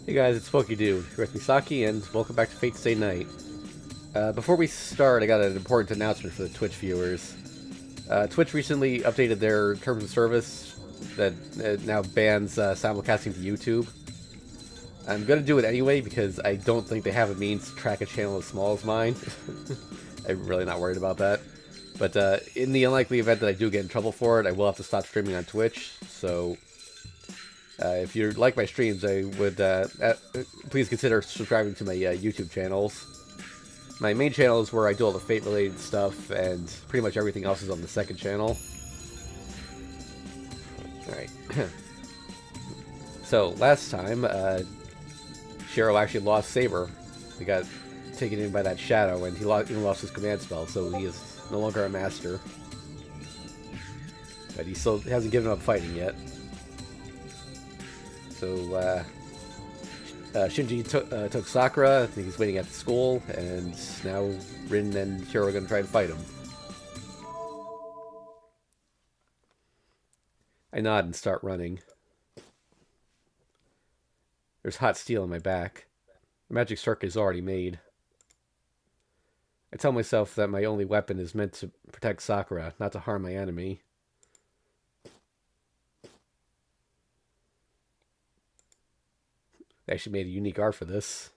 Hey guys, it's Smokey Dude here with Misaki, and welcome back to Fate Stay Night. Before we start, I got an important announcement for the Twitch viewers. Twitch recently updated their terms of service that now bans simulcasting to YouTube. I'm going to do it anyway because I don't think they have a means to track a channel as small as mine. I'm really not worried about that. But in the unlikely event that I do get in trouble for it, I will have to stop streaming on Twitch, so if you like my streams, I would please consider subscribing to my YouTube channels. My main channel is where I do all the Fate-related stuff, and pretty much everything else is on the second channel. Alright. So, last time, Shiro actually lost Saber. He got taken in by that shadow, and he even lost his command spell, so he is no longer a master. But he still hasn't given up fighting yet. So, Shinji took Sakura. I think he's waiting at the school, and now Rin and Hiro are going to try and fight him. I nod and start running. There's hot steel in my back. The magic circuit is already made. I tell myself that my only weapon is meant to protect Sakura, not to harm my enemy. They actually made a unique art for this.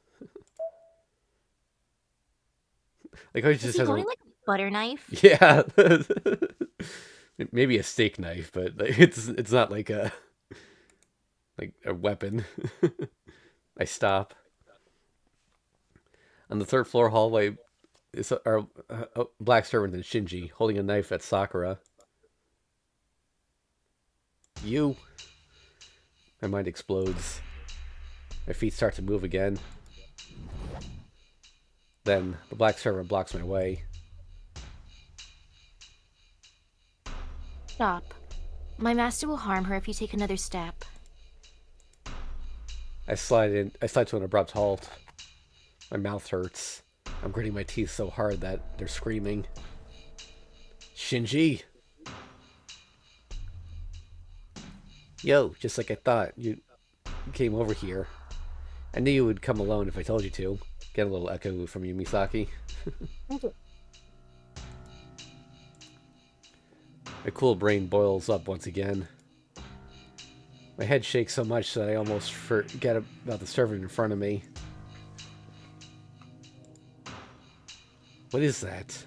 Like how he just has like a butter knife? Yeah. Maybe a steak knife, but it's not like a weapon. I stop. On the third floor hallway is our black servant and Shinji holding a knife at Sakura. You. My mind explodes. My feet start to move again. Then the black servant blocks my way. Stop. My master will harm her if you take another step. I slide to an abrupt halt. My mouth hurts. I'm gritting my teeth so hard that they're screaming. Shinji! Yo, just like I thought, you came over here. I knew you would come alone if I told you to. Get a little echo from you, Misaki. My cool brain boils up once again. My head shakes so much that I almost forget about the servant in front of me. What is that?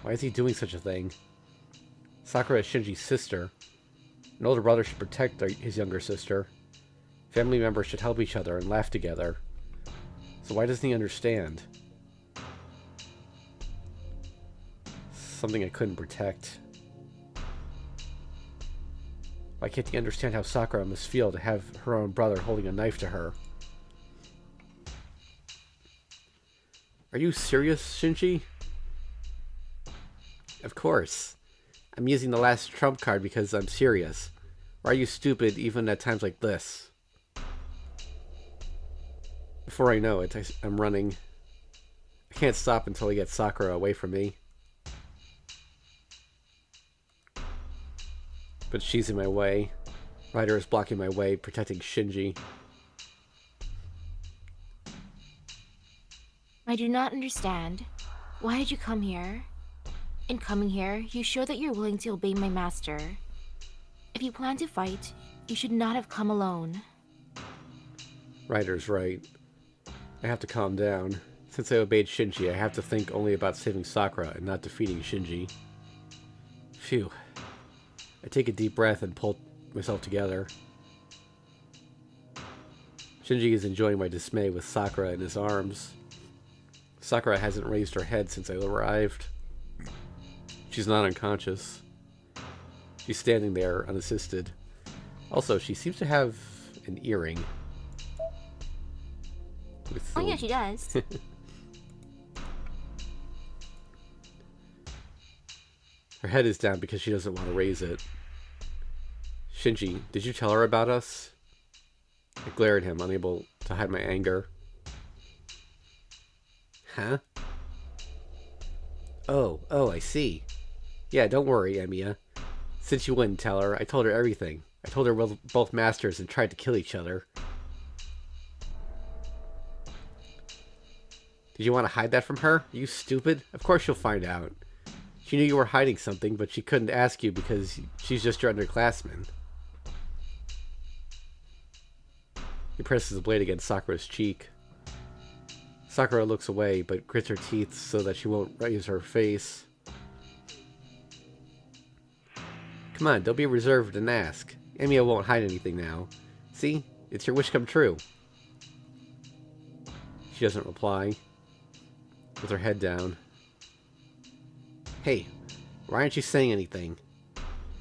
Why is he doing such a thing? Sakura is Shinji's sister. An older brother should protect his younger sister. Family members should help each other and laugh together. So why doesn't he understand? Something I couldn't protect. Why can't he understand how Sakura must feel to have her own brother holding a knife to her? Are you serious, Shinji? Of course. I'm using the last trump card because I'm serious. Or are you stupid even at times like this? Before I know it, I'm running. I can't stop until I get Sakura away from me. But she's in my way. Ryder is blocking my way, protecting Shinji. I do not understand. Why did you come here? In coming here, you show that you're willing to obey my master. If you plan to fight, you should not have come alone. Ryder's right. I have to calm down. Since I obeyed Shinji, I have to think only about saving Sakura and not defeating Shinji. Phew. I take a deep breath and pull myself together. Shinji is enjoying my dismay with Sakura in his arms. Sakura hasn't raised her head since I arrived. She's not unconscious. She's standing there, unassisted. Also, she seems to have an earring. Oh yeah, she does. Her head is down because she doesn't want to raise it. Shinji, did you tell her about us? I glare at him, unable to hide my anger. Huh? Oh, I see. Yeah, don't worry, Emiya. Since you wouldn't tell her, I told her everything. I told her we're both masters and tried to kill each other. Did you want to hide that from her? You stupid? Of course she'll find out. She knew you were hiding something, but she couldn't ask you because she's just your underclassman. He presses the blade against Sakura's cheek. Sakura looks away, but grits her teeth so that she won't raise her face. Come on, don't be reserved and ask. Emiya won't hide anything now. See? It's your wish come true. She doesn't reply, with her head down. Hey, why aren't you saying anything?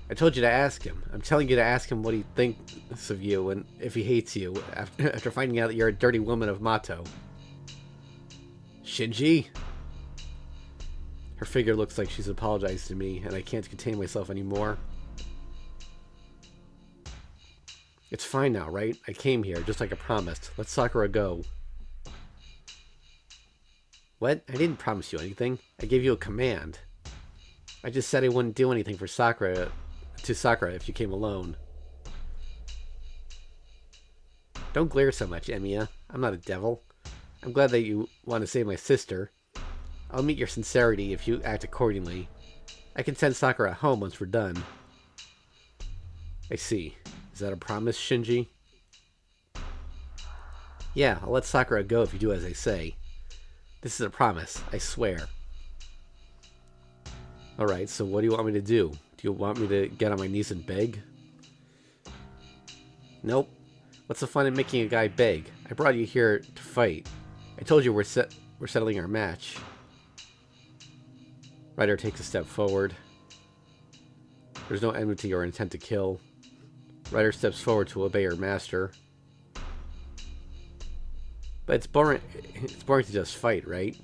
I told you to ask him. I'm telling you to ask him what he thinks of you and if he hates you after finding out that you're a dirty woman of Mato. Shinji? Her figure looks like she's apologized to me, and I can't contain myself anymore. It's fine now, right? I came here, just like I promised. Let Sakura go. What? I didn't promise you anything. I gave you a command. I just said I wouldn't do anything for Sakura if you came alone. Don't glare so much, Emiya. I'm not a devil. I'm glad that you want to save my sister. I'll meet your sincerity if you act accordingly. I can send Sakura home once we're done. I see. Is that a promise, Shinji? Yeah, I'll let Sakura go if you do as I say. This is a promise, I swear. Alright, so what do you want me to do? Do you want me to get on my knees and beg? Nope. What's the fun in making a guy beg? I brought you here to fight. I told you we're settling our match. Ryder takes a step forward. There's no enmity or intent to kill. Ryder steps forward to obey her master. But it's boring to just fight, right?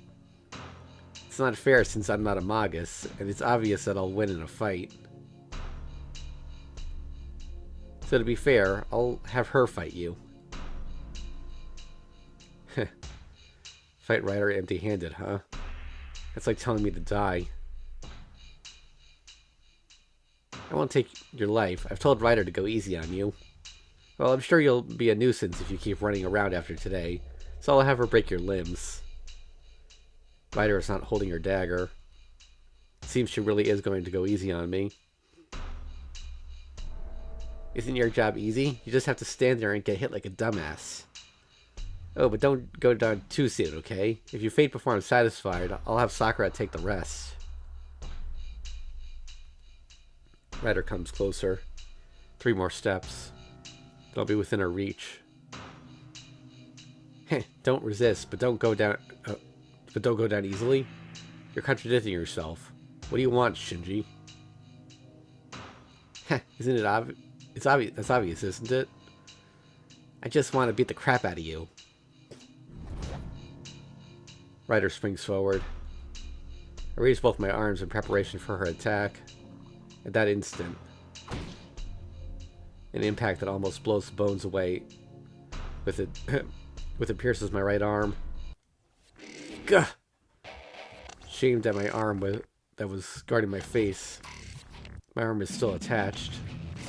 It's not fair since I'm not a Magus, and it's obvious that I'll win in a fight. So to be fair, I'll have her fight you. Fight Ryder empty-handed, huh? That's like telling me to die. I won't take your life. I've told Ryder to go easy on you. Well, I'm sure you'll be a nuisance if you keep running around after today, so I'll have her break your limbs. Ryder is not holding her dagger. It seems she really is going to go easy on me. Isn't your job easy? You just have to stand there and get hit like a dumbass. Oh, but don't go down too soon, okay? If you faint before I'm satisfied, I'll have Sakura take the rest. Ryder comes closer. 3 more steps. Then I'll be within her reach. Heh, don't resist, but don't go down easily. You're contradicting yourself. What do you want, Shinji? Heh, isn't it obvious? It's obvious. That's obvious, isn't it? I just want to beat the crap out of you. Ryder springs forward. I raise both my arms in preparation for her attack. At that instant, an impact that almost blows the bones away. With it pierces my right arm. Gah! Shamed at my arm that was guarding my face. My arm is still attached,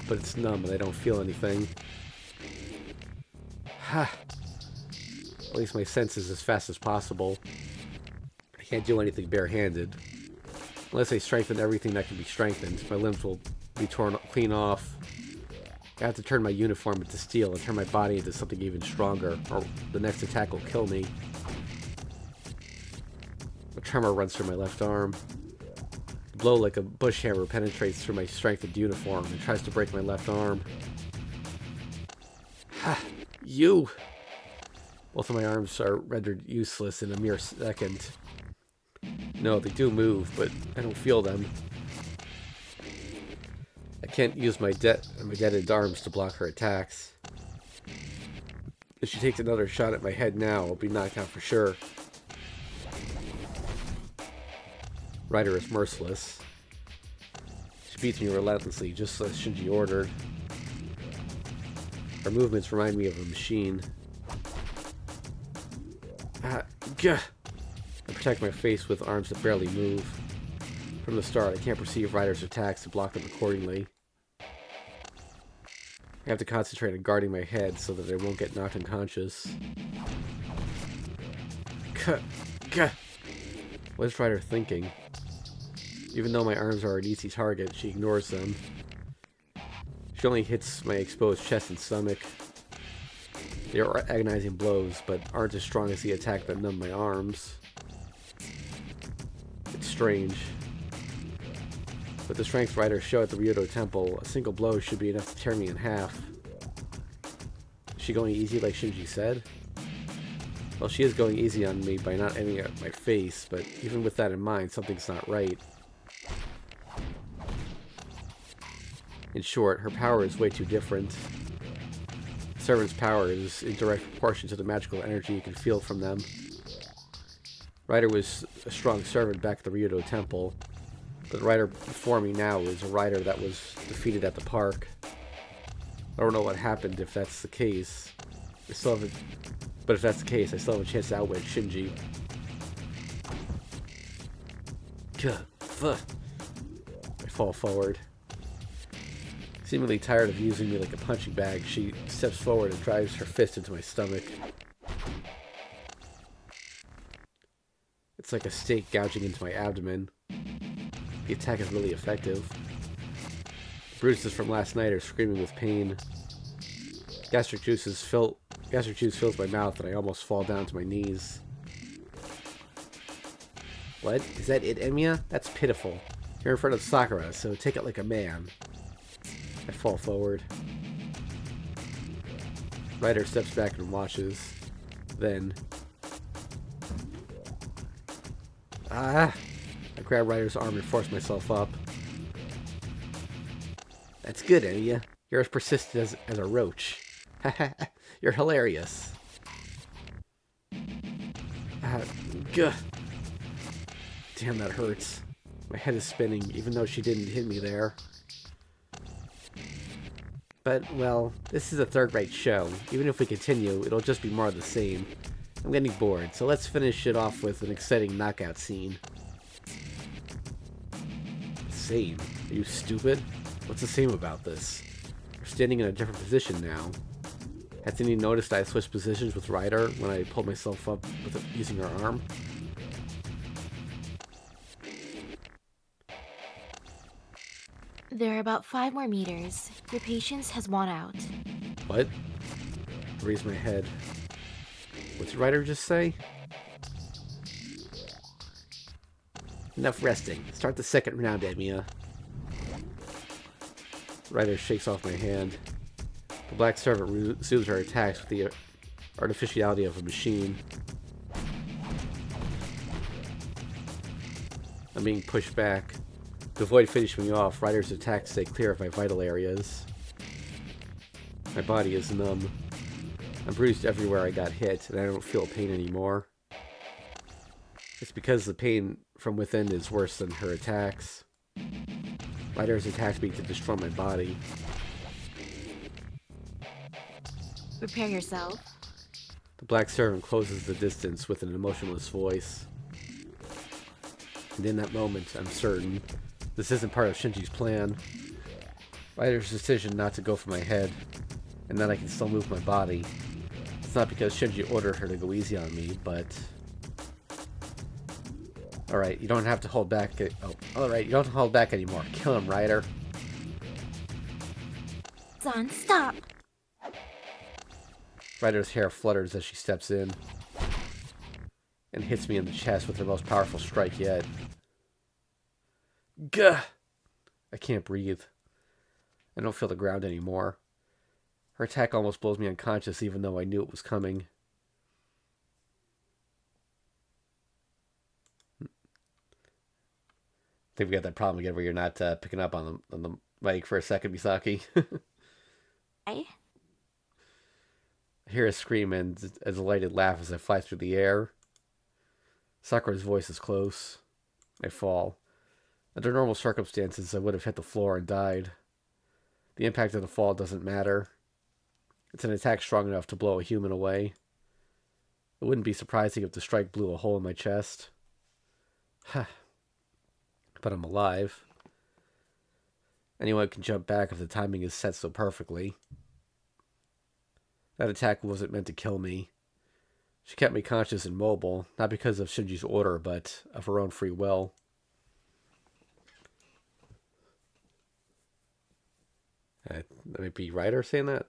but it's numb and I don't feel anything. Ha! At least my senses as fast as possible. I can't do anything barehanded. Unless I strengthen everything that can be strengthened, my limbs will be torn clean off. I have to turn my uniform into steel and turn my body into something even stronger, or the next attack will kill me. A tremor runs through my left arm. The blow like a bush hammer penetrates through my strengthened uniform and tries to break my left arm. Ha! You! Both of my arms are rendered useless in a mere second. No, they do move, but I don't feel them. I can't use my deaded arms to block her attacks. If she takes another shot at my head now, I'll be knocked out for sure. Ryder is merciless. She beats me relentlessly, just as Shinji ordered. Her movements remind me of a machine. Gah! I protect my face with arms that barely move. From the start, I can't perceive Ryder's attacks to block them accordingly. I have to concentrate on guarding my head so that I won't get knocked unconscious. Gah! What is Ryder thinking? Even though my arms are an easy target, she ignores them. She only hits my exposed chest and stomach. They are agonizing blows, but aren't as strong as the attack that numbed my arms. It's strange. With the strength Ryder showed at the Ryoto Temple, a single blow should be enough to tear me in half. Is she going easy like Shinji said? Well, she is going easy on me by not aiming at my face, but even with that in mind, something's not right. In short, her power is way too different. The servant's power is in direct proportion to the magical energy you can feel from them. Ryder was a strong servant back at the Ryoto Temple, but the Ryder before me now is a Ryder that was defeated at the park. I don't know what happened if that's the case. But if that's the case, I still have a chance to outwit Shinji. I fall forward. Seemingly tired of using me like a punching bag, she steps forward and drives her fist into my stomach. It's like a stake gouging into my abdomen. The attack is really effective. The bruises from last night are screaming with pain. Gastric juice fills my mouth and I almost fall down to my knees. What? Is that it, Emiya? That's pitiful. You're in front of Sakura, so take it like a man. I fall forward. Ryder steps back and watches. Then... I grab Ryder's arm and force myself up. That's good, Emiya. You're as persistent as a roach. You're hilarious. Gah. Damn, that hurts. My head is spinning, even though she didn't hit me there. But, well, this is a third-rate show. Even if we continue, it'll just be more of the same. I'm getting bored, so let's finish it off with an exciting knockout scene. Same? Are you stupid? What's the same about this? We're standing in a different position now. Has anyone noticed I switched positions with Ryder when I pulled myself up using her arm? There are about 5 more meters. Your patience has worn out. What? I raise my head. What did Ryder just say? Enough resting. Start the second round, Emiya. Ryder shakes off my hand. The black servant resumes her attacks with the artificiality of a machine. I'm being pushed back. To avoid finishing me off, Ryder's attacks stay clear of my vital areas. My body is numb. I'm bruised everywhere I got hit, and I don't feel pain anymore. It's because the pain from within is worse than her attacks. Ryder's attacked me to destroy my body. Prepare yourself. The black servant closes the distance with an emotionless voice. And in that moment, I'm certain this isn't part of Shinji's plan. Ryder's decision not to go for my head, and that I can still move my body. It's not because Shinji ordered her to go easy on me, but... Alright, you don't have to hold back... Alright, you don't have to hold back anymore. Kill him, Ryder. Son, stop! Ryder's hair flutters as she steps in and hits me in the chest with her most powerful strike yet. Gah! I can't breathe. I don't feel the ground anymore. Her attack almost blows me unconscious even though I knew it was coming. I think we got that problem again where you're not picking up on the mic for a second, Misaki. I? I hear a scream and a delighted laugh as I fly through the air. Sakura's voice is close. I fall. Under normal circumstances, I would have hit the floor and died. The impact of the fall doesn't matter. It's an attack strong enough to blow a human away. It wouldn't be surprising if the strike blew a hole in my chest. But I'm alive. Anyone can jump back if the timing is set so perfectly. That attack wasn't meant to kill me. She kept me conscious and mobile, not because of Shinji's order, but of her own free will. That might be Ryder saying that?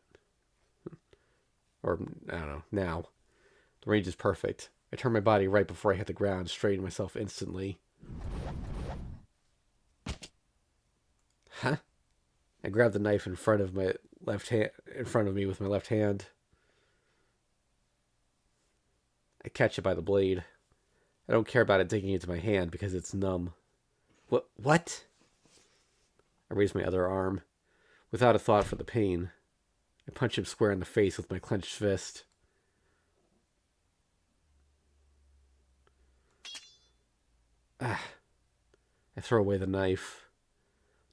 Or, I don't know, now. The range is perfect. I turned my body right before I hit the ground, straightened myself instantly. Huh? I grabbed the knife in front of me with my left hand. I catch it by the blade. I don't care about it digging into my hand because it's numb. What? I raise my other arm, without a thought for the pain. I punch him square in the face with my clenched fist. I throw away the knife.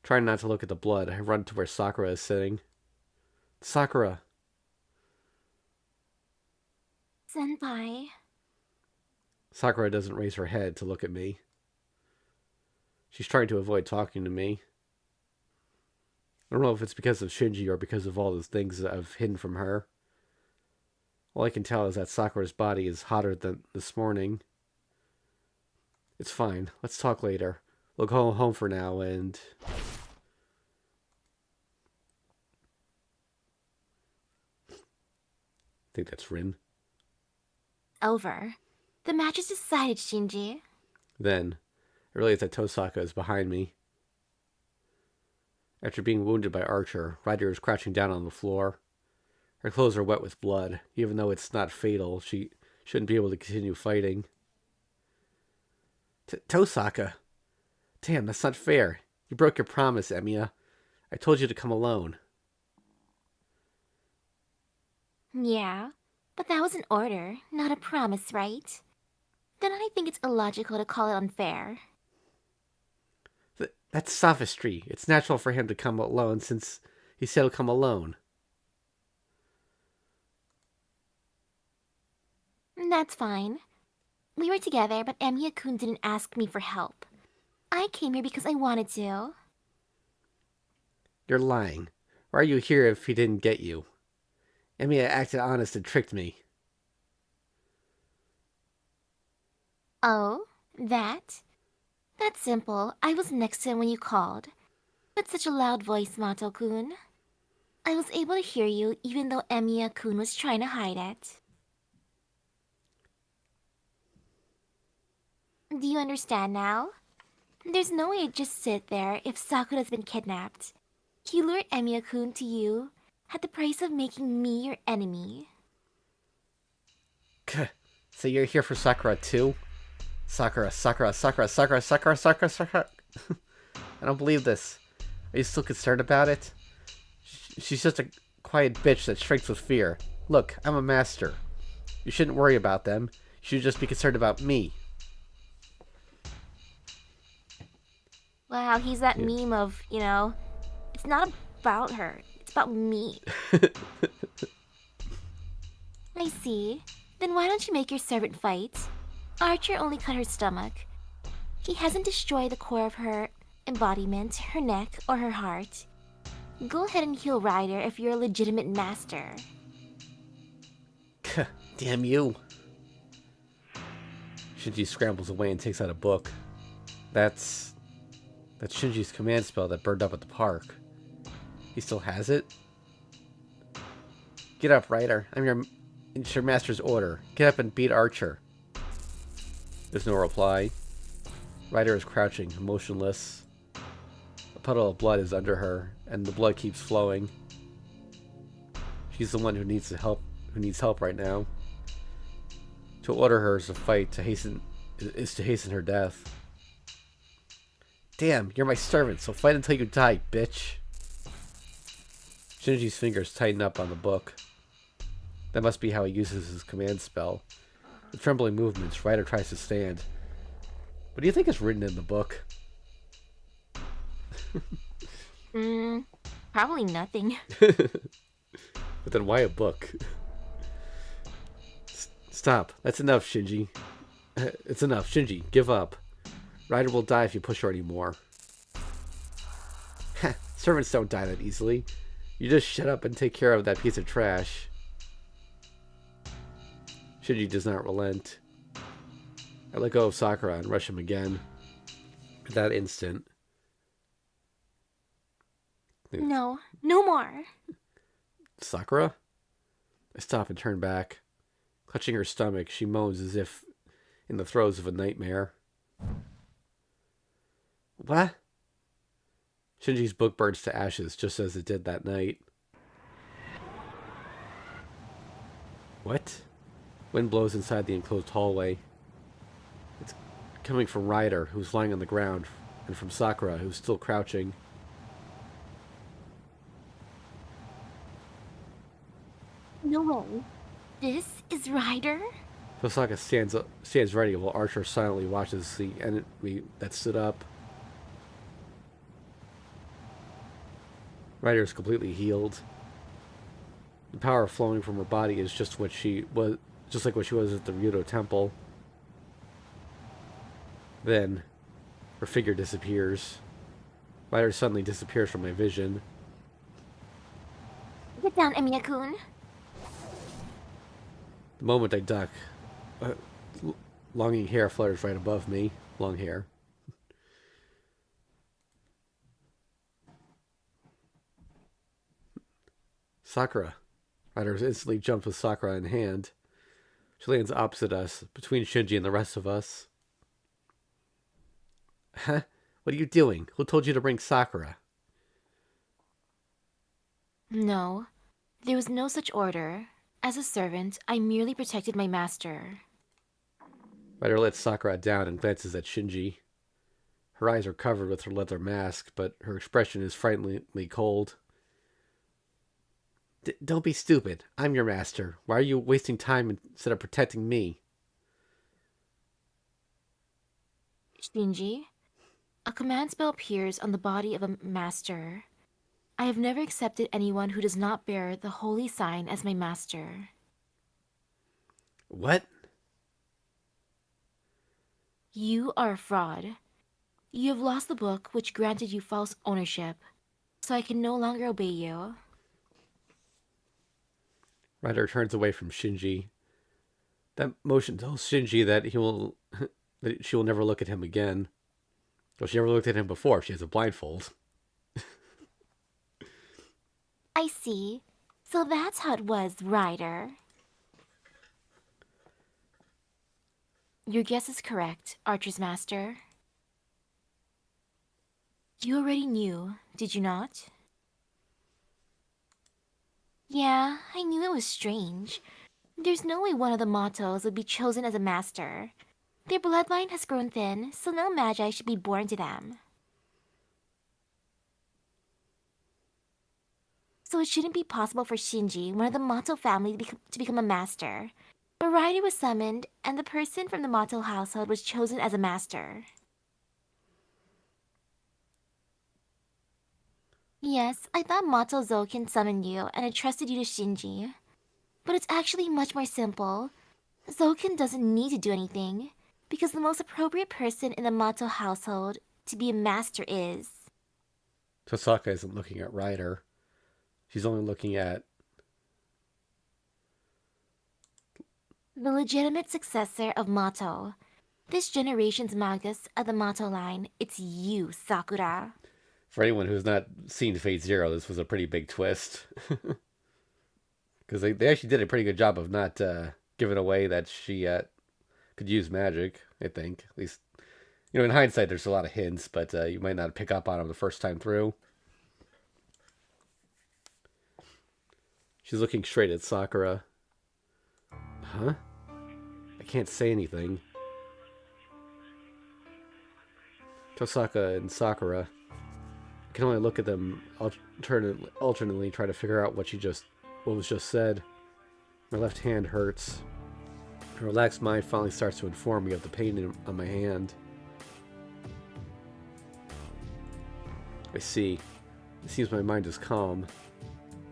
Trying not to look at the blood, I run to where Sakura is sitting. Sakura! Senpai. Sakura doesn't raise her head to look at me. She's trying to avoid talking to me. I don't know if it's because of Shinji or because of all those things that I've hidden from her. All I can tell is that Sakura's body is hotter than this morning. It's fine. Let's talk later. We'll go home for now and... I think that's Rin. Over. The match is decided, Shinji. Then, I realize that Tosaka is behind me. After being wounded by Archer, Ryder is crouching down on the floor. Her clothes are wet with blood. Even though it's not fatal, she shouldn't be able to continue fighting. Tosaka! Damn, that's not fair. You broke your promise, Emiya. I told you to come alone. Yeah, but that was an order, not a promise, right? Then I think it's illogical to call it unfair. That's sophistry. It's natural for him to come alone since he said he'll come alone. That's fine. We were together, but Emiya-kun didn't ask me for help. I came here because I wanted to. You're lying. Why are you here if he didn't get you? Emiya acted honest and tricked me. Oh, that? That's simple. I was next to him when you called. With such a loud voice, Mato-kun. I was able to hear you even though Emiya-kun was trying to hide it. Do you understand now? There's no way to just sit there if Sakura's been kidnapped. He lured Emiya-kun to you at the price of making me your enemy. So you're here for Sakura too? Sakura. I don't believe this. Are you still concerned about it? She's just a quiet bitch that shrinks with fear. Look, I'm a master. You shouldn't worry about them. You should just be concerned about me. Wow, he's that meme of, it's not about her, it's about me. I see. Then why don't you make your servant fight? Archer only cut her stomach. He hasn't destroyed the core of her embodiment, her neck, or her heart. Go ahead and heal Ryder if you're a legitimate master. Damn you. Shinji scrambles away and takes out a book. That's Shinji's command spell that burned up at the park. He still has it? Get up, Ryder. It's your master's order. Get up and beat Archer. There's no reply. Ryder is crouching, motionless. A puddle of blood is under her, and the blood keeps flowing. She's the one who needs help right now. To order her is to hasten her death. Damn, you're my servant, so fight until you die, bitch. Shinji's fingers tighten up on the book. That must be how he uses his command spell. With trembling movements, Ryder tries to stand. What do you think is written in the book? Probably nothing. But then why a book? Stop. That's enough, Shinji. It's enough. Shinji, give up. Ryder will die if you push her anymore. Servants don't die that easily. You just shut up and take care of that piece of trash. Shinji does not relent. I let go of Sakura and rush him again. At that instant... No, no more. Sakura? I stop and turn back. Clutching her stomach, she moans as if in the throes of a nightmare. What? Shinji's book burns to ashes just as it did that night. What? Wind blows inside the enclosed hallway. It's coming from Ryder, who's lying on the ground, and from Sakura, who's still crouching. No way. This is Ryder? Tosaka stands ready while Archer silently watches the enemy that stood up. Ryder is completely healed. The power flowing from her body is just like what she was at the Ryudo Temple. Then, her figure disappears. Ryder suddenly disappears from my vision. Get down, Emiya-kun. The moment I duck, longing hair flutters right above me. Long hair. Sakura. Ryder instantly jumps with Sakura in hand. She lands opposite us, between Shinji and the rest of us. Huh? What are you doing? Who told you to bring Sakura? No, there was no such order. As a servant, I merely protected my master. Ryder lets Sakura down and glances at Shinji. Her eyes are covered with her leather mask, but her expression is frighteningly cold. Don't be stupid. I'm your master. Why are you wasting time instead of protecting me? Shinji, a command spell appears on the body of a master. I have never accepted anyone who does not bear the holy sign as my master. What? You are a fraud. You have lost the book which granted you false ownership, so I can no longer obey you. Ryder turns away from Shinji. That motion tells Shinji that that she will never look at him again. Well, she never looked at him before. She has a blindfold. I see. So that's how it was, Ryder. Your guess is correct, Archer's master. You already knew, did you not? Yeah, I knew it was strange. There's no way one of the Matos would be chosen as a master. Their bloodline has grown thin, so no magi should be born to them. So it shouldn't be possible for Shinji, one of the Mato family, to become a master. But Ryder was summoned, and the person from the Mato household was chosen as a master. Yes, I thought Mato Zoken summoned you, and I trusted you to Shinji. But it's actually much more simple. Zoken doesn't need to do anything, because the most appropriate person in the Mato household to be a master is... Tosaka isn't looking at Ryder. She's only looking at... the legitimate successor of Mato. This generation's magus of the Mato line, it's you, Sakura. For anyone who's not seen Fate Zero, this was a pretty big twist. Because they actually did a pretty good job of not giving away that she could use magic, I think. At least, in hindsight, there's a lot of hints, but you might not pick up on them the first time through. She's looking straight at Sakura. Huh? I can't say anything. Tosaka and Sakura. I can only look at them alternately, try to figure out what was just said. My left hand hurts. A relaxed mind finally starts to inform me of the pain on my hand. I see. It seems my mind is calm.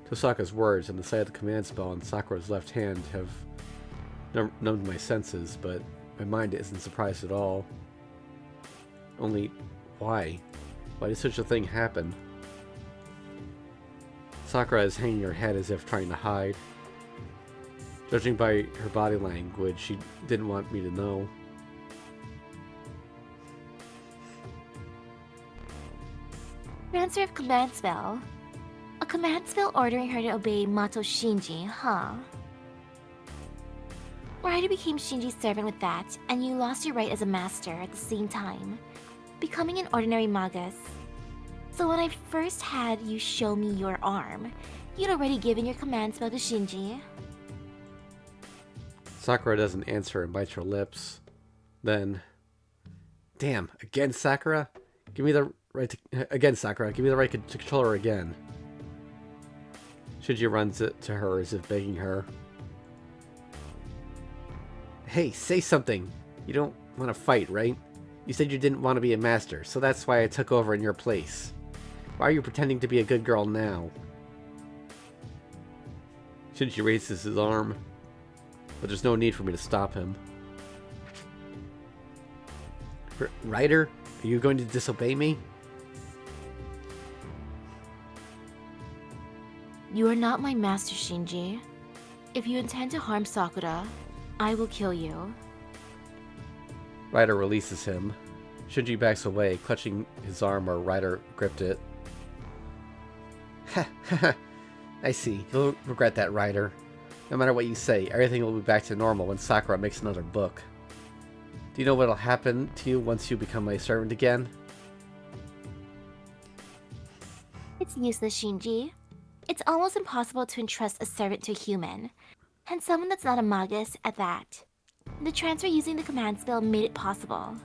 Tosaka's words and the sight of the command spell on Sakura's left hand have numbed my senses, but my mind isn't surprised at all. Only, why? Why did such a thing happen? Sakura is hanging her head as if trying to hide. Judging by her body language, she didn't want me to know. Transfer of command spell. A command spell ordering her to obey Mato Shinji, huh? Ryder became Shinji's servant with that, and you lost your right as a master at the same time, becoming an ordinary magus. So when I first had you show me your arm, you'd already given your command spell to Shinji. Sakura doesn't answer and bites her lips. Then, damn, again, Sakura? Give me the right to... Again, Sakura, give me the right to control her again. Shinji runs it to her as if begging her. Hey, say something. You don't want to fight, right? You said you didn't want to be a master, so that's why I took over in your place. Why are you pretending to be a good girl now? Shinji raises his arm, but there's no need for me to stop him. Ryder, are you going to disobey me? You are not my master, Shinji. If you intend to harm Sakura, I will kill you. Ryder releases him. Shinji backs away, clutching his arm where Ryder gripped it. Ha ha! I see. You'll regret that, Ryder. No matter what you say, everything will be back to normal when Sakura makes another book. Do you know what'll happen to you once you become my servant again? It's useless, Shinji. It's almost impossible to entrust a servant to a human, and someone that's not a magus at that. The transfer using the command spell made it possible.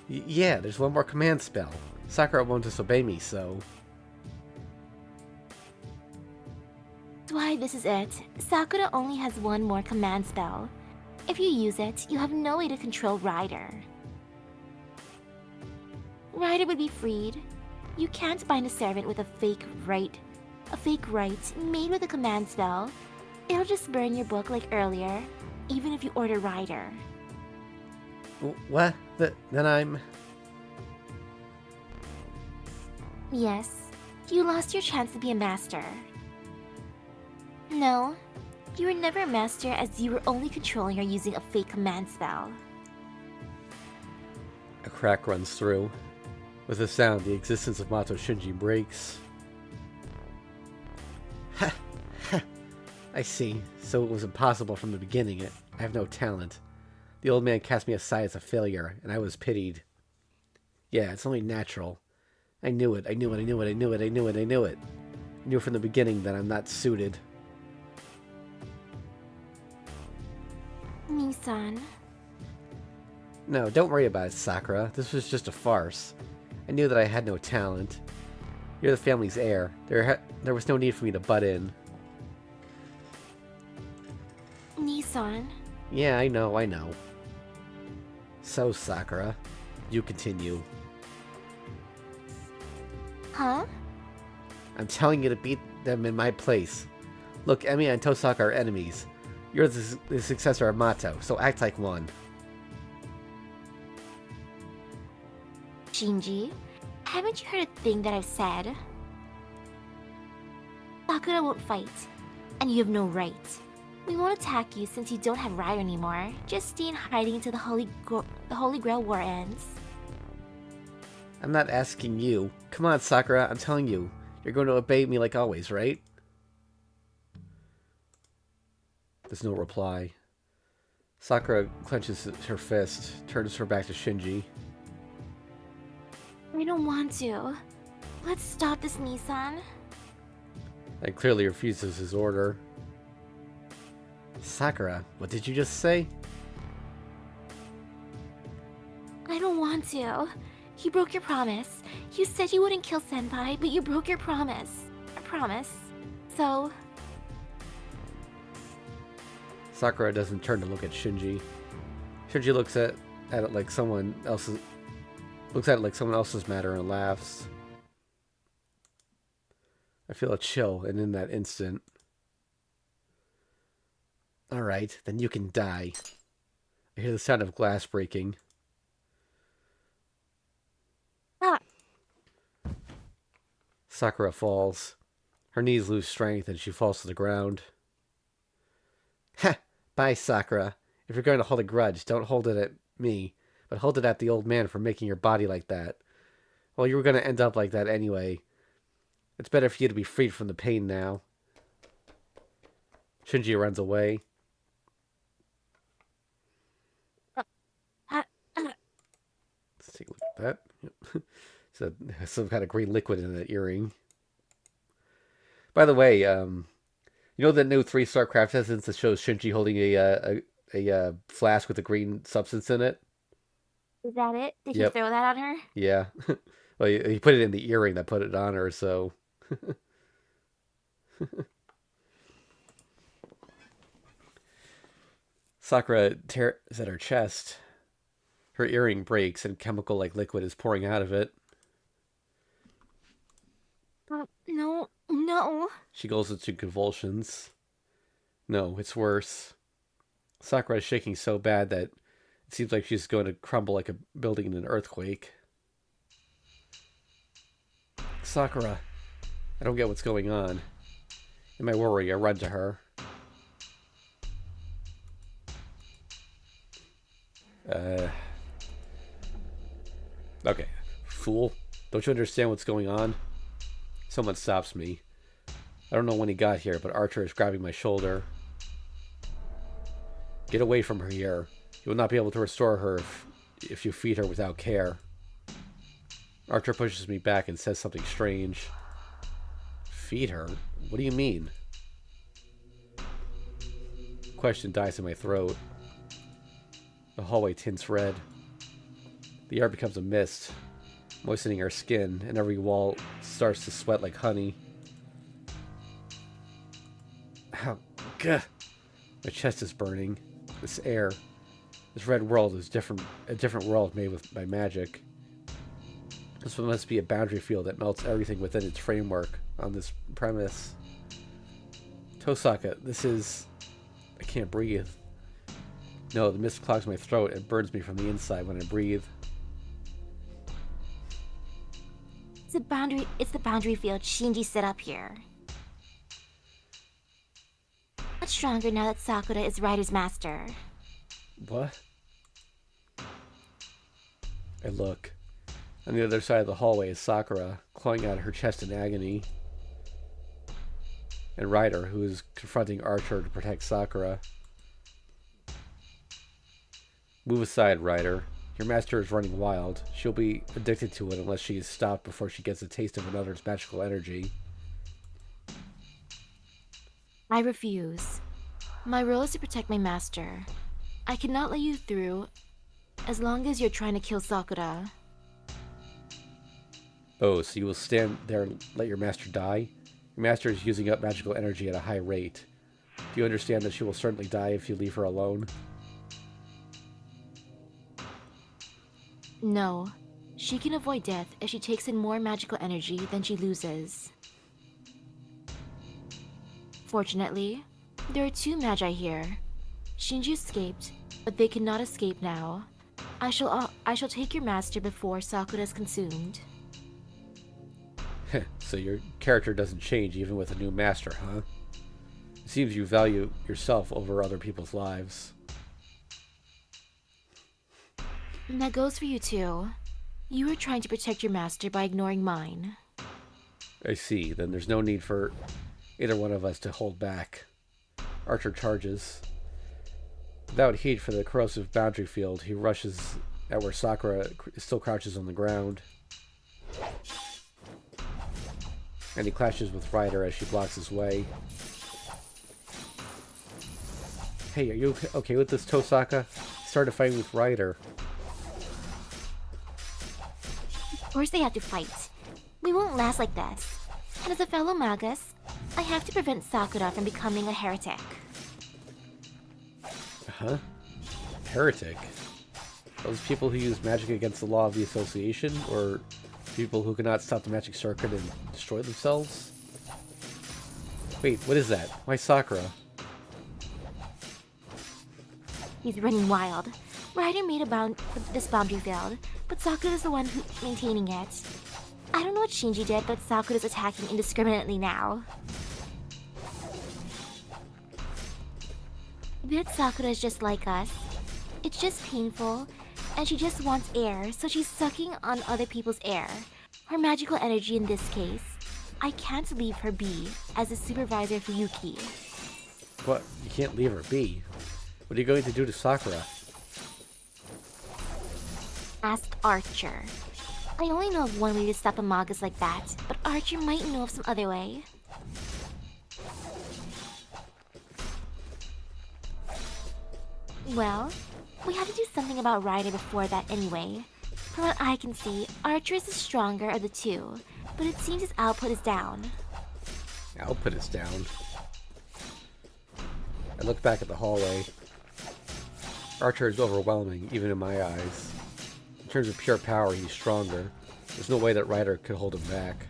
Yeah, there's one more command spell. Sakura won't disobey me, so... That's why this is it. Sakura only has one more command spell. If you use it, you have no way to control Ryder. Ryder would be freed. You can't bind a servant with a fake right made with a command spell. It'll just burn your book like earlier, even if you order Ryder. What? Then I'm... Yes, you lost your chance to be a master. No, you were never a master as you were only controlling or using a fake command spell. A crack runs through. With a sound, the existence of Mato Shinji breaks. Ha! Ha! I see. So it was impossible from the beginning. I have no talent. The old man cast me aside as a failure, and I was pitied. Yeah, it's only natural. I knew it. I knew it. I knew it. I knew it. I knew it. I knew it. I knew from the beginning that I'm not suited. Nisan. No, don't worry about it, Sakura. This was just a farce. I knew that I had no talent. You're the family's heir. There was no need for me to butt in. Nisan. Yeah, I know, I know. So, Sakura, you continue. Huh? I'm telling you to beat them in my place. Look, Emi and Tosaka are enemies. You're the successor of Mato, so act like one. Shinji, haven't you heard a thing that I've said? Sakura won't fight, and you have no right. We won't attack you since you don't have Ryo anymore. Just stay in hiding until the Holy Grail War ends. I'm not asking you. Come on, Sakura, I'm telling you. You're going to obey me like always, right? There's no reply. Sakura clenches her fist, turns her back to Shinji. I don't want to. Let's stop this, Nisan. And clearly refuses his order. Sakura, what did you just say? I don't want to. You broke your promise. You said you wouldn't kill Senpai, but you broke your promise. A promise. So... Sakura doesn't turn to look at Shinji. Shinji looks at it like someone else's... Looks at it like someone else's matter and laughs. I feel a chill, and in that instant... Alright, then you can die. I hear the sound of glass breaking. Ah. Sakura falls. Her knees lose strength and she falls to the ground. Bye, Sakura. If you're going to hold a grudge, don't hold it at me, but hold it at the old man for making your body like that. Well, you were going to end up like that anyway. It's better for you to be freed from the pain now. Shinji runs away. Let's take a look at that. Yep. So, some kind of green liquid in that earring. By the way, you know the new 3-star craft essence that shows Shinji holding a flask with a green substance in it? Is that it? Did you Yep. throw that on her? Yeah. Well, he put it in the earring that put it on her, so... Sakura tears at her chest. Her earring breaks and chemical-like liquid is pouring out of it. No, no. She goes into convulsions. No, it's worse. Sakura is shaking so bad that it seems like she's going to crumble like a building in an earthquake. Sakura, I don't get what's going on. In my worry, I run to her. Okay. Fool. Don't you understand what's going on? Someone stops me. I don't know when he got here, but Archer is grabbing my shoulder. Get away from her here. You will not be able to restore her if you feed her without care. Archer pushes me back and says something strange. Feed her? What do you mean? Question dies in my throat. The hallway tints red. The air becomes a mist, moistening our skin, and every wall starts to sweat like honey. Ow, gah. My chest is burning. This air, this red world is a different world made by magic. This must be a boundary field that melts everything within its framework on this premise. Tosaka, this is... I can't breathe. No, the mist clogs my throat and burns me from the inside when I breathe. It's the boundary field Shinji set up here. Much stronger now that Sakura is Rider's master. What? I look. On the other side of the hallway is Sakura, clawing at her chest in agony. And Ryder, who is confronting Archer to protect Sakura. Move aside, Ryder. Your master is running wild. She'll be addicted to it unless she is stopped before she gets a taste of another's magical energy. I refuse. My role is to protect my master. I cannot let you through as long as you're trying to kill Sakura. Oh, so you will stand there and let your master die? Your master is using up magical energy at a high rate. Do you understand that she will certainly die if you leave her alone? No. She can avoid death if she takes in more magical energy than she loses. Fortunately, there are 2 magi here. Shinji escaped, but they cannot escape now. I shall take your master before Sakura is consumed. So your character doesn't change even with a new master, huh? It seems you value yourself over other people's lives. And that goes for you too. You were trying to protect your master by ignoring mine. I see. Then there's no need for either one of us to hold back. Archer charges. Without heat for the corrosive boundary field, he rushes at where Sakura still crouches on the ground. And he clashes with Ryder as she blocks his way. Hey, are you okay with this, Tosaka? Started fighting with Ryder. Of course they have to fight. We won't last like this. And as a fellow Magus, I have to prevent Sakura from becoming a heretic. Huh? Heretic? Those people who use magic against the law of the association? Or people who cannot stop the magic circuit and destroy themselves? Wait, what is that? Why Sakura? He's running wild. Ryder made this boundary field, but Sakura is the one maintaining it. I don't know what Shinji did, but Sakura is attacking indiscriminately now. But Sakura is just like us. It's just painful, and she just wants air, so she's sucking on other people's air. Her magical energy in this case. I can't leave her be as a supervisor for Yuki. What? You can't leave her be. What are you going to do to Sakura? Ask Archer. I only know of one way to stop a Magus like that, but Archer might know of some other way. Well, we have to do something about Ryder before that anyway. From what I can see, Archer is the stronger of the two, but it seems his output is down. Output is down. I look back at the hallway. Archer is overwhelming, even in my eyes. In terms of pure power, he's stronger. There's no way that Ryder could hold him back.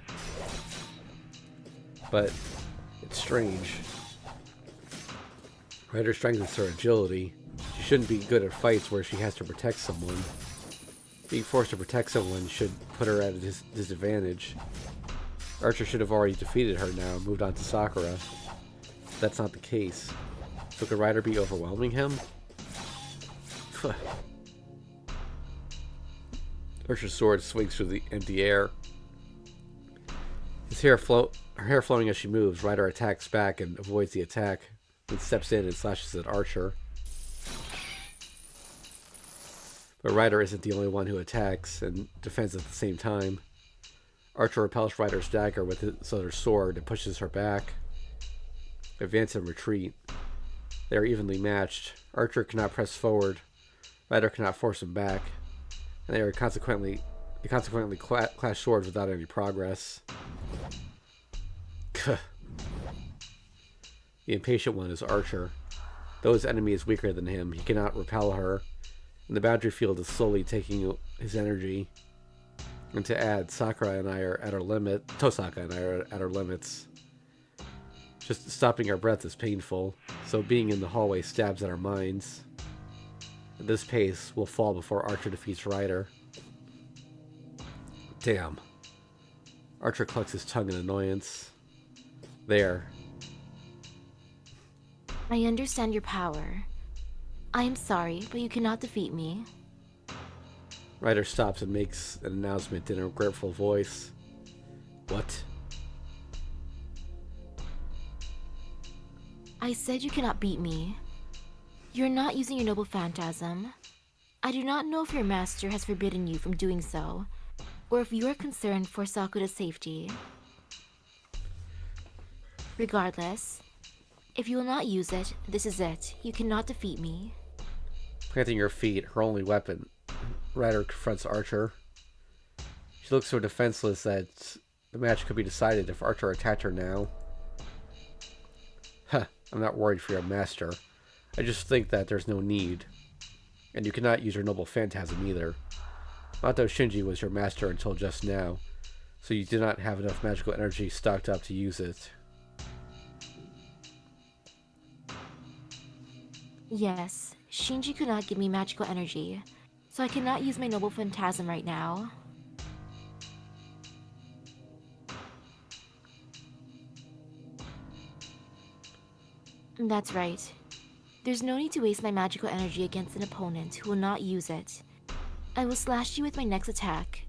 But it's strange. Ryder strengthens her agility. She shouldn't be good at fights where she has to protect someone. Being forced to protect someone should put her at a disadvantage. Archer should have already defeated her now, moved on to Sakura. That's not the case. So could Ryder be overwhelming him? Archer's sword swings through the empty air. Her hair flowing as she moves. Ryder attacks back and avoids the attack, then steps in and slashes at Archer. But Ryder isn't the only one who attacks and defends at the same time. Archer repels Ryder's dagger with his other sword and pushes her back. Advance and retreat. They are evenly matched. Archer cannot press forward. Ryder cannot force him back. And they consequently clash swords without any progress. The impatient one is Archer. Though his enemy is weaker than him, he cannot repel her, and the boundary field is slowly taking his energy. And to add, Sakura and I are at our limit. Tosaka and I are at our limits. Just stopping our breath is painful, so being in the hallway stabs at our minds. At this pace, we'll fall before Archer defeats Ryder. Damn. Archer clucks his tongue in annoyance. There. I understand your power. I am sorry, but you cannot defeat me. Ryder stops and makes an announcement in a regretful voice. What? I said you cannot beat me. You're not using your noble phantasm. I do not know if your master has forbidden you from doing so, or if you are concerned for Sakura's safety. Regardless, if you will not use it, this is it. You cannot defeat me. Planting her feet, her only weapon, Ryder confronts Archer. She looks so defenseless that the match could be decided if Archer attacked her now. I'm not worried for your master. I just think that there's no need. And you cannot use your noble phantasm either. Mato Shinji was your master until just now, so you did not have enough magical energy stocked up to use it. Yes, Shinji could not give me magical energy, so I cannot use my noble phantasm right now. That's right. There's no need to waste my magical energy against an opponent who will not use it. I will slash you with my next attack.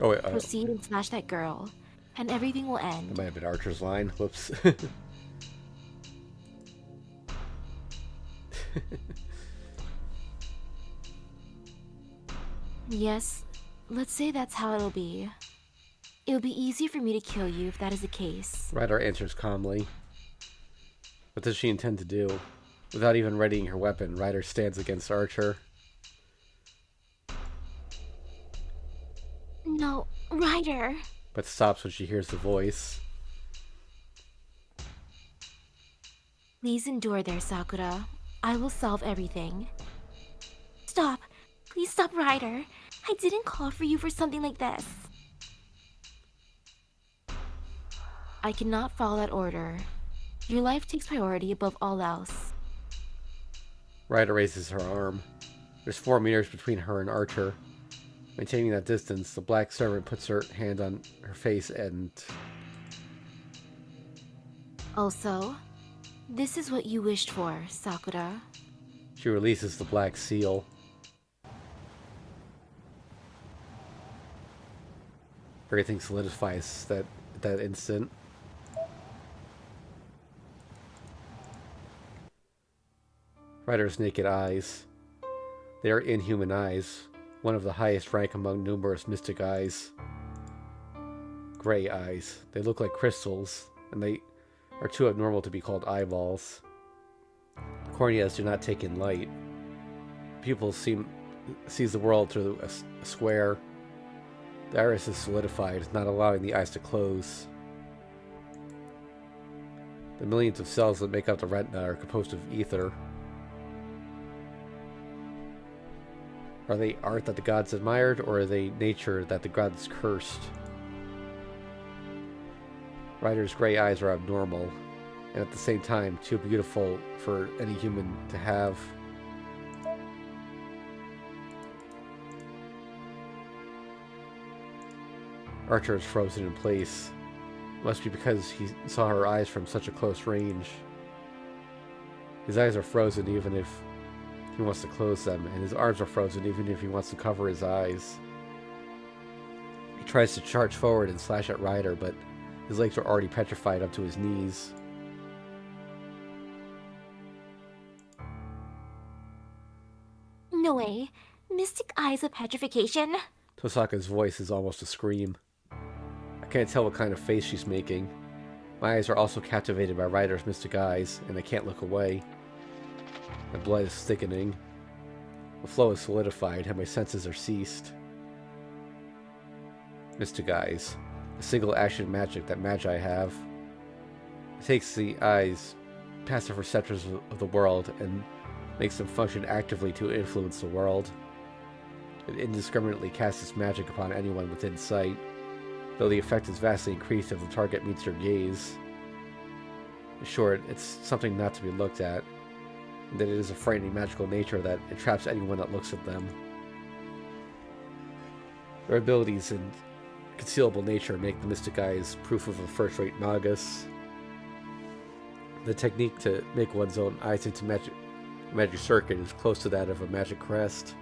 Oh, wait, Proceed and slash that girl, and everything will end. That might have been Archer's line. Whoops. Yes, let's say that's how it'll be. It'll be easier for me to kill you if that is the case. Ryder answers calmly. What does she intend to do? Without even readying her weapon, Ryder stands against Archer. No, Ryder! But stops when she hears the voice. Please endure there, Sakura. I will solve everything. Stop! Please stop, Ryder! I didn't call for you for something like this. I cannot follow that order. Your life takes priority above all else. Ryder raises her arm. There's 4 meters between her and Archer. Maintaining that distance, the black servant puts her hand on her face and... Also, this is what you wished for, Sakura. She releases the black seal. Everything solidifies that instant. Rider's naked eyes. They are inhuman eyes, one of the highest rank among numerous mystic eyes. Gray eyes. They look like crystals, and they are too abnormal to be called eyeballs. Corneas do not take in light. Pupil sees the world through a square. The iris is solidified, not allowing the eyes to close. The millions of cells that make up the retina are composed of ether. Are they art that the gods admired, or are they nature that the gods cursed? Rider's gray eyes are abnormal, and at the same time too beautiful for any human to have. Archer is frozen in place. It must be because he saw her eyes from such a close range. His eyes are frozen even if he wants to close them, and his arms are frozen even if he wants to cover his eyes. He tries to charge forward and slash at Rider, but his legs are already petrified up to his knees. No way. Mystic eyes of petrification? Tosaka's voice is almost a scream. I can't tell what kind of face she's making. My eyes are also captivated by Rider's mystic eyes, and I can't look away. My blood is thickening. The flow is solidified, and my senses are ceased. Mystic eyes. A single action magic that magi have. It takes the eyes, passive receptors of the world, and makes them function actively to influence the world. It indiscriminately casts its magic upon anyone within sight, though the effect is vastly increased if the target meets your gaze. In short, it's something not to be looked at, and that it is a frightening magical nature that entraps anyone that looks at them. Their abilities and concealable nature make the mystic eyes proof of a first-rate magus. The technique to make one's own eyes into magic circuit is close to that of a magic crest.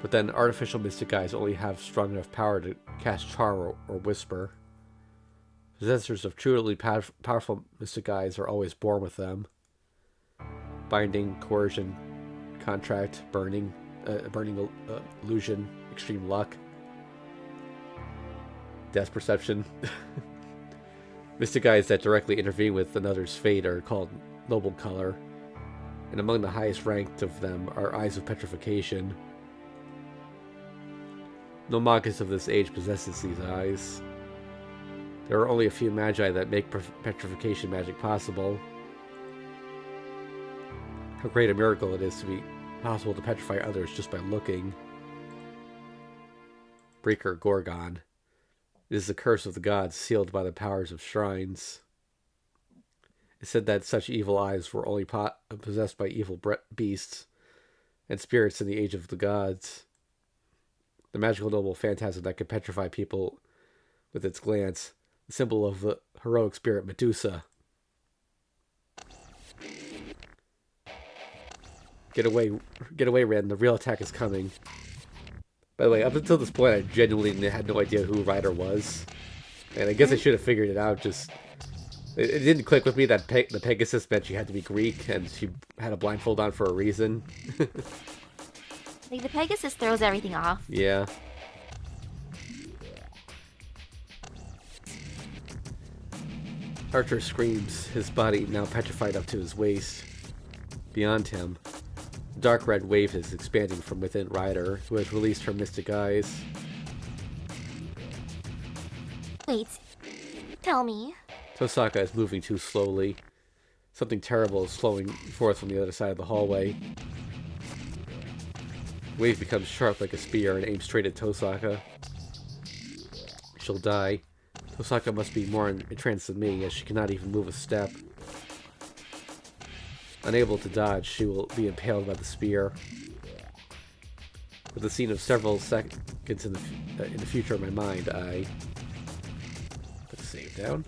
But then artificial mystic eyes only have strong enough power to cast charm or whisper. Possessors of truly powerful mystic eyes are always born with them. Binding, coercion, contract, burning illusion, extreme luck, death perception. Mystic eyes that directly intervene with another's fate are called noble color, and among the highest ranked of them are eyes of petrification. No magus of this age possesses these eyes. There are only a few magi that make petrification magic possible. How great a miracle it is to be possible to petrify others just by looking. Breaker Gorgon. It is the curse of the gods sealed by the powers of shrines. It said that such evil eyes were only possessed by evil beasts and spirits in the age of the gods. The magical noble phantasm that could petrify people with its glance, the symbol of the heroic spirit Medusa. Get away, Ren. The real attack is coming. By the way, up until this point, I genuinely had no idea who Rider was. And I guess I should have figured it out, just... It didn't click with me that the Pegasus meant she had to be Greek, and she had a blindfold on for a reason. Like, the Pegasus throws everything off. Yeah. Archer screams, his body now petrified up to his waist. Beyond him, the dark red wave is expanding from within Rider, who has released her mystic eyes. Wait. Tell me. Tosaka is moving too slowly. Something terrible is flowing forth from the other side of the hallway. The wave becomes sharp like a spear and aims straight at Tosaka. She'll die. Tosaka must be more entranced than me, as she cannot even move a step. Unable to dodge, she will be impaled by the spear. With the scene of several seconds in the future in my mind, I put the save down.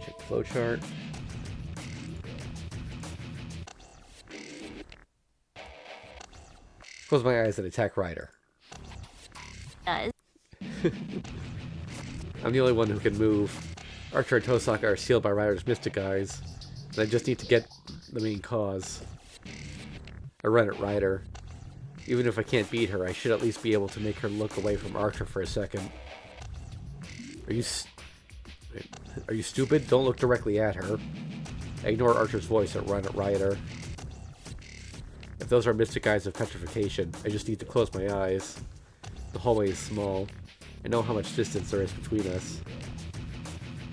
Check the flowchart. Close my eyes and attack Ryder. Does. I'm the only one who can move. Archer and Tosaka are sealed by Ryder's mystic eyes, and I just need to get the main cause. I run at Ryder. Even if I can't beat her, I should at least be able to make her look away from Archer for a second. Are you stupid? Don't look directly at her. I ignore Archer's voice and run at Ryder. If those are mystic eyes of petrification, I just need to close my eyes. The hallway is small. I know how much distance there is between us.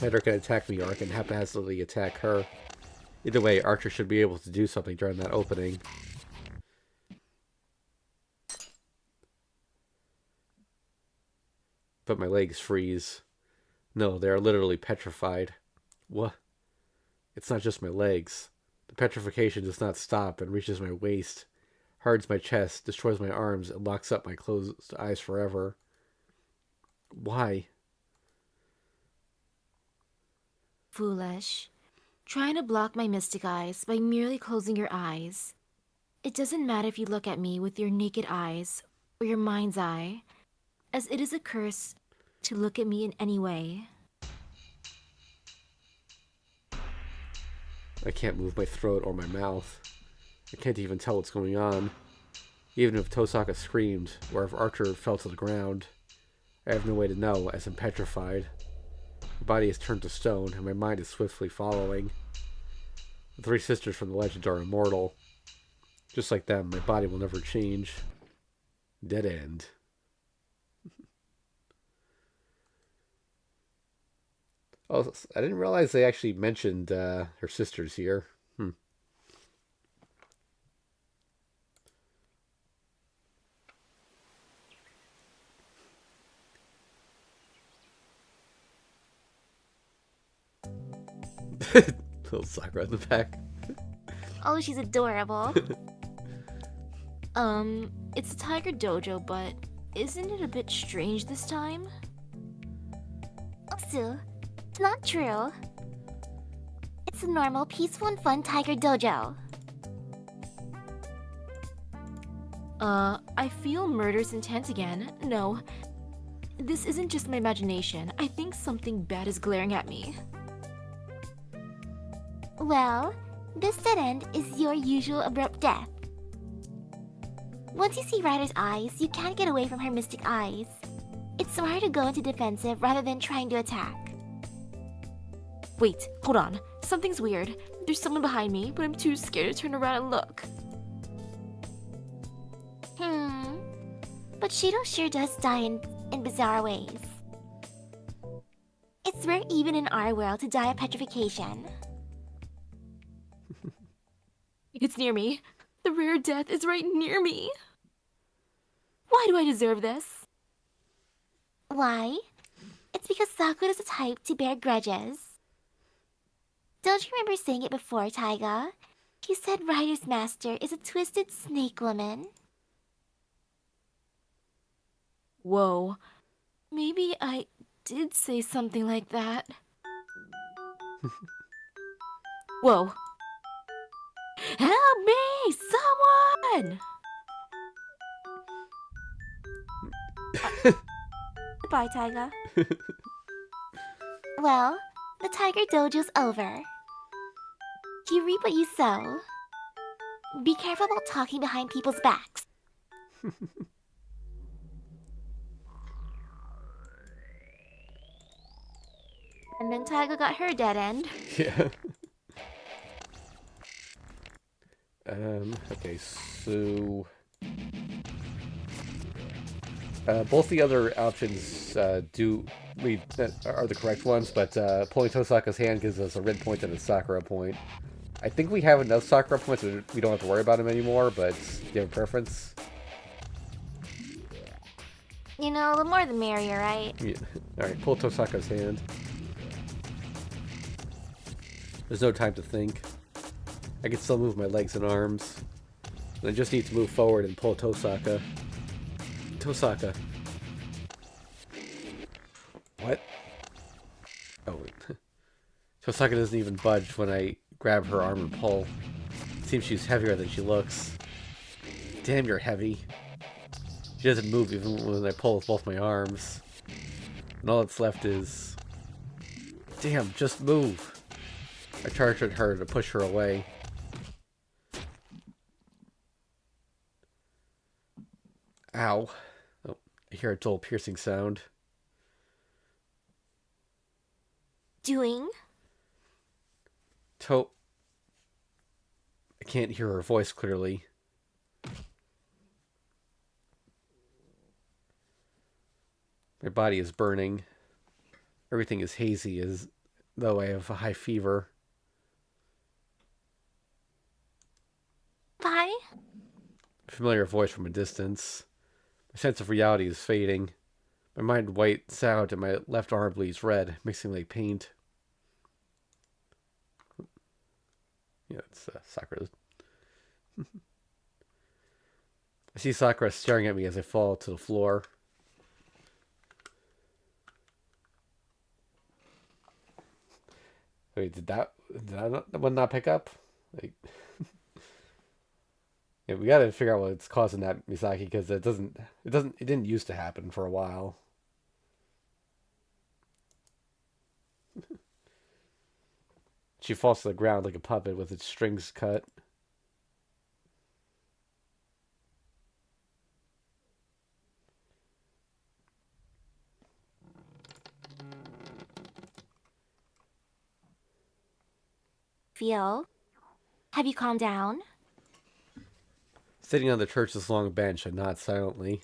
Ryder can attack me, or I can haphazardly attack her. Either way, Archer should be able to do something during that opening. But my legs freeze. No, they are literally petrified. What? It's not just my legs. The petrification does not stop and reaches my waist, hardens my chest, destroys my arms, and locks up my closed eyes forever. Why? Foolish. Trying to block my mystic eyes by merely closing your eyes. It doesn't matter if you look at me with your naked eyes or your mind's eye, as it is a curse to look at me in any way. I can't move my throat or my mouth. I can't even tell what's going on. Even if Tosaka screamed, or if Archer fell to the ground, I have no way to know, as I'm petrified. My body is turned to stone, and my mind is swiftly following. The three sisters from the legend are immortal. Just like them, my body will never change. Dead end. Oh, I didn't realize they actually mentioned her sisters here. Little Sakura in the back. Oh, she's adorable. It's a tiger dojo, but isn't it a bit strange this time? Also, it's not true. It's a normal, peaceful, and fun tiger dojo. I feel murder's intent again. No, this isn't just my imagination. I think something bad is glaring at me. Well, this dead end is your usual abrupt death. Once you see Ryder's eyes, you can't get away from her mystic eyes. It's smarter to go into defensive rather than trying to attack. Wait, hold on. Something's weird. There's someone behind me, but I'm too scared to turn around and look. But Shido sure does die in bizarre ways. It's rare even in our world to die of petrification. It's near me. The rare death is right near me. Why do I deserve this? Why? It's because Sakura is the type to bear grudges. Don't you remember saying it before, Taiga? You said Ryder's master is a twisted snake woman. Whoa. Maybe I did say something like that. Whoa. Help me! Someone! Goodbye, Taiga. Well, the Tiger Dojo's over. You reap what you sow. Be careful about talking behind people's backs. And then Taiga got her dead end. Yeah. Okay, so... both the other options are the correct ones, but pulling Tosaka's hand gives us a red point and a Sakura point. I think we have enough Sakura points so we don't have to worry about them anymore, but do you have a preference? You know, the more the merrier, right? Yeah. Alright, pull Tosaka's hand. There's no time to think. I can still move my legs and arms. And I just need to move forward and pull Tosaka. Tosaka. What? Oh, wait. Tosaka doesn't even budge when I grab her arm and pull. It seems she's heavier than she looks. Damn, you're heavy. She doesn't move even when I pull with both my arms. And all that's left is... Damn, just move. I charge at her to push her away. Ow. Oh, I hear a dull piercing sound. Doing? I can't hear her voice clearly. My body is burning. Everything is hazy as though I have a high fever. Bye? Familiar voice from a distance. My sense of reality is fading. My mind whites out and my left arm bleeds red, mixing like paint. Yeah, it's Sakura. I see Sakura staring at me as I fall to the floor. Wait, did that one not pick up? Like, yeah, we gotta figure out what's causing that, Misaki, because it didn't used to happen for a while. She falls to the ground like a puppet with its strings cut. Feel? Have you calmed down? Sitting on the church's long bench, I nod silently.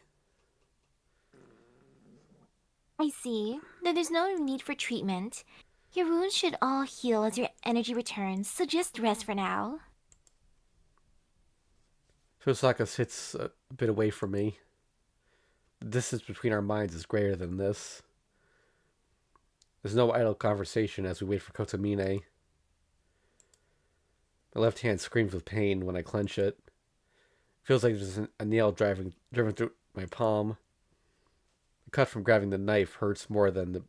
I see. Then there's no need for treatment. Your wounds should all heal as your energy returns, so just rest for now. Tosaka sits a bit away from me. The distance between our minds is greater than this. There's no idle conversation as we wait for Kotomine. My left hand screams with pain when I clench it. It feels like there's a nail driven through my palm. The cut from grabbing the knife hurts more than the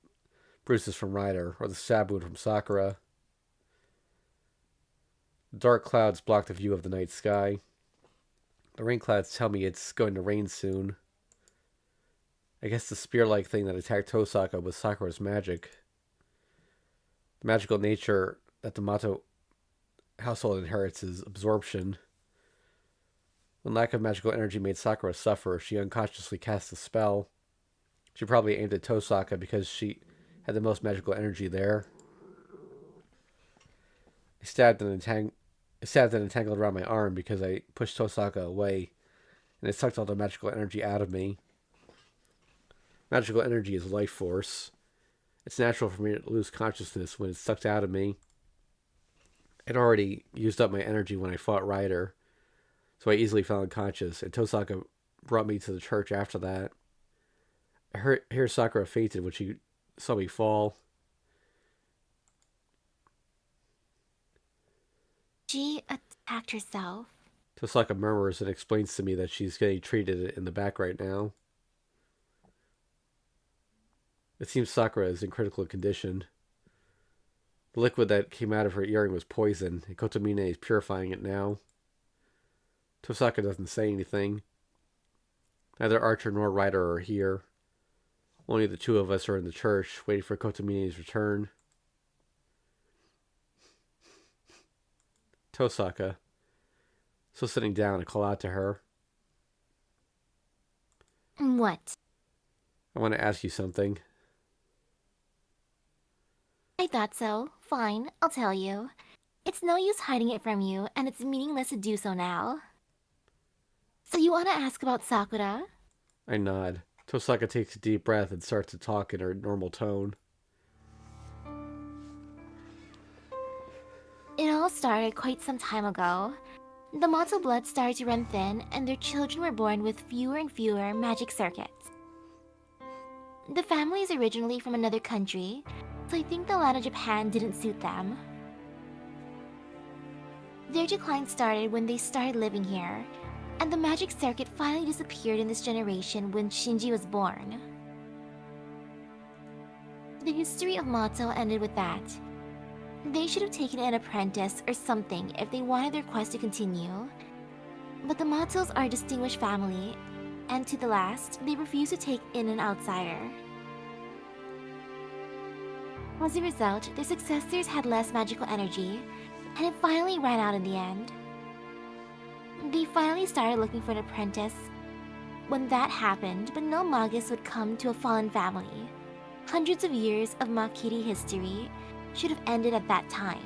bruises from Ryder or the stab wound from Sakura. The dark clouds block the view of the night sky. The rain clouds tell me it's going to rain soon. I guess the spear-like thing that attacked Tosaka was Sakura's magic. The magical nature that the Mato household inherits is absorption. When lack of magical energy made Sakura suffer, she unconsciously cast a spell. She probably aimed at Tosaka because she had the most magical energy there. I stabbed and entangled around my arm because I pushed Tosaka away, and it sucked all the magical energy out of me. Magical energy is life force. It's natural for me to lose consciousness when it's sucked out of me. I'd already used up my energy when I fought Ryder, so I easily fell unconscious, and Tosaka brought me to the church after that. I hear Sakura fainted when she saw me fall. She attacked herself. Tosaka murmurs and explains to me that she's getting treated in the back right now. It seems Sakura is in critical condition. The liquid that came out of her earring was poison, and Kotomine is purifying it now. Tosaka doesn't say anything. Neither Archer nor Ryder are here. Only the two of us are in the church, waiting for Kotomine's return. Tosaka. So sitting down, I call out to her. What? I want to ask you something. I thought so. Fine, I'll tell you. It's no use hiding it from you, and it's meaningless to do so now. So you want to ask about Sakura? I nod. Tosaka takes a deep breath and starts to talk in her normal tone. It all started quite some time ago. The Mato blood started to run thin, and their children were born with fewer and fewer magic circuits. The family is originally from another country, so I think the land of Japan didn't suit them. Their decline started when they started living here, and the magic circuit finally disappeared in this generation when Shinji was born. The history of Mato ended with that. They should have taken an apprentice or something if they wanted their quest to continue. But the Matos are a distinguished family, and to the last, they refuse to take in an outsider. As a result, their successors had less magical energy, and it finally ran out in the end. They finally started looking for an apprentice when that happened, but no Magus would come to a fallen family. Hundreds of years of Makiri history should have ended at that time.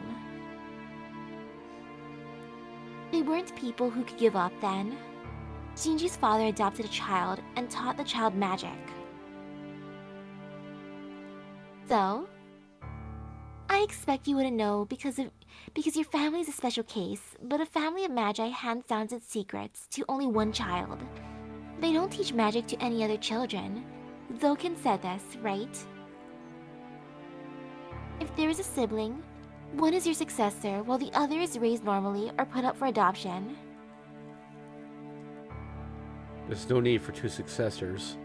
They weren't people who could give up then. Shinji's father adopted a child and taught the child magic. So, I expect you wouldn't know because your family is a special case, but a family of magi hands down its secrets to only one child. They don't teach magic to any other children. Zoken said this, right? If there is a sibling, one is your successor while the other is raised normally or put up for adoption. There's no need for two successors.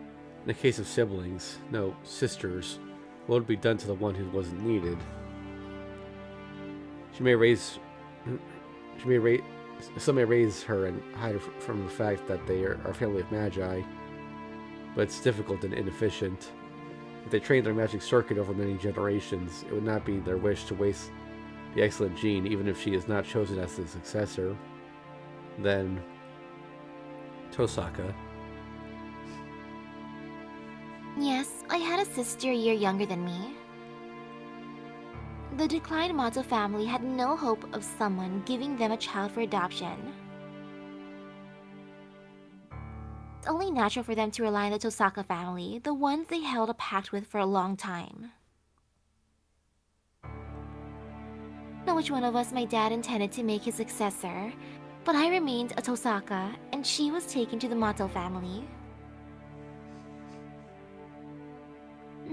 In the case of siblings, no, sisters, what would be done to the one who wasn't needed? Some may raise her and hide her from the fact that they are a family of magi, but it's difficult and inefficient. If they trained their magic circuit over many generations, it would not be their wish to waste the excellent Jean, even if she is not chosen as the successor. Then Tosaka. Yes, I had a sister a year younger than me. The declined Mato family had no hope of someone giving them a child for adoption. It's only natural for them to rely on the Tosaka family, the ones they held a pact with for a long time. I don't know which one of us my dad intended to make his successor, but I remained a Tosaka, and she was taken to the Mato family.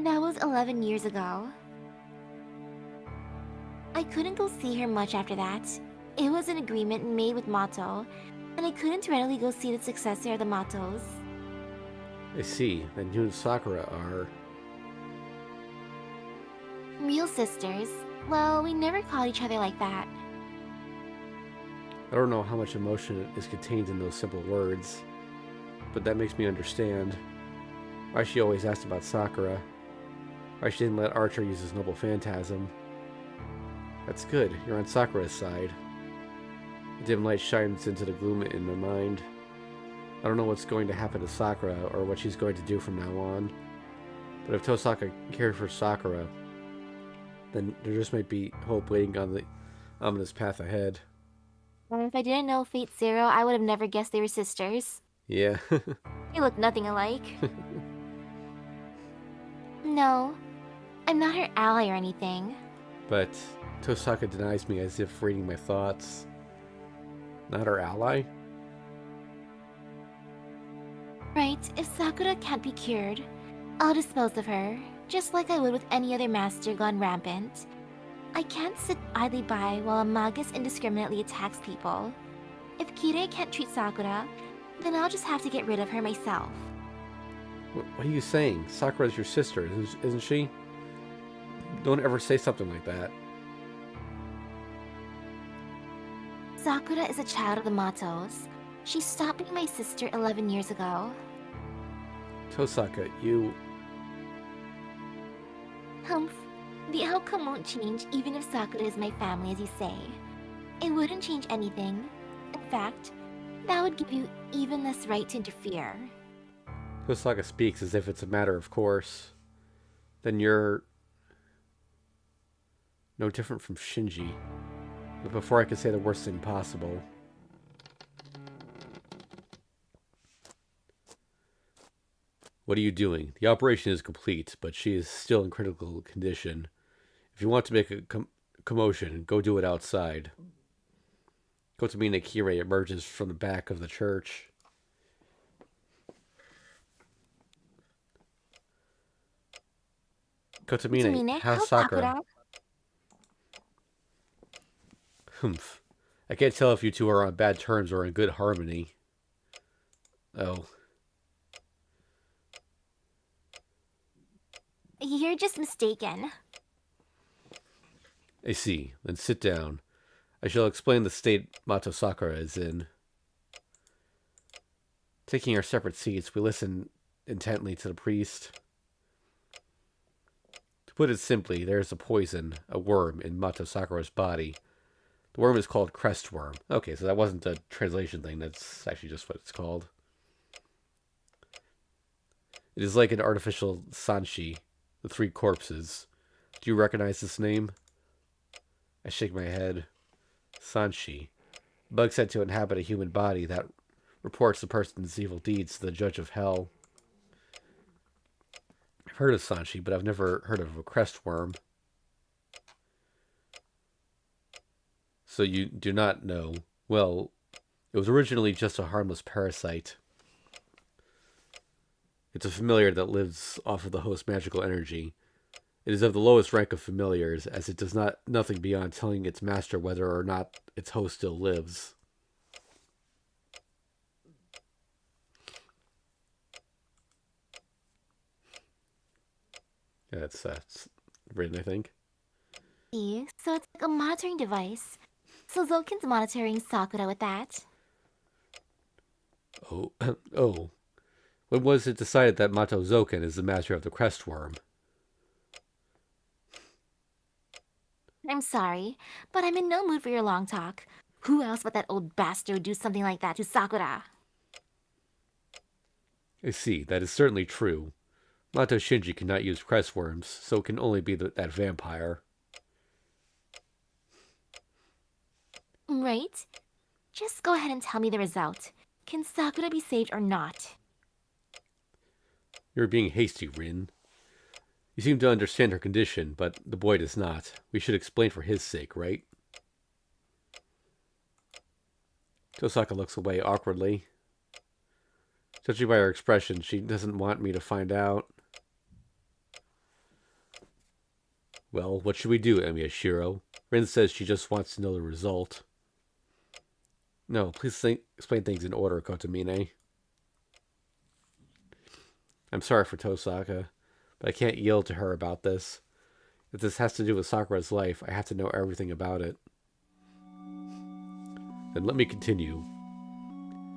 That was 11 years ago. I couldn't go see her much after that. It was an agreement made with Mato, and I couldn't readily go see the successor of the Matos. I see. Then you and Sakura are... Real sisters. Well, we never called each other like that. I don't know how much emotion is contained in those simple words, but that makes me understand why she always asked about Sakura, why she didn't let Archer use his noble phantasm. That's good, you're on Sakura's side. The dim light shines into the gloom in my mind. I don't know what's going to happen to Sakura or what she's going to do from now on, but if Tosaka cared for Sakura, then there just might be hope waiting on the ominous path ahead. If I didn't know Fate Zero, I would have never guessed they were sisters. Yeah. They look nothing alike. No, I'm not her ally or anything. But Tosaka denies me as if reading my thoughts. Not her ally? Right, if Sakura can't be cured, I'll dispose of her, just like I would with any other master gone rampant. I can't sit idly by while a Magus indiscriminately attacks people. If Kirei can't treat Sakura, then I'll just have to get rid of her myself. What are you saying? Sakura's your sister, isn't she? Don't ever say something like that. Sakura is a child of the Matos. She stopped being my sister 11 years ago. Tosaka, you... Humph. The outcome won't change even if Sakura is my family, as you say. It wouldn't change anything. In fact, that would give you even less right to interfere. Tosaka speaks as if it's a matter of course. Then you're... no different from Shinji. But before I could say the worst thing possible... What are you doing? The operation is complete, but she is still in critical condition. If you want to make a commotion, go do it outside. Kotomina Kirei emerges from the back of the church. Kotomine, how's Sakura? Humph. I can't tell if you two are on bad terms or in good harmony. Oh. You're just mistaken. I see. Then sit down. I shall explain the state Mato Sakura is in. Taking our separate seats, we listen intently to the priest. To put it simply, there is a poison, a worm, in Mato Sakura's body. The worm is called crestworm. Okay, so that wasn't a translation thing. That's actually just what it's called. It is like an artificial sanshi, the three corpses. Do you recognize this name? I shake my head. Sanshi. Bug said to inhabit a human body that reports the person's evil deeds to the judge of hell. I've heard of Sanshi, but I've never heard of a crestworm. So you do not know. Well, it was originally just a harmless parasite. It's a familiar that lives off of the host's magical energy. It is of the lowest rank of familiars, as it does nothing beyond telling its master whether or not its host still lives. Yeah, that's written, I think. See, so it's like a monitoring device. So Zokin's monitoring Sakura with that. Oh, oh. When was it decided that Mato Zoken is the master of the crestworm? I'm sorry, but I'm in no mood for your long talk. Who else but that old bastard would do something like that to Sakura? I see, that is certainly true. Mato Shinji cannot use crestworms, so it can only be that vampire. Right? Just go ahead and tell me the result. Can Sakura be saved or not? You're being hasty, Rin. You seem to understand her condition, but the boy does not. We should explain for his sake, right? Tosaka looks away awkwardly. Judging by her expression, she doesn't want me to find out. Well, what should we do, Emiyashiro? Rin says she just wants to know the result. No, please explain things in order, Kotomine. I'm sorry for Tosaka, but I can't yield to her about this. If this has to do with Sakura's life, I have to know everything about it. Then let me continue.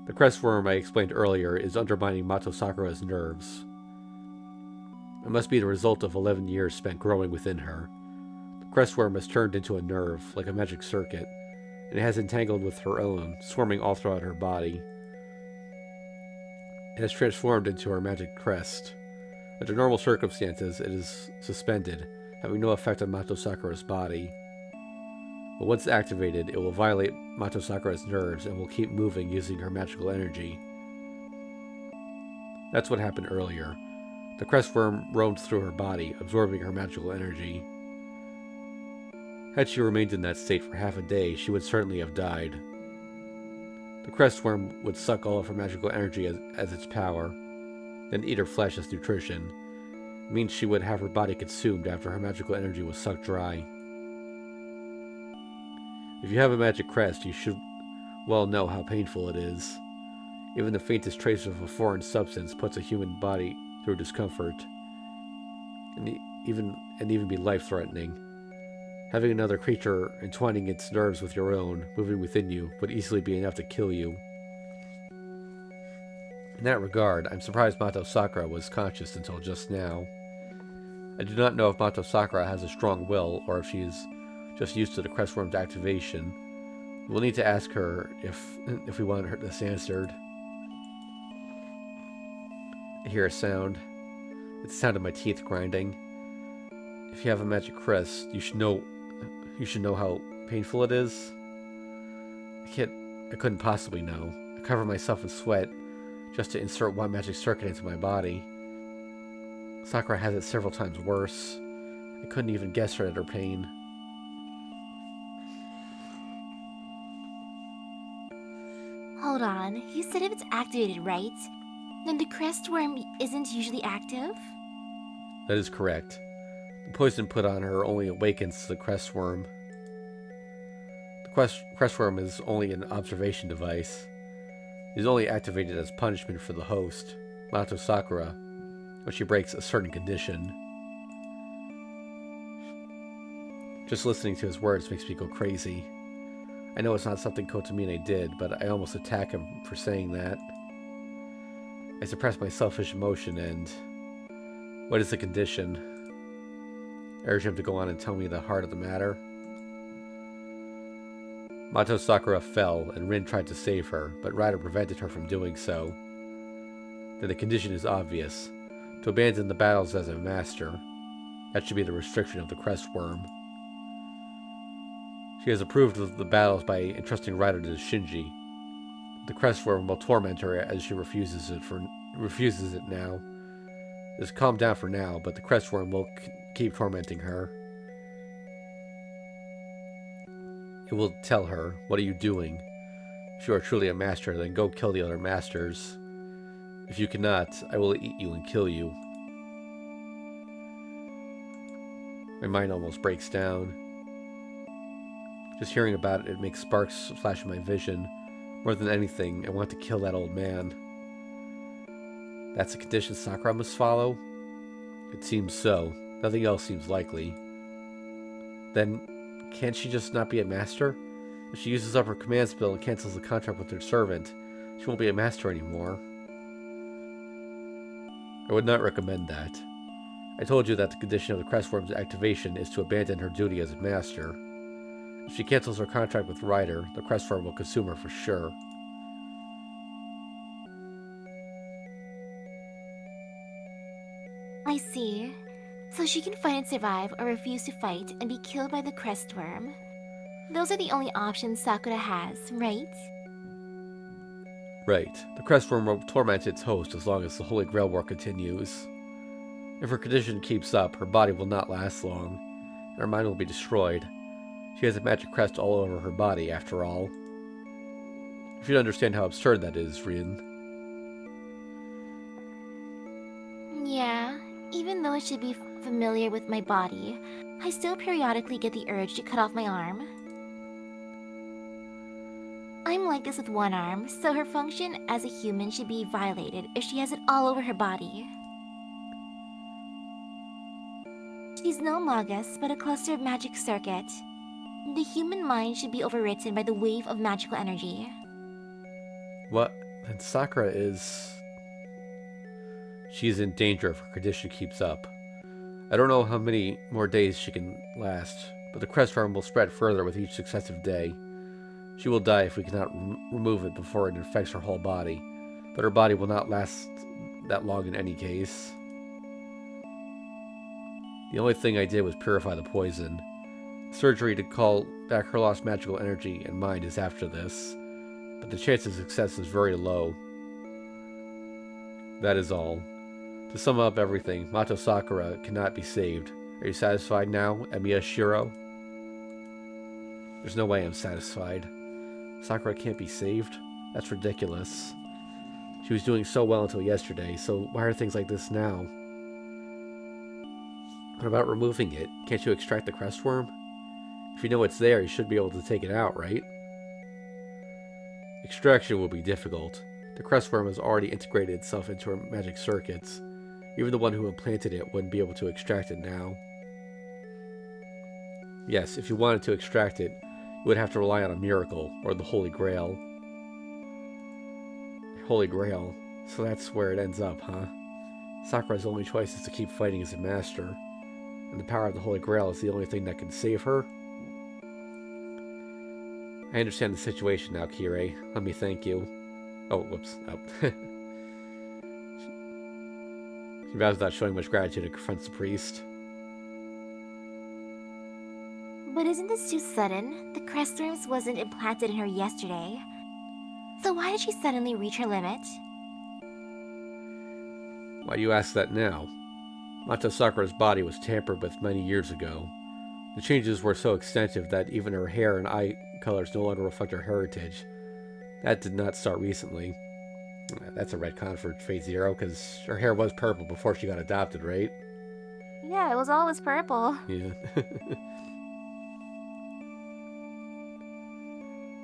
The crestworm I explained earlier is undermining Mato Sakura's nerves. It must be the result of 11 years spent growing within her. The crestworm has turned into a nerve, like a magic circuit, and it has entangled with her own, swarming all throughout her body. It has transformed into her magic crest. Under normal circumstances, it is suspended, having no effect on Mato Sakura's body. But once activated, it will violate Mato Sakura's nerves and will keep moving using her magical energy. That's what happened earlier. The crestworm roamed through her body, absorbing her magical energy. Had she remained in that state for half a day, she would certainly have died. The crestworm would suck all of her magical energy as its power, then eat her flesh as nutrition. It means she would have her body consumed after her magical energy was sucked dry. If you have a magic crest, you should well know how painful it is. Even the faintest trace of a foreign substance puts a human body through discomfort, and even be life-threatening. Having another creature entwining its nerves with your own, moving within you, would easily be enough to kill you. In that regard, I'm surprised Mato Sakura was conscious until just now. I do not know if Mato Sakura has a strong will, or if she is just used to the crestworm's activation. We'll need to ask her if we want her this answered. I hear a sound. It's the sound of my teeth grinding. If you have a magic crest, you should know how painful it is. I couldn't possibly know. I cover myself in sweat just to insert one magic circuit into my body. Sakura has it several times worse. I couldn't even guess her at her pain. Hold on, you said if it's activated, right? Then the crestworm isn't usually active? That is correct. The poison put on her only awakens the crestworm. The crestworm is only an observation device. It is only activated as punishment for the host, Mato Sakura, when she breaks a certain condition. Just listening to his words makes me go crazy. I know it's not something Kotomine did, but I almost attack him for saying that. I suppress my selfish emotion and... What is the condition? Urge him to go on and tell me the heart of the matter. Mato Sakura fell, and Rin tried to save her, but Ryder prevented her from doing so. Then the condition is obvious. To abandon the battles as a master. That should be the restriction of the Crest Worm. She has approved of the battles by entrusting Ryder to Shinji. The Crest Worm will torment her as she refuses it now. Just calm down for now, but the Crest Worm will keep tormenting her. It will tell her, "What are you doing? If you are truly a master, then go kill the other masters. If you cannot, I will eat you and kill you." My mind almost breaks down. Just hearing about it makes sparks flash in my vision. More than anything, I want to kill that old man. That's a condition Sakura must follow? It seems so. Nothing else seems likely. Then, can't she just not be a master? If she uses up her command spell and cancels the contract with her servant, she won't be a master anymore. I would not recommend that. I told you that the condition of the Crestworm's activation is to abandon her duty as a master. If she cancels her contract with Ryder, the Crestworm will consume her for sure. I see. So she can fight and survive, or refuse to fight and be killed by the Crestworm. Those are the only options Sakura has, right? Right. The Crestworm will torment its host as long as the Holy Grail War continues. If her condition keeps up, her body will not last long, and her mind will be destroyed. She has a magic crest all over her body, after all. You should understand how absurd that is, Rin. Yeah, even though I should be familiar with my body, I still periodically get the urge to cut off my arm. I'm like this with one arm, so her function as a human should be violated if she has it all over her body. She's no Magus, but a cluster of magic circuit. The human mind should be overwritten by the wave of magical energy. What? Then Sakura is... She's in danger if her condition keeps up. I don't know how many more days she can last, but the Crestworm will spread further with each successive day. She will die if we cannot remove it before it infects her whole body, but her body will not last that long in any case. The only thing I did was purify the poison. Surgery to call back her lost magical energy and mind is after this, but the chance of success is very low. That is all. To sum up everything, Mato Sakura cannot be saved. Are you satisfied now, Emiya Shiro? There's no way I'm satisfied. Sakura can't be saved? That's ridiculous. She was doing so well until yesterday, so why are things like this now? What about removing it? Can't you extract the Crestworm? If you know it's there, you should be able to take it out, right? Extraction will be difficult. The Crestworm has already integrated itself into her magic circuits. Even the one who implanted it wouldn't be able to extract it now. Yes, if you wanted to extract it, you would have to rely on a miracle, or the Holy Grail. Holy Grail. So that's where it ends up, huh? Sakura's only choice is to keep fighting as a master. And the power of the Holy Grail is the only thing that can save her? I understand the situation now, Kirei. Let me thank you. Oh, whoops. Oh. She vows not showing much gratitude and confronts the priest. But isn't this too sudden? The Crestworms wasn't implanted in her yesterday. So why did she suddenly reach her limit? Why do you ask that now? Mato Sakura's body was tampered with many years ago. The changes were so extensive that even her hair and eye colors no longer reflect her heritage. That did not start recently. That's a retcon for Phase Zero, because her hair was purple before she got adopted, right? Yeah, it was always purple. Yeah.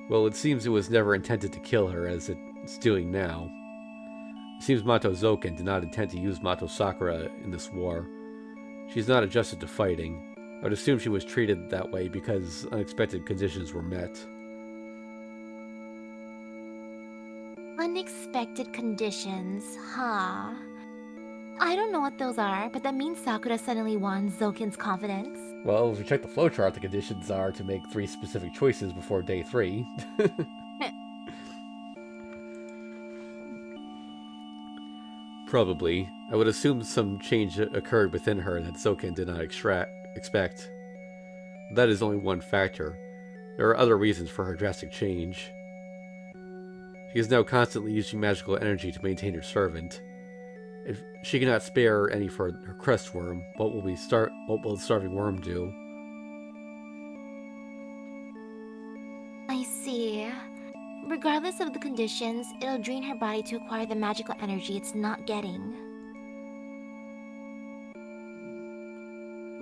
Well, it seems it was never intended to kill her, as it's doing now. It seems Mato Zoken did not intend to use Mato Sakura in this war. She's not adjusted to fighting. I'd assume she was treated that way because unexpected conditions were met. Unexpected conditions, huh? I don't know what those are, but that means Sakura suddenly won Zokin's confidence. Well, if we check the flowchart, the conditions are to make 3 specific choices before day 3. Probably. I would assume some change occurred within her that Zokin did not expect. That is only one factor. There are other reasons for her drastic change. She is now constantly using magical energy to maintain her servant. If she cannot spare any for her crest worm, what will the starving worm do? I see. Regardless of the conditions, it'll drain her body to acquire the magical energy it's not getting.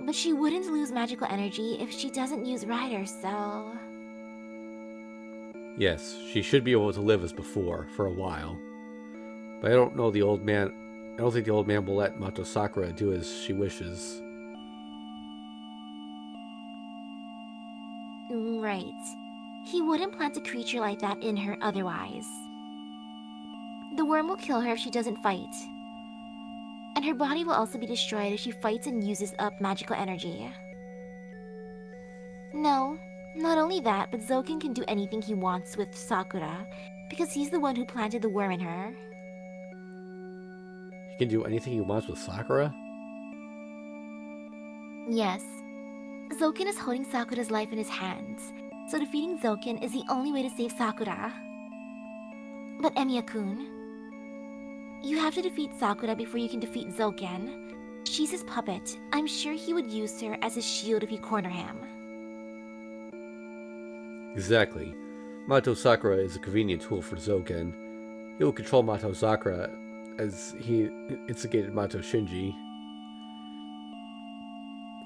But she wouldn't lose magical energy if she doesn't use Rider, so... Yes, she should be able to live as before, for a while. But I don't think the old man will let Mato Sakura do as she wishes. Right. He wouldn't plant a creature like that in her otherwise. The worm will kill her if she doesn't fight. And her body will also be destroyed if she fights and uses up magical energy. No, not only that, but Zokin can do anything he wants with Sakura, because he's the one who planted the worm in her. He can do anything he wants with Sakura? Yes. Zokin is holding Sakura's life in his hands, so defeating Zokin is the only way to save Sakura. But Emiya-kun, you have to defeat Sakura before you can defeat Zokin. She's his puppet. I'm sure he would use her as his shield if you corner him. Exactly. Mato Sakura is a convenient tool for Zoken. He will control Mato Sakura as he instigated Mato Shinji.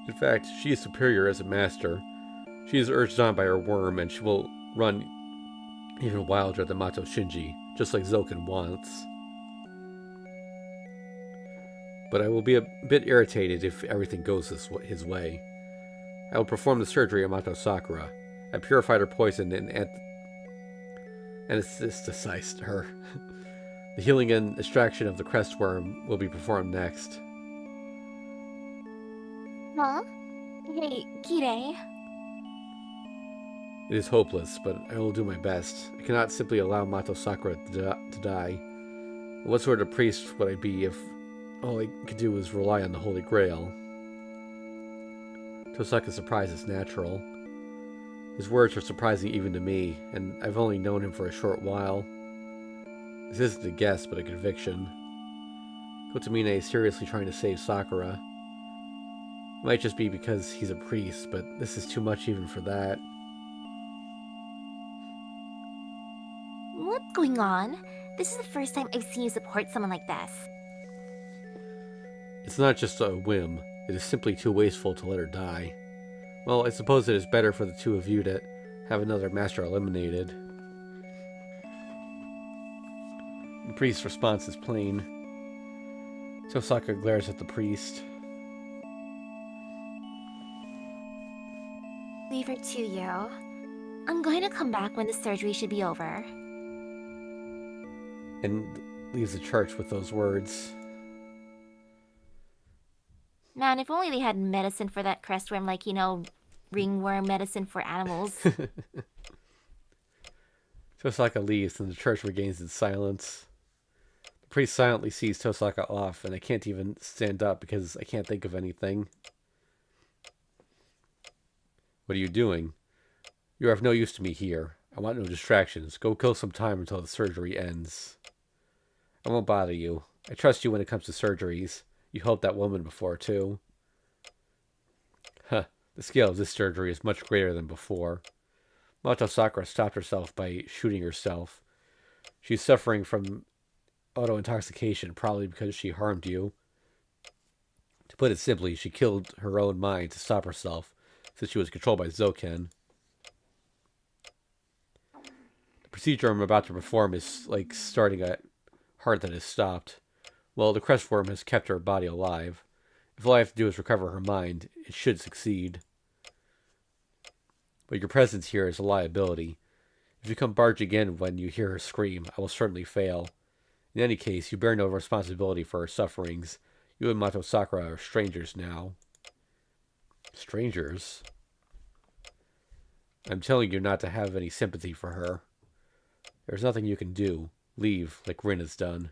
In fact, she is superior as a master. She is urged on by her worm, and she will run even wilder than Mato Shinji, just like Zoken wants. But I will be a bit irritated if everything goes his way. I will perform the surgery on Mato Sakura. I purified her poison and anesthetized her. The healing and extraction of the crest worm will be performed next. Huh? Hey, Kirei. It is hopeless, but I will do my best. I cannot simply allow Mato Sakura to die. What sort of priest would I be if all I could do was rely on the Holy Grail? Tosaka's surprise is natural. His words are surprising even to me, and I've only known him for a short while. This isn't a guess, but a conviction. Kotomine is seriously trying to save Sakura. It might just be because he's a priest, but this is too much even for that. What's going on? This is the first time I've seen you support someone like this. It's not just a whim. It is simply too wasteful to let her die. Well, I suppose it is better for the two of you to have another master eliminated. The priest's response is plain. Tosaka glares at the priest. Leave her to you. I'm going to come back when the surgery should be over. And leaves the church with those words. Man, if only they had medicine for that crestworm, like, ringworm medicine for animals. Tosaka leaves and the church regains its silence. The priest silently sees Tosaka off, and I can't even stand up because I can't think of anything. What are you doing? You are of no use to me here. I want no distractions. Go kill some time until the surgery ends. I won't bother you. I trust you when it comes to surgeries. You helped that woman before, too. Huh. The scale of this surgery is much greater than before. Mato Sakura stopped herself by shooting herself. She's suffering from auto-intoxication, probably because she harmed you. To put it simply, she killed her own mind to stop herself, since she was controlled by Zoken. The procedure I'm about to perform is like starting a heart that has stopped. Well, the crestworm has kept her body alive. If all I have to do is recover her mind, it should succeed. but your presence here is a liability. If you come barging in when you hear her scream, I will certainly fail. In any case, you bear no responsibility for her sufferings. You and Mato Sakura are strangers now. Strangers? I'm telling you not to have any sympathy for her. There's nothing you can do. Leave, like Rin has done.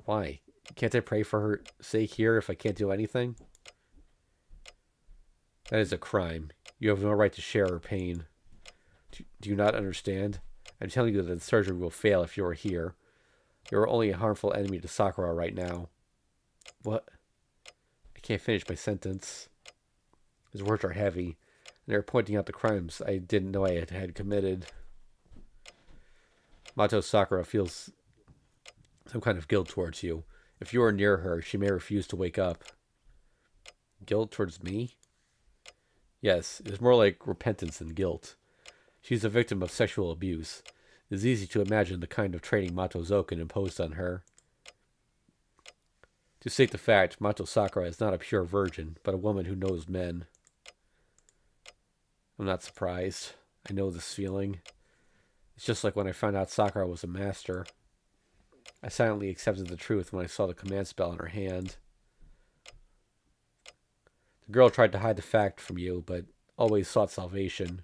Why? Can't I pray for her sake here if I can't do anything? That is a crime. You have no right to share her pain. Do you not understand? I'm telling you that the surgery will fail if you are here. You are only a harmful enemy to Sakura right now. What? I can't finish my sentence. His words are heavy, and they're pointing out the crimes I didn't know I had committed. Mato Sakura feels some kind of guilt towards you. If you are near her, she may refuse to wake up. Guilt towards me? Yes, it is more like repentance than guilt. She's a victim of sexual abuse. It is easy to imagine the kind of training Mato Zoken imposed on her. To state the fact, Mato Sakura is not a pure virgin, but a woman who knows men. I'm not surprised. I know this feeling. It's just like when I found out Sakura was a master. I silently accepted the truth when I saw the command spell in her hand. The girl tried to hide the fact from you, but always sought salvation.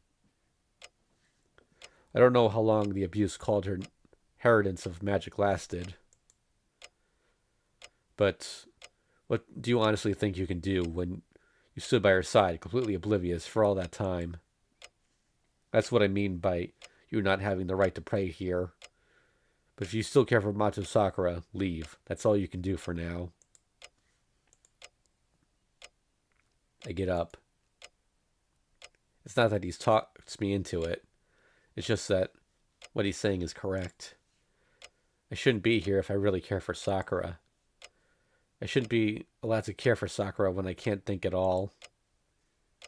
I don't know how long the abuse called her inheritance of magic lasted. But what do you honestly think you can do when you stood by her side, completely oblivious for all that time? That's what I mean by you not having the right to pray here. But if you still care for Mato Sakura, leave. That's all you can do for now. I get up. It's not that he's talked me into it. It's just that what he's saying is correct. I shouldn't be here if I really care for Sakura. I shouldn't be allowed to care for Sakura when I can't think at all. I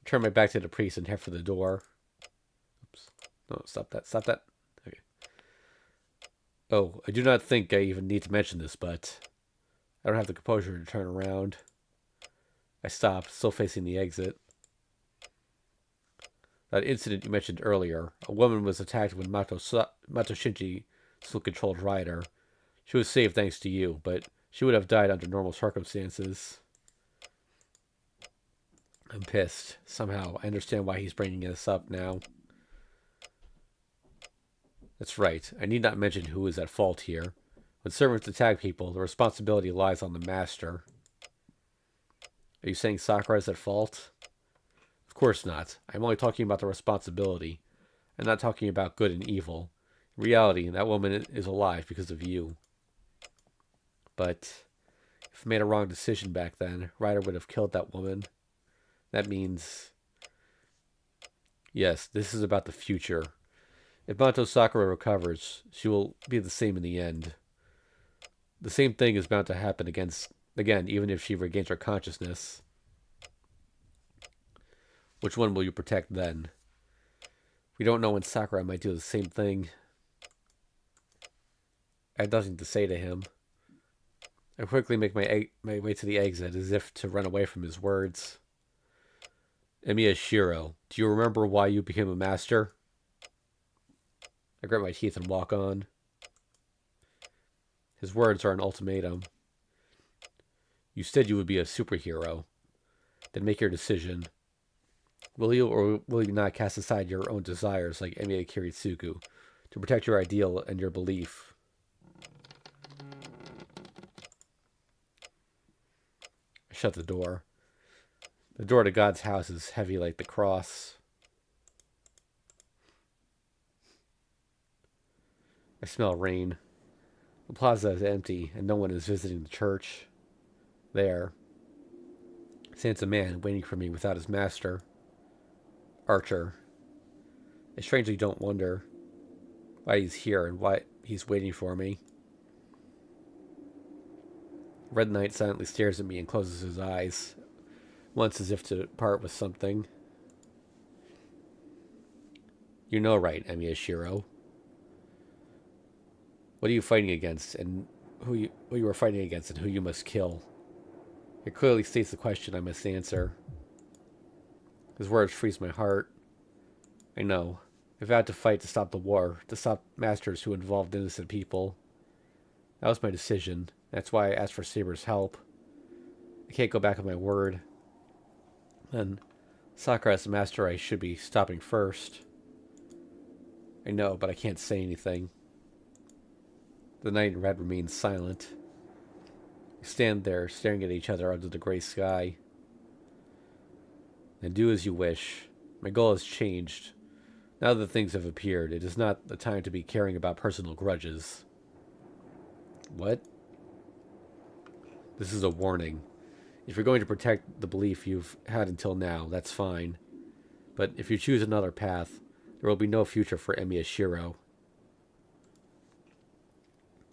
turn my back to the priest and head for the door. Oops. No, stop that. Stop that. Okay. Oh, I do not think I even need to mention this, but I don't have the composure to turn around. I stop, still facing the exit. That incident you mentioned earlier, a woman was attacked when Mato Shinji still controlled Rider. She was saved thanks to you, but she would have died under normal circumstances. I'm pissed. Somehow, I understand why he's bringing this up now. That's right. I need not mention who is at fault here. When servants attack people, the responsibility lies on the master. Are you saying Sakura is at fault? Of course not. I'm only talking about the responsibility. I'm not talking about good and evil. In reality, that woman is alive because of you. But if I made a wrong decision back then, Ryder would have killed that woman. That means... Yes, this is about the future. If Mato Sakura recovers, she will be the same in the end. The same thing is bound to happen again, even if she regains her consciousness. Which one will you protect then? We don't know when Sakura might do the same thing. I have nothing to say to him. I quickly make my way to the exit as if to run away from his words. Emiya Shiro, do you remember why you became a master? I grit my teeth and walk on. His words are an ultimatum. You said you would be a superhero. Then make your decision. Will you or will you not cast aside your own desires like Emiya Kiritsugu to protect your ideal and your belief? I shut the door. The door to God's house is heavy like the cross. I smell rain. The plaza is empty and no one is visiting the church. There stands a man waiting for me without his master. Archer. I strangely don't wonder why he's here and why he's waiting for me. Red Knight silently stares at me and closes his eyes, once as if to part with something. You know right, Emiya Shiro. What are you fighting against, and who you are fighting against, and who you must kill? It clearly states the question I must answer. His words freeze my heart. I know. I vowed to fight to stop the war, to stop masters who involved innocent people. That was my decision. That's why I asked for Saber's help. I can't go back on my word. And Sakura as the master, I should be stopping first. I know, but I can't say anything. The knight in red remains silent. We stand there, staring at each other under the gray sky. And do as you wish. My goal has changed. Now that things have appeared, it is not the time to be caring about personal grudges. What? This is a warning. If you're going to protect the belief you've had until now, that's fine. But if you choose another path, there will be no future for Emiya Shiro.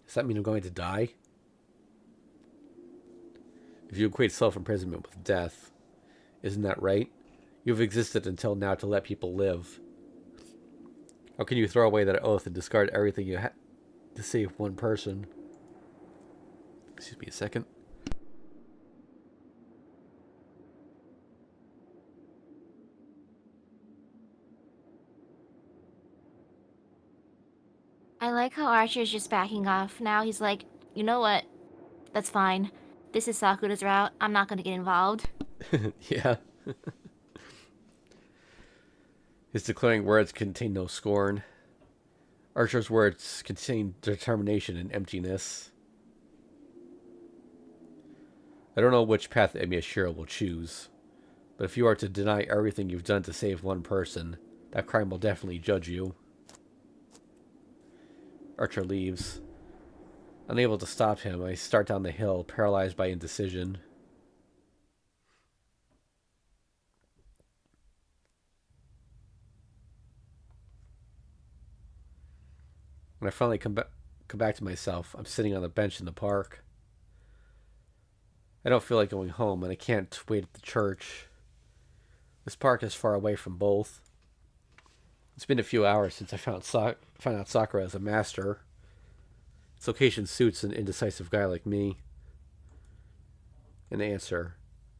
Does that mean I'm going to die? If you equate self-imprisonment with death, isn't that right? You've existed until now to let people live. How can you throw away that oath and discard everything you had to save one person? Excuse me a second. I like how Archer's just backing off. Now he's like, you know what? That's fine. This is Sakura's route. I'm not gonna get involved. Yeah. His declaring words contain no scorn. Archer's words contain determination and emptiness. I don't know which path Emiya Shiro will choose, but if you are to deny everything you've done to save one person, that crime will definitely judge you. Archer leaves. Unable to stop him, I start down the hill, paralyzed by indecision. When I finally come back to myself, I'm sitting on a bench in the park. I don't feel like going home, and I can't wait at the church. This park is far away from both. It's been a few hours since I found out Sakura as a master. Its location suits an indecisive guy like me. An answer.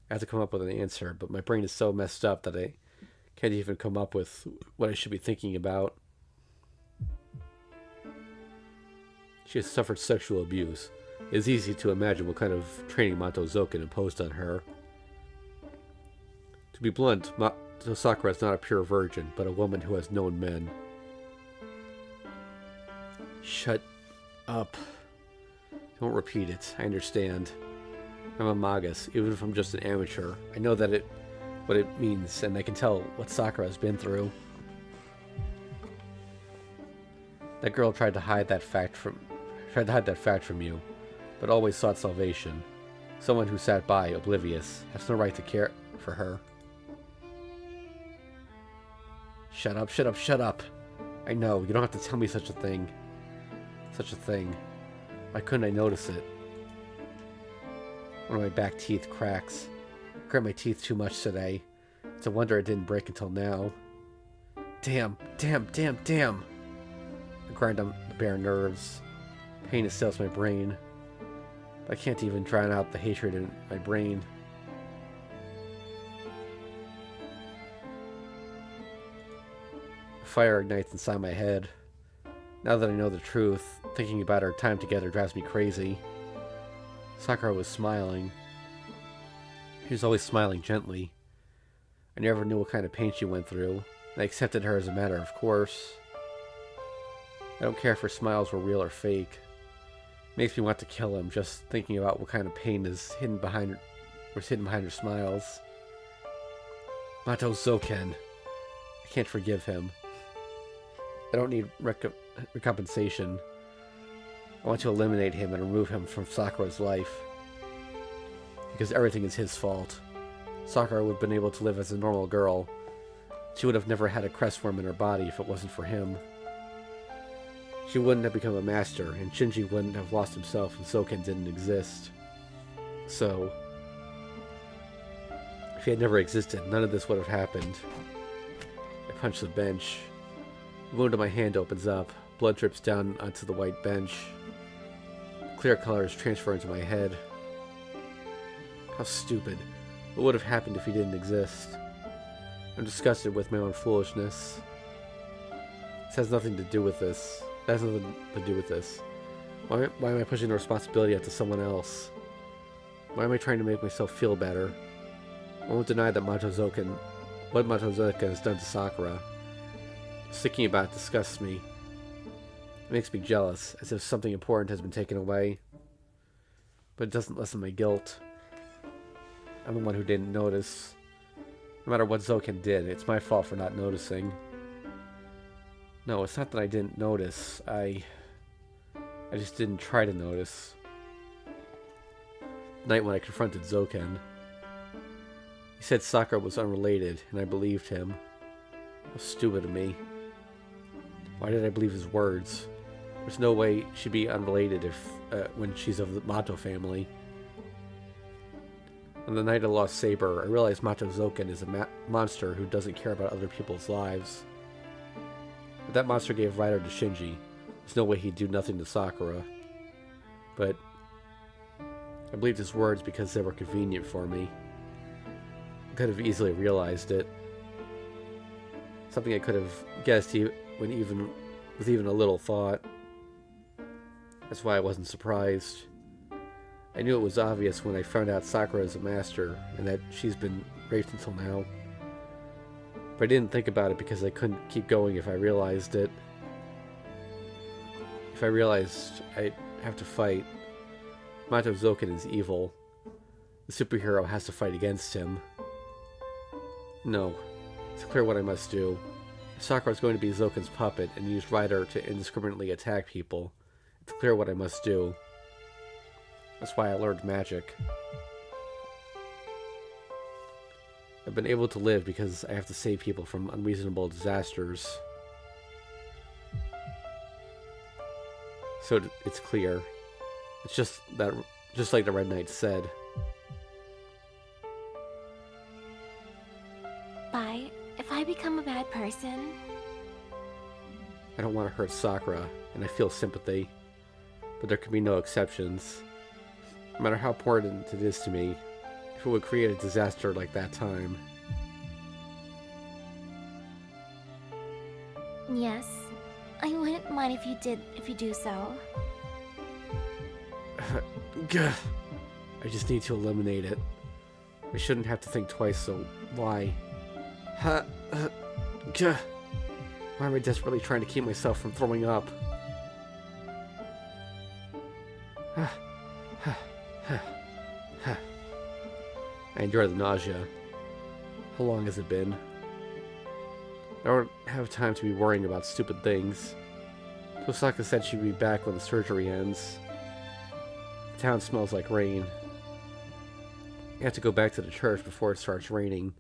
I have to come up with an answer, but my brain is so messed up that I can't even come up with what I should be thinking about. She has suffered sexual abuse. It is easy to imagine what kind of training Mato Zoken imposed on her. To be blunt, Mato Sakura is not a pure virgin, but a woman who has known men. Shut up. Don't repeat it. I understand. I'm a magus, even if I'm just an amateur. I know what it means, and I can tell what Sakura has been through. That girl tried to hide that fact from you, but always sought salvation. Someone who sat by, oblivious, has no right to care for her. Shut up, shut up, shut up. I know, you don't have to tell me such a thing. Why couldn't I notice it? One of my back teeth cracks. I grit my teeth too much today. It's a wonder it didn't break until now. Damn. I grind on the bare nerves. Pain assails my brain. But I can't even drown out the hatred in my brain. A fire ignites inside my head. Now that I know the truth, thinking about our time together drives me crazy. Sakura was smiling. She was always smiling gently. I never knew what kind of pain she went through, and I accepted her as a matter of course. I don't care if her smiles were real or fake. It makes me want to kill him just thinking about what kind of pain was hidden behind her smiles. Mato Zoken. I can't forgive him. I don't need recompensation. I want to eliminate him and remove him from Sakura's life. Because everything is his fault. Sakura would have been able to live as a normal girl. She would have never had a crestworm in her body if it wasn't for him. She wouldn't have become a master, and Shinji wouldn't have lost himself and Zoken didn't exist. So, if he had never existed, none of this would have happened. I punch the bench. The wound on my hand opens up. Blood drips down onto the white bench. Clear colors transfer into my head. How stupid. What would have happened if he didn't exist? I'm disgusted with my own foolishness. This has nothing to do with this. That has nothing to do with this. Why am I pushing the responsibility onto someone else? Why am I trying to make myself feel better? I won't deny that what Mato-Zoken has done to Sakura. Just thinking about it disgusts me. It makes me jealous, as if something important has been taken away. But it doesn't lessen my guilt. I'm the one who didn't notice. No matter what Zoken did, it's my fault for not noticing. No, it's not that I didn't notice. I just didn't try to notice. The night when I confronted Zoken. He said Sakura was unrelated, and I believed him. How stupid of me. Why did I believe his words? There's no way she'd be unrelated when she's of the Mato family. On the night I lost Saber, I realized Mato-Zoken is a monster who doesn't care about other people's lives. But that monster gave Rider to Shinji. There's no way he'd do nothing to Sakura. But I believed his words because they were convenient for me. I could have easily realized it. Something I could have guessed with even a little thought. That's why I wasn't surprised. I knew it was obvious when I found out Sakura is a master, and that she's been raped until now. But I didn't think about it because I couldn't keep going if I realized it. If I realized I'd have to fight, Mato-Zoken is evil. The superhero has to fight against him. No, it's clear what I must do. If Sakura is going to be Zoken's puppet and use Rider to indiscriminately attack people, it's clear what I must do. That's why I learned magic. I've been able to live because I have to save people from unreasonable disasters. So it's clear. It's just like the Red Knight said. If I become a bad person... I don't want to hurt Sakura, and I feel sympathy. But there can be no exceptions. No matter how important it is to me, if it would create a disaster like that time. Yes, I wouldn't mind if you do so. I just need to eliminate it. I shouldn't have to think twice, so why? Why am I desperately trying to keep myself from throwing up? I endure the nausea. How long has it been? I don't have time to be worrying about stupid things. Tosaka said she'd be back when the surgery ends. The town smells like rain. I have to go back to the church before it starts raining,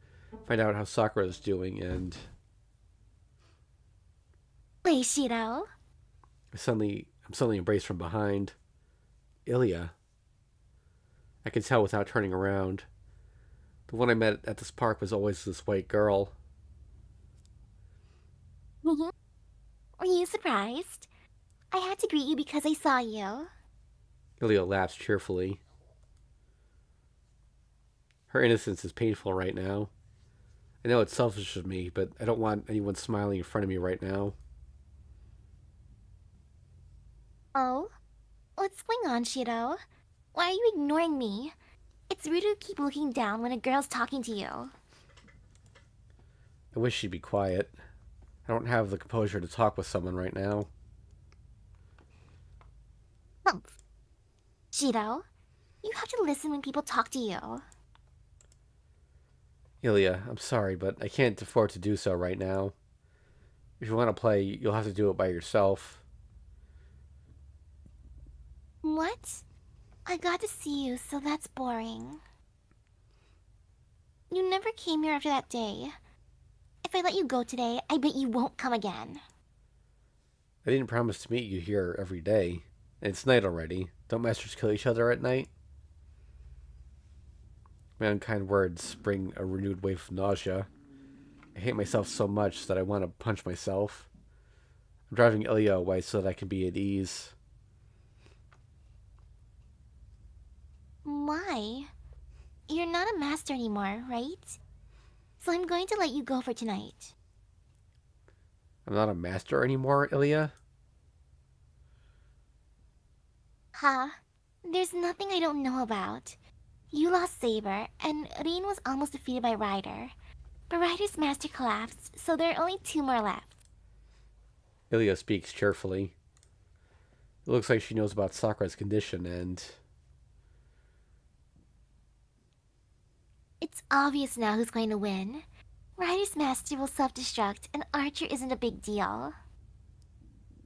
find out how Sakura is doing, and... Wait, Shiro? I'm suddenly embraced from behind. Ilya. I could tell without turning around. The one I met at this park was always this white girl. Were you surprised? I had to greet you because I saw you. Ilya laughs cheerfully. Her innocence is painful right now. I know it's selfish of me, but I don't want anyone smiling in front of me right now. Oh? What's going on, Shiro? Why are you ignoring me? It's rude to keep looking down when a girl's talking to you. I wish she'd be quiet. I don't have the composure to talk with someone right now. Humph. Shiro, you have to listen when people talk to you. Ilya, I'm sorry, but I can't afford to do so right now. If you want to play, you'll have to do it by yourself. What? I got to see you, so that's boring. You never came here after that day. If I let you go today, I bet you won't come again. I didn't promise to meet you here every day. And it's night already. Don't masters kill each other at night? My unkind words bring a renewed wave of nausea. I hate myself so much that I want to punch myself. I'm driving Ilya away so that I can be at ease. Why? You're not a master anymore, right? so I'm going to let you go for tonight. I'm not a master anymore, Ilya? Huh? There's nothing I don't know about. You lost Saber, and Rin was almost defeated by Ryder. But Ryder's master collapsed, so there are only two more left. Ilya speaks cheerfully. It looks like she knows about Sakura's condition, and It's obvious now who's going to win. Ryder's master will self-destruct, and Archer isn't a big deal.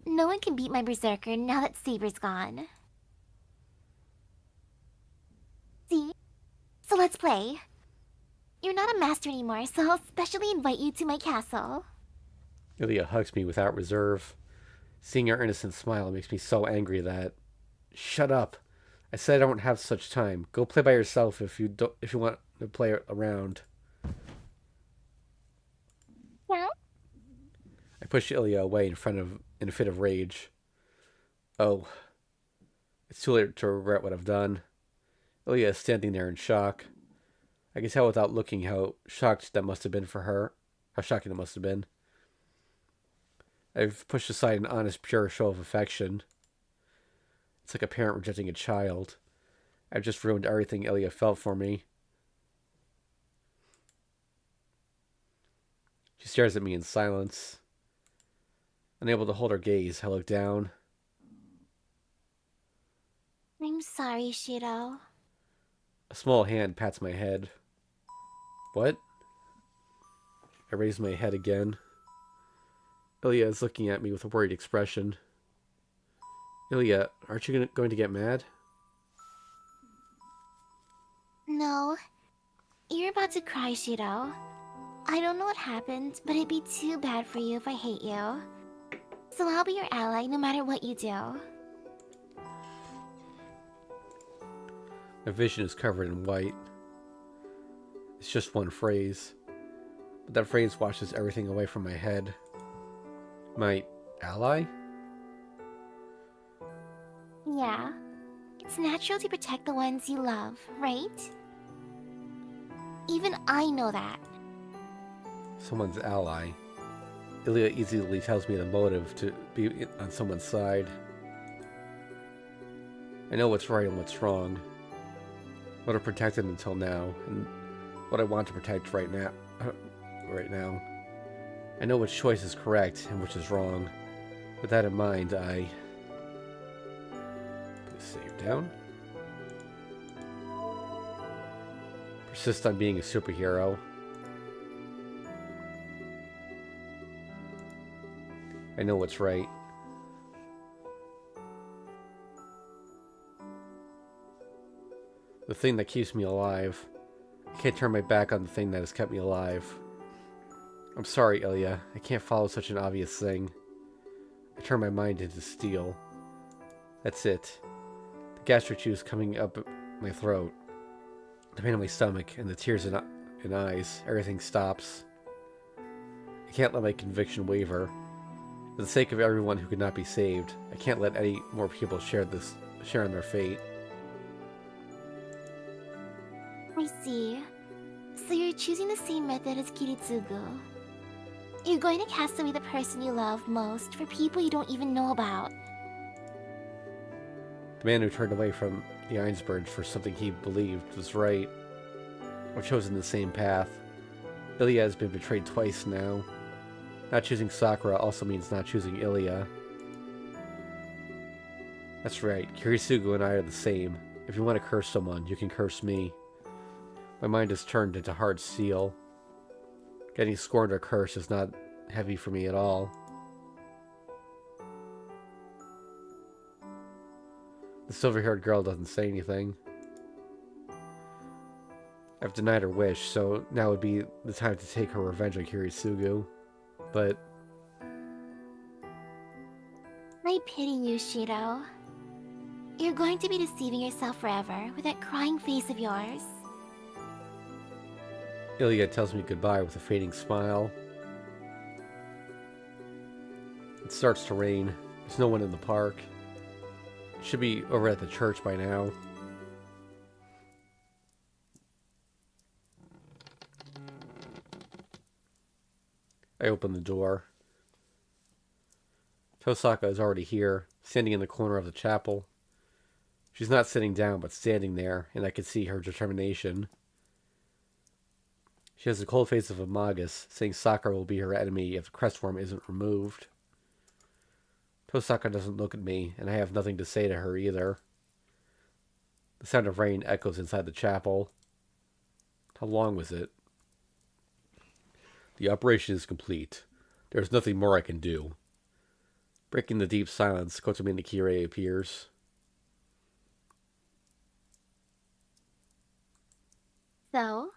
No one can beat my berserker now that Saber's gone. See? So let's play. You're not a master anymore, so I'll specially invite you to my castle. Ilya hugs me without reserve. Seeing her innocent smile makes me so angry that... Shut up! I said I don't have such time. Go play by yourself if you want to play around. Yeah? I push Ilya away in a fit of rage. Oh, it's too late to regret what I've done. Ilya is standing there in shock. I can tell without looking how shocked that must have been for her. How shocking it must have been. I've pushed aside an honest, pure show of affection. It's like a parent rejecting a child. I've just ruined everything Ilya felt for me. She stares at me in silence. Unable to hold her gaze, I look down. I'm sorry, Shiro. A small hand pats my head. What? I raise my head again. Ilya is looking at me with a worried expression. Ilya, aren't you going to get mad? No. You're about to cry, Shiro. I don't know what happened, but it'd be too bad for you if I hate you. So I'll be your ally no matter what you do. My vision is covered in white. It's just one phrase. But that phrase washes everything away from my head. My ally? Yeah. It's natural to protect the ones you love, right? Even I know that. Someone's ally. Ilya easily tells me the motive to be on someone's side. I know what's right and what's wrong. What I've protected until now, and what I want to protect right now. I know which choice is correct and which is wrong. With that in mind, I put a save down. Persist on being a superhero. I know what's right. The thing that keeps me alive. I can't turn my back on the thing that has kept me alive. I'm sorry, Ilya. I can't follow such an obvious thing. I turn my mind into steel. That's it. The gastric juice coming up my throat. The pain in my stomach and the tears in eyes. Everything stops. I can't let my conviction waver. For the sake of everyone who could not be saved, I can't let any more people share in their fate. I see. So you're choosing the same method as Kiritsugu. You're going to cast away the person you love most for people you don't even know about. The man who turned away from the Einsbergs for something he believed was right. I've chosen the same path. Ilya has been betrayed twice now. Not choosing Sakura also means not choosing Ilya. That's right, Kiritsugu and I are the same. If you want to curse someone, you can curse me. My mind is turned into hard steel. Getting scorned or cursed is not heavy for me at all. The silver-haired girl doesn't say anything. I've denied her wish, so now would be the time to take her revenge on Kiritsugu. But I pity you, Shiro. You're going to be deceiving yourself forever with that crying face of yours. Ilya tells me goodbye with a fading smile. It starts to rain. There's no one in the park. It should be over at the church by now. I open the door. Tosaka is already here, standing in the corner of the chapel. She's not sitting down, but standing there, and I can see her determination. She has the cold face of a magus, saying Sakura will be her enemy if the crest form isn't removed. Tosaka doesn't look at me, and I have nothing to say to her either. The sound of rain echoes inside the chapel. How long was it? The operation is complete. There's nothing more I can do. Breaking the deep silence, Kotomi Nikire appears. So,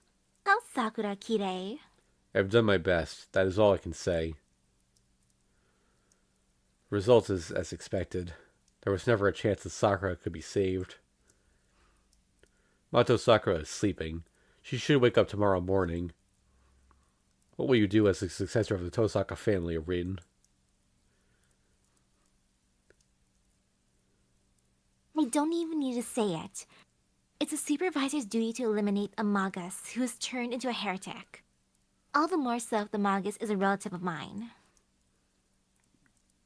how's Sakura Kirei? I've done my best. That is all I can say. The result is as expected. There was never a chance that Sakura could be saved. Mato Sakura is sleeping. She should wake up tomorrow morning. What will you do as the successor of the Tosaka family, Rin? I don't even need to say it. It's a supervisor's duty to eliminate a magus who is turned into a heretic. All the more so if the magus is a relative of mine.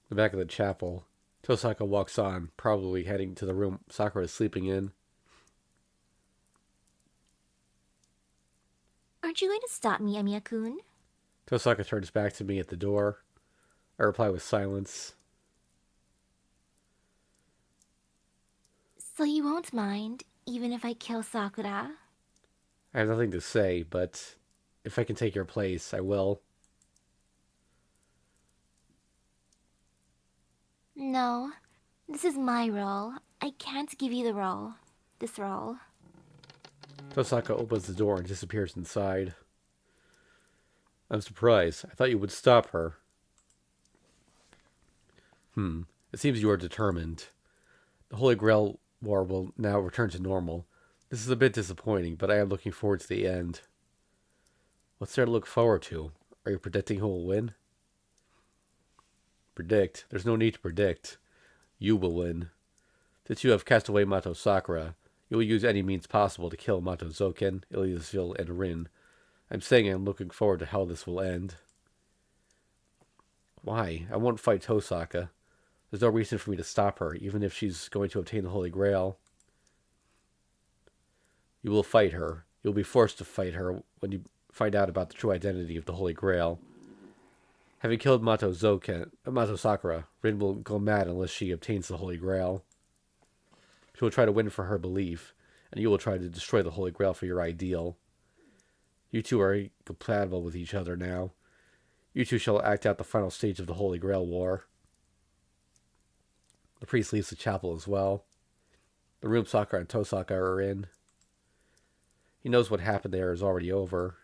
The back of the chapel. Tosaka walks on, probably heading to the room Sakura is sleeping in. Aren't you going to stop me, Emiya-kun? Tosaka turns back to me at the door. I reply with silence. So you won't mind, even if I kill Sakura? I have nothing to say, but if I can take your place, I will. No, this is my role. I can't give you the role. This role. Tosaka opens the door and disappears inside. I'm surprised. I thought you would stop her. It seems you are determined. The Holy Grail War will now return to normal. This is a bit disappointing, but I am looking forward to the end. What's there to look forward to? Are you predicting who will win? Predict? There's no need to predict. You will win. Since you have cast away Mato Sakura, you will use any means possible to kill Mato Zoken, Iliasville, and Rin. I'm saying I'm looking forward to how this will end. Why? I won't fight Tosaka. There's no reason for me to stop her, even if she's going to obtain the Holy Grail. You will fight her. You'll be forced to fight her when you find out about the true identity of the Holy Grail. Having killed Mato Sakura, Rin will go mad unless she obtains the Holy Grail. She will try to win for her belief, and you will try to destroy the Holy Grail for your ideal. You two are compatible with each other now. You two shall act out the final stage of the Holy Grail War. The priest leaves the chapel as well. The room Sakura and Tosaka are in. He knows what happened there is already over.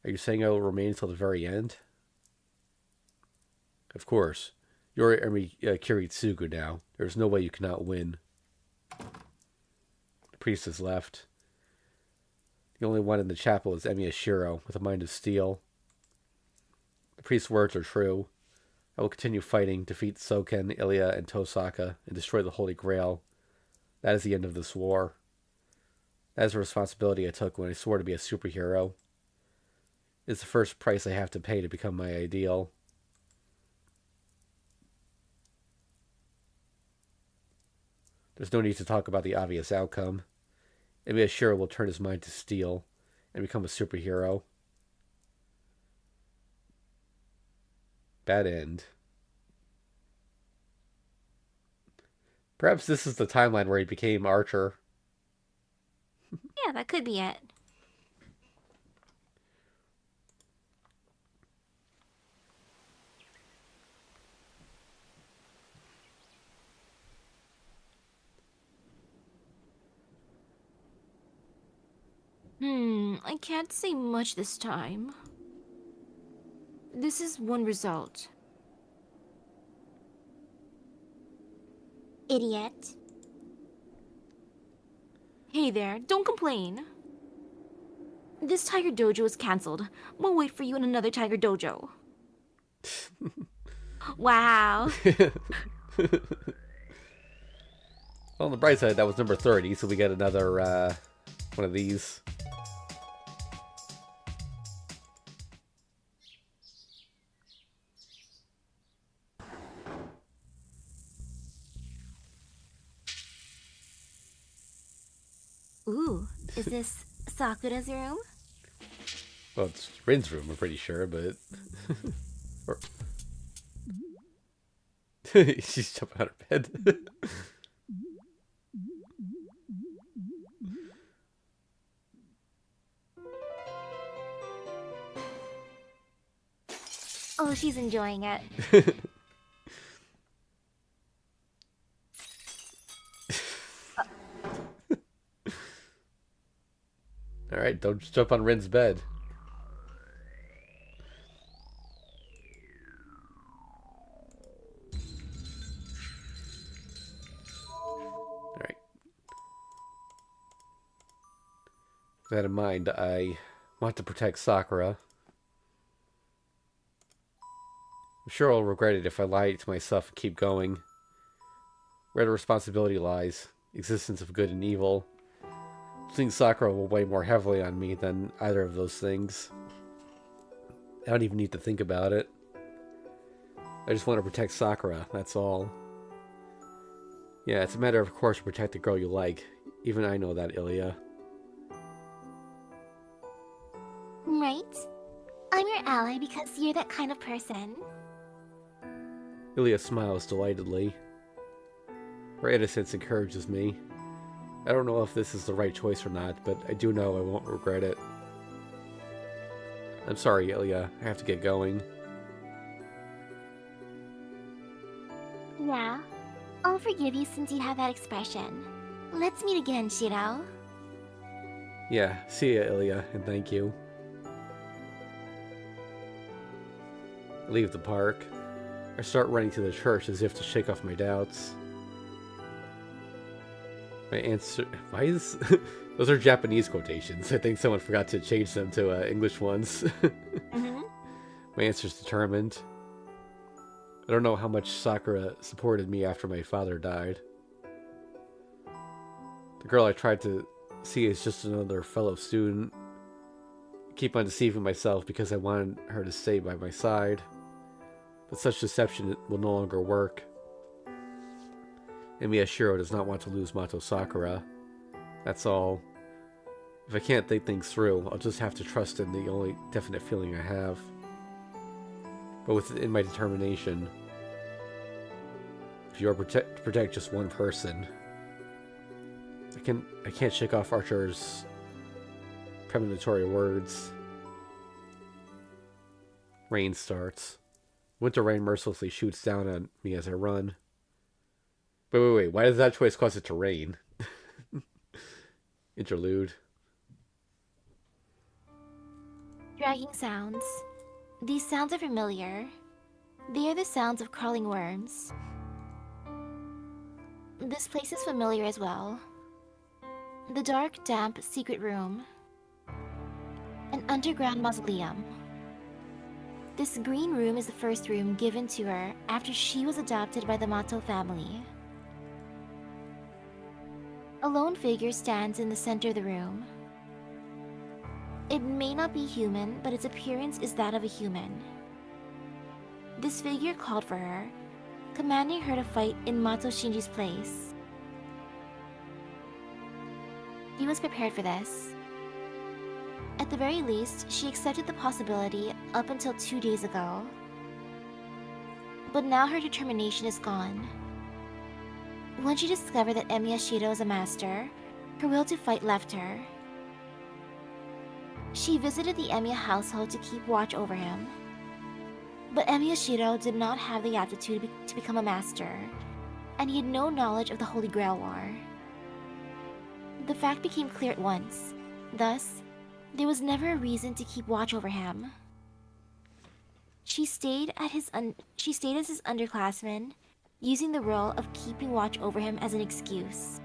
Are you saying I will remain until the very end? Of course. You're Kiritsugu now. There's no way you cannot win. The priest has left. The only one in the chapel is Emiyashiro, with a mind of steel. The priest's words are true. I will continue fighting, defeat Soken, Ilya, and Tosaka, and destroy the Holy Grail. That is the end of this war. That is a responsibility I took when I swore to be a superhero. It's the first price I have to pay to become my ideal. There's no need to talk about the obvious outcome. Emiyashiro will turn his mind to steel and become a superhero. Bad end. Perhaps this is the timeline where he became Archer. Yeah, that could be it. I can't say much this time. This is one result. Idiot. Hey there, don't complain. This Tiger Dojo is cancelled. We'll wait for you in another Tiger Dojo. Wow. Well, on the bright side, that was number 30, so we get another one of these. Ooh, is this Sakura's room? Well, it's Rin's room, I'm pretty sure, but... or... She's jumping out of bed. Oh, she's enjoying it. Alright, don't jump on Rin's bed. Alright. With that in mind, I want to protect Sakura. I'm sure I'll regret it if I lie to myself and keep going. Where the responsibility lies, existence of good and evil. I think Sakura will weigh more heavily on me than either of those things. I don't even need to think about it. I just want to protect Sakura, that's all. Yeah, it's a matter of course to protect the girl you like. Even I know that, Ilya. Right? I'm your ally because you're that kind of person. Ilya smiles delightedly. Her innocence encourages me. I don't know if this is the right choice or not, but I do know I won't regret it. I'm sorry, Ilya. I have to get going. Yeah, I'll forgive you since you have that expression. Let's meet again, Shiro. Yeah, see ya, Ilya, and thank you. I leave the park. I start running to the church as if to shake off my doubts. My answer... Why is... Those are Japanese quotations. I think someone forgot to change them to English ones. Mm-hmm. My answer's determined. I don't know how much Sakura supported me after my father died. The girl I tried to see as just another fellow student. I keep on deceiving myself because I wanted her to stay by my side. But such deception will no longer work. And Miyashiro does not want to lose Mato Sakura. That's all. If I can't think things through, I'll just have to trust in the only definite feeling I have. But within my determination, if you are to protect just one person, I can't shake off Archer's premonitory words. Rain starts. Winter rain mercilessly shoots down on me as I run. Wait. Why does that choice cause it to rain? Interlude. Dragging sounds. These sounds are familiar. They are the sounds of crawling worms. This place is familiar as well. The dark, damp, secret room. An underground mausoleum. This green room is the first room given to her after she was adopted by the Mato family. A lone figure stands in the center of the room. It may not be human, but its appearance is that of a human. This figure called for her, commanding her to fight in Mato Shinji's place. She was prepared for this. At the very least, she accepted the possibility up until 2 days ago. But now her determination is gone. Once she discovered that Emiya Shiro is a master, her will to fight left her. She visited the Emiya household to keep watch over him. But Emiya Shiro did not have the aptitude to become a master, and he had no knowledge of the Holy Grail War. The fact became clear at once. Thus, there was never a reason to keep watch over him. She stayed as his underclassman, using the role of keeping watch over him as an excuse.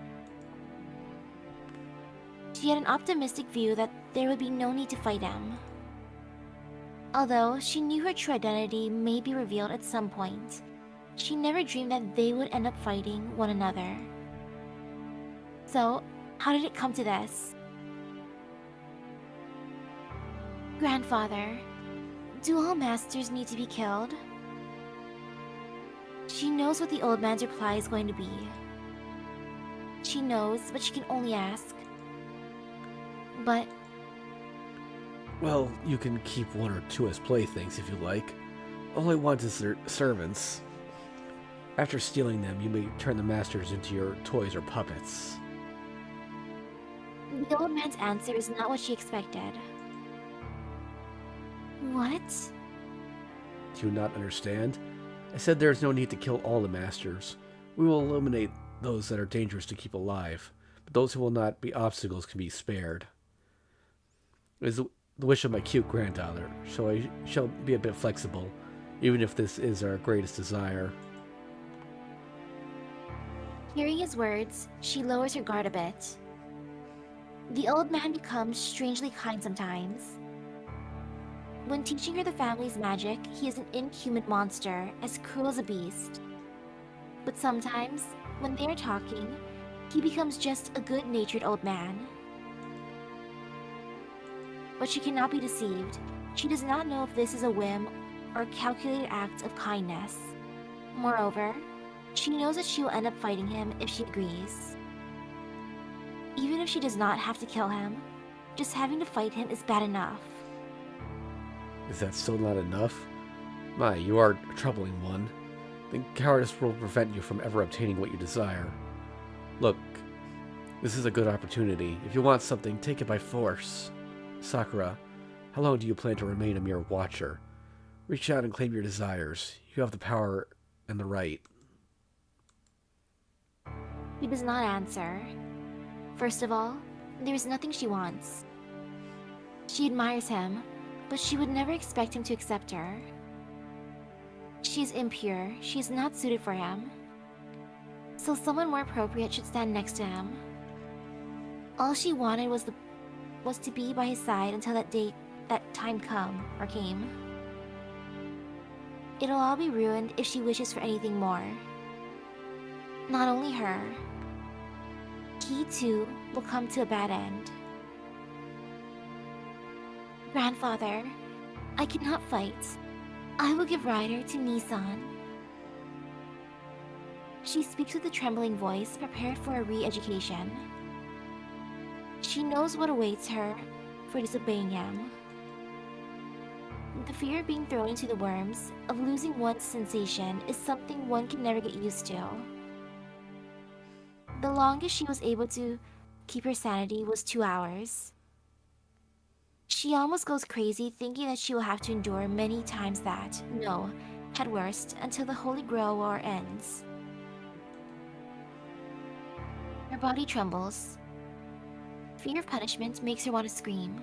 She had an optimistic view that there would be no need to fight him. Although she knew her true identity may be revealed at some point, she never dreamed that they would end up fighting one another. So, how did it come to this? Grandfather, do all masters need to be killed? She knows what the old man's reply is going to be. She knows, but she can only ask, But Well, you can keep one or two as playthings if you like. All I want is their servants. After stealing them, you may turn the masters into your toys or puppets. the old man's answer is not what she expected. What? Do you not understand? I said there is no need to kill all the masters. We will eliminate those that are dangerous to keep alive, but those who will not be obstacles can be spared. It is the wish of my cute granddaughter, so I shall be a bit flexible, even if this is our greatest desire. Hearing his words, she lowers her guard a bit. The old man becomes strangely kind sometimes. When teaching her the family's magic, he is an inhuman monster, as cruel as a beast. But sometimes, when they are talking, he becomes just a good-natured old man. But she cannot be deceived. She does not know if this is a whim or a calculated act of kindness. Moreover, she knows that she will end up fighting him if she agrees. Even if she does not have to kill him, just having to fight him is bad enough. Is that still not enough? My, you are a troubling one. Then cowardice will prevent you from ever obtaining what you desire. Look, this is a good opportunity. If you want something, take it by force. Sakura, how long do you plan to remain a mere watcher? Reach out and claim your desires. You have the power and the right. He does not answer. First of all, there is nothing she wants. She admires him, but she would never expect him to accept her. She is impure, she is not suited for him. So someone more appropriate should stand next to him. All she wanted was to be by his side until that time came. It'll all be ruined if she wishes for anything more. Not only her, he too will come to a bad end. Grandfather, I cannot fight. I will give Ryder to Nissan. She speaks with a trembling voice, prepared for a re-education. She knows what awaits her for disobeying him. The fear of being thrown into the worms, of losing one's sensation, is something one can never get used to. The longest she was able to keep her sanity was 2 hours. She almost goes crazy thinking that she will have to endure many times that, no, at worst, until the Holy Grail War ends. Her body trembles. Fear of punishment makes her want to scream.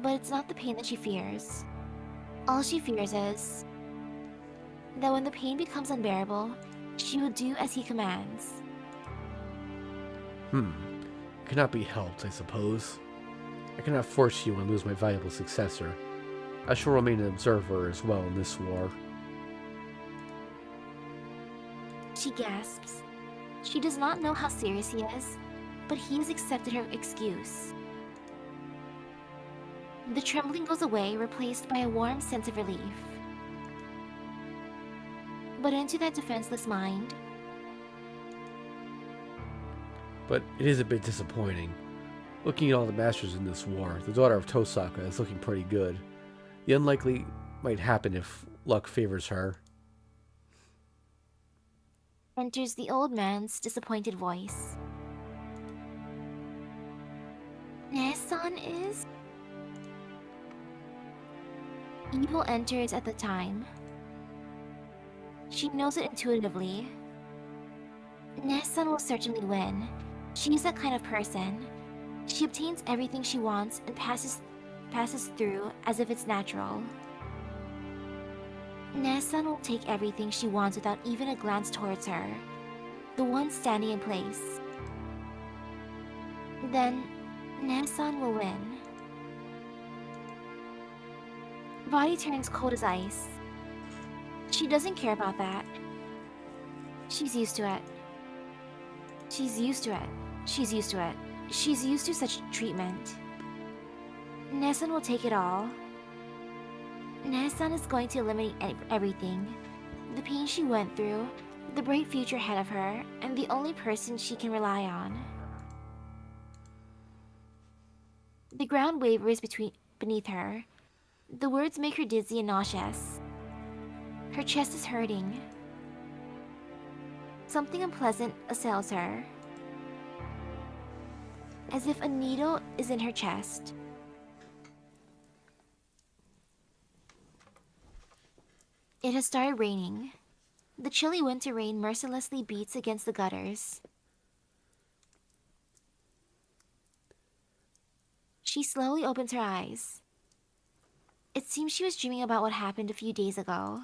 But it's not the pain that she fears. All she fears is that when the pain becomes unbearable, she will do as he commands. It cannot be helped, I suppose. I cannot force you and lose my valuable successor. I shall remain an observer as well in this war. She gasps. She does not know how serious he is, but he has accepted her excuse. The trembling goes away, replaced by a warm sense of relief. But into that defenseless mind, But it is a bit disappointing. Looking at all the masters in this war, the daughter of Tosaka is looking pretty good. The unlikely might happen if luck favors her. enters the old man's disappointed voice. Nessan is? Evil enters at the time. She knows it intuitively. Nessan will certainly win. She is that kind of person. She obtains everything she wants and passes through as if it's natural. Nessan will take everything she wants without even a glance towards her, the one standing in place. Then, Nessan will win. Body turns cold as ice. She doesn't care about that. She's used to it. She's used to it. She's used to it. She's used to such treatment. Nessan will take it all. Nessan is going to eliminate everything. The pain she went through, the bright future ahead of her, and the only person she can rely on. The ground wavers beneath her. The words make her dizzy and nauseous. Her chest is hurting. Something unpleasant assails her, as if a needle is in her chest. It has started raining. The chilly winter rain mercilessly beats against the gutters. She slowly opens her eyes. It seems she was dreaming about what happened a few days ago.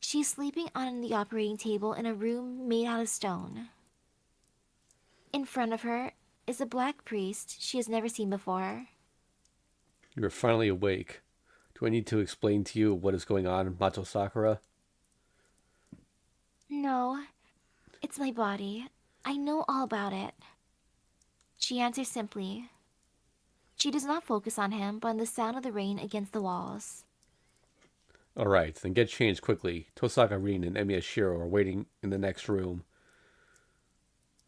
She is sleeping on the operating table in a room made out of stone. In front of her is a black priest she has never seen before. You are finally awake. Do I need to explain to you what is going on, Mato Sakura? No, it's my body. I know all about it. She answers simply. She does not focus on him, but on the sound of the rain against the walls. Alright, then get changed quickly. Tosaka Rin and Emiya Shiro are waiting in the next room.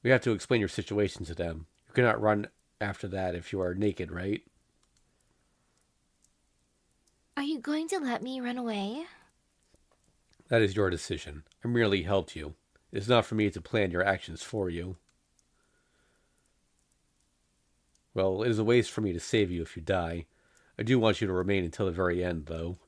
We have to explain your situation to them. You cannot run after that if you are naked, right? Are you going to let me run away? That is your decision. I merely helped you. It is not for me to plan your actions for you. Well, it is a waste for me to save you if you die. I do want you to remain until the very end, though.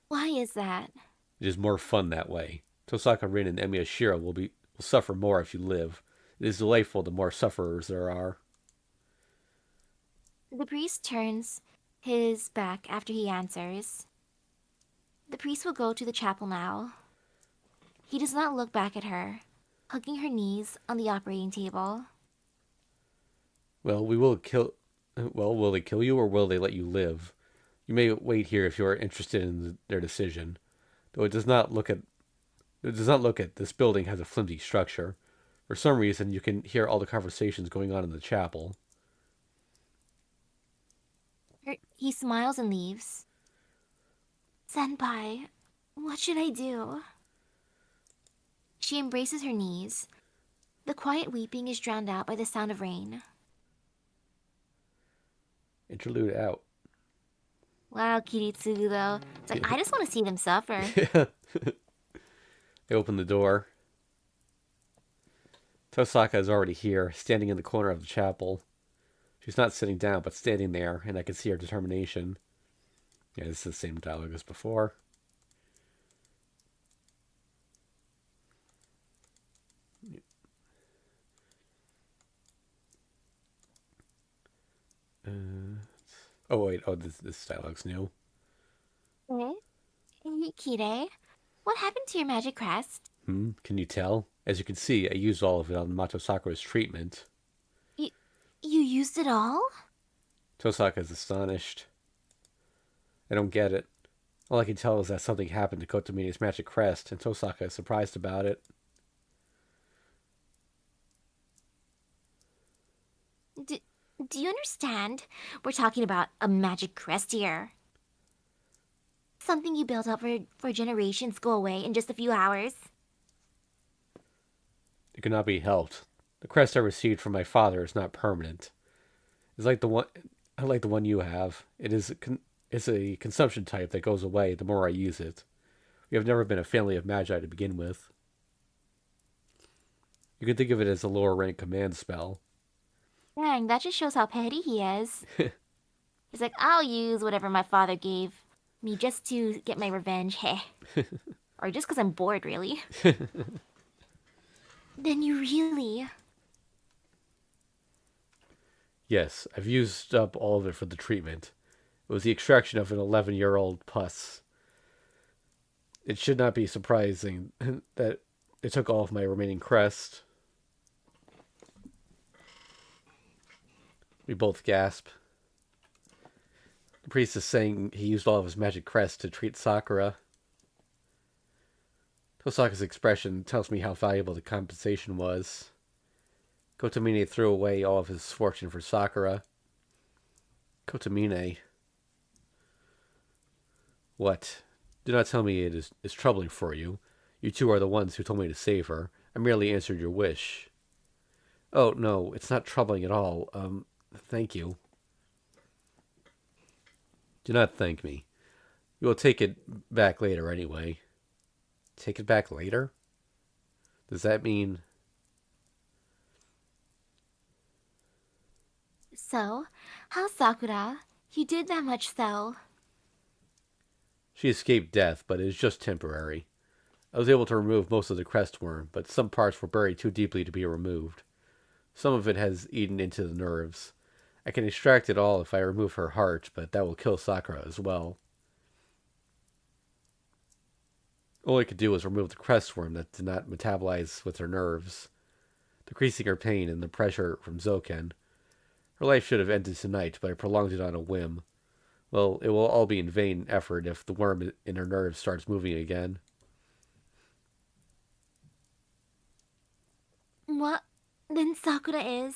Why is that? It is more fun that way. Tosaka Rin and Emiya Shiro will suffer more if you live. It is delightful the more sufferers there are. The priest turns his back after he answers. The priest will go to the chapel now. He does not look back at her, hugging her knees on the operating table. Well, will they kill you or will they let you live? You may wait here if you are interested in their decision. Though it does not look at this building has a flimsy structure. For some reason, you can hear all the conversations going on in the chapel. He smiles and leaves. Senpai, what should I do? She embraces her knees. The quiet weeping is drowned out by the sound of rain. Interlude out. Wow, Kiritsugu though. It's like, I just want to see them suffer. They open the door. Tosaka is already here, standing in the corner of the chapel. She's not sitting down, but standing there, and I can see her determination. Yeah, this is the same dialogue as before. Oh wait, this dialogue's new. Eh? Hey, Kire, what happened to your magic crest? Can you tell? As you can see, I used all of it on Mato Sakura's treatment. You used it all? Tosaka is astonished. I don't get it. All I can tell is that something happened to Kotomine's magic crest, and Tosaka is surprised about it. Do you understand? We're talking about a magic crest here. Something you built up for generations go away in just a few hours. It cannot be helped. The crest I received from my father is not permanent. It's like the one, I like the one you have. It's a consumption type that goes away the more I use it. We have never been a family of magi to begin with. You can think of it as a lower rank command spell. Dang, that just shows how petty he is. He's like, I'll use whatever my father gave me just to get my revenge, heh. Or just because I'm bored, really. Then you really... Yes, I've used up all of it for the treatment. It was the extraction of an 11-year-old pus. It should not be surprising that it took all of my remaining crest. We both gasp. The priest is saying he used all of his magic crest to treat Sakura. Tosaka's expression tells me how valuable the compensation was. Kotomine threw away all of his fortune for Sakura. Kotomine. What? Do not tell me it is troubling for you. You two are the ones who told me to save her. I merely answered your wish. Oh, no, it's not troubling at all. Thank you. Do not thank me. You will take it back later anyway. Take it back later? Does that mean... So, how's Sakura? You did that much so. She escaped death, but it is just temporary. I was able to remove most of the crest worm, but some parts were buried too deeply to be removed. Some of it has eaten into the nerves. I can extract it all if I remove her heart, but that will kill Sakura as well. All I could do was remove the crest worm that did not metabolize with her nerves, decreasing her pain and the pressure from Zoken. Her life should have ended tonight, but I prolonged it on a whim. Well, it will all be in vain effort if the worm in her nerves starts moving again. What? Then Sakura is.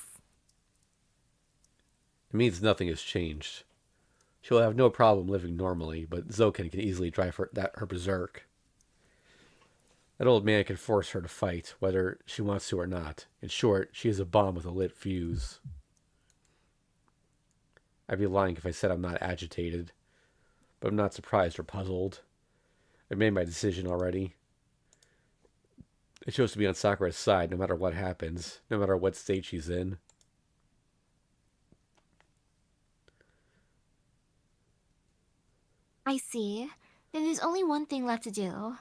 It means nothing has changed. She will have no problem living normally, but Zoken can easily drive her berserk. That old man can force her to fight, whether she wants to or not. In short, she is a bomb with a lit fuse. I'd be lying if I said I'm not agitated, but I'm not surprised or puzzled. I made my decision already. I chose to be on Sakura's side no matter what happens, no matter what state she's in. I see. Then there's only one thing left to do.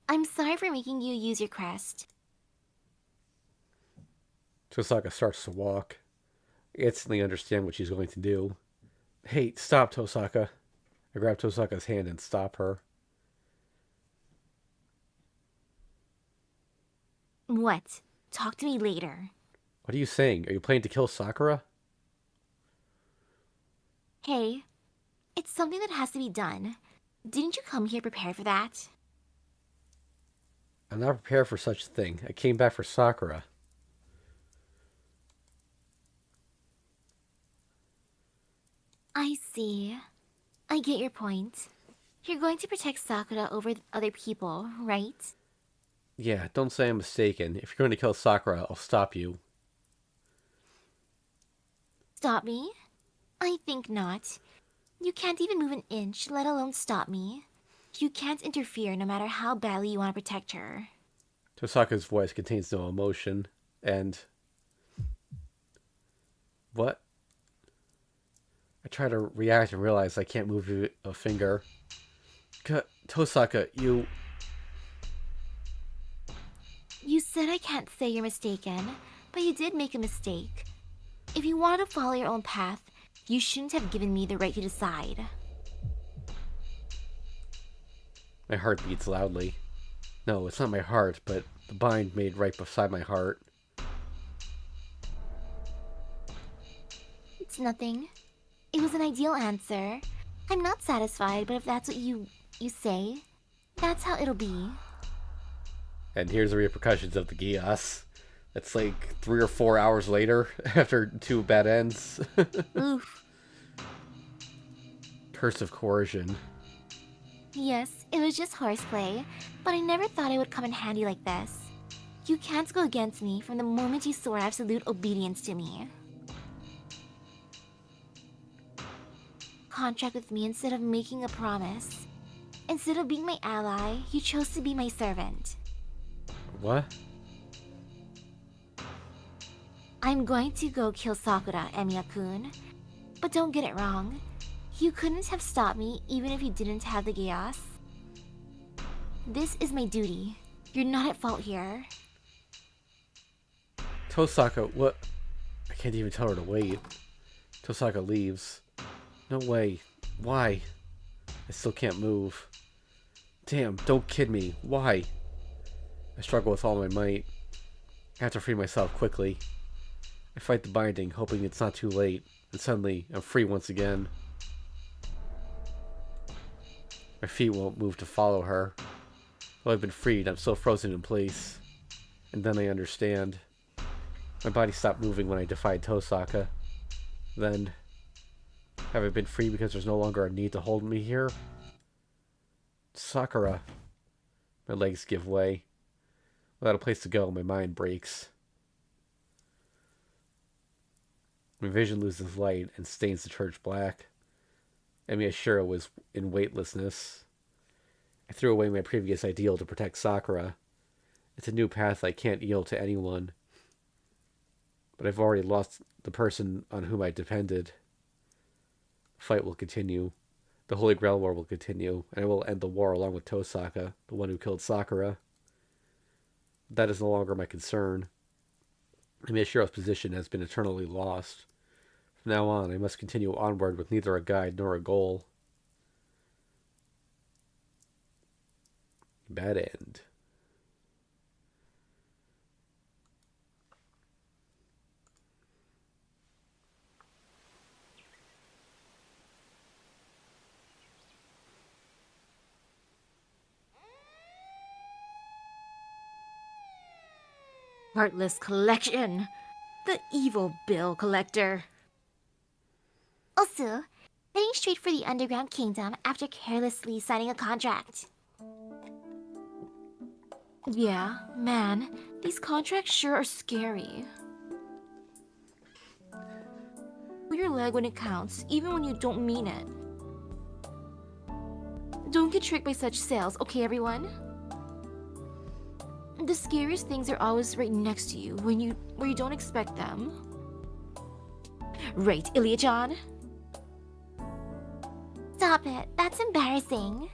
I'm sorry for making you use your crest. Tosaka starts to walk. I instantly understand what she's going to do. Hey, stop, Tosaka. I grab Tosaka's hand and stop her. What? Talk to me later. What are you saying? Are you planning to kill Sakura? Hey, it's something that has to be done. Didn't you come here prepared for that? I'm not prepared for such a thing. I came back for Sakura. I see. I get your point. You're going to protect Sakura over other people, right? Yeah, don't say I'm mistaken. If you're going to kill Sakura, I'll stop you. Stop me? I think not. You can't even move an inch, let alone stop me. You can't interfere no matter how badly you want to protect her. Tosaka's voice contains no emotion, and... What? I try to react and realize I can't move a finger. Tosaka, you... You said I can't say you're mistaken, but you did make a mistake. If you wanted to follow your own path, you shouldn't have given me the right to decide. My heart beats loudly. No, it's not my heart, but the bind made right beside my heart. It's nothing. It was an ideal answer. I'm not satisfied, but if that's what you say, that's how it'll be. And here's the repercussions of the Gias. It's like 3 or 4 hours later, after 2 bad ends. Oof. Curse of coercion. Yes, it was just horseplay, but I never thought it would come in handy like this. You can't go against me from the moment you swore absolute obedience to me. Contract with me instead of making a promise. Instead of being my ally, you chose to be my servant. What? I'm going to go kill Sakura, Emiya-kun. But don't get it wrong. You couldn't have stopped me even if you didn't have the chaos. This is my duty. You're not at fault here. Tosaka, what? I can't even tell her to wait. Tosaka leaves. No way. Why? I still can't move. Damn, don't kid me. Why? I struggle with all my might. I have to free myself quickly. I fight the binding, hoping it's not too late, and suddenly I'm free once again. My feet won't move to follow her. Though I've been freed, I'm still frozen in place. And then I understand. My body stopped moving when I defied Tosaka. Then, have I been free because there's no longer a need to hold me here? Sakura. My legs give way. Without a place to go, my mind breaks. My vision loses light and stains the church black. Miyashiro was in weightlessness. I threw away my previous ideal to protect Sakura. It's a new path I can't yield to anyone. But I've already lost the person on whom I depended. The fight will continue. The Holy Grail War will continue, and I will end the war along with Tosaka, the one who killed Sakura. That is no longer my concern. Miyashiro's position has been eternally lost. From now on, I must continue onward with neither a guide nor a goal. Bad end. Heartless collection! The evil bill collector! Also, heading straight for the underground kingdom after carelessly signing a contract. Yeah, man, these contracts sure are scary. Pull your leg when it counts, even when you don't mean it. Don't get tricked by such sales, okay everyone? The scariest things are always right next to you where you don't expect them. Right, Ilya-chan? Stop it, that's embarrassing.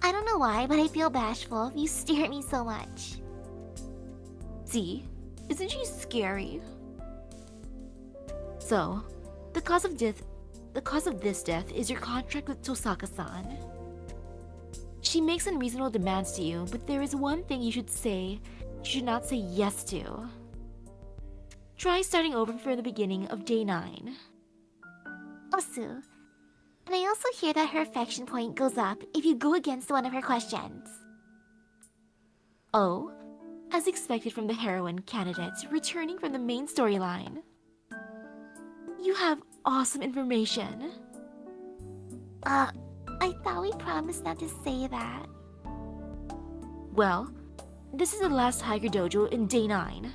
I don't know why, but I feel bashful. You stare at me so much. See? Isn't she scary? So, the cause of this death is your contract with Tosaka-san. She makes unreasonable demands to you, but there is one thing you should not say yes to. Try starting over from the beginning of day 9. Osu. And I also hear that her affection point goes up if you go against one of her questions. Oh? As expected from the heroine candidates returning from the main storyline. You have awesome information. I thought we promised not to say that. Well, this is the last Tiger Dojo in day 9.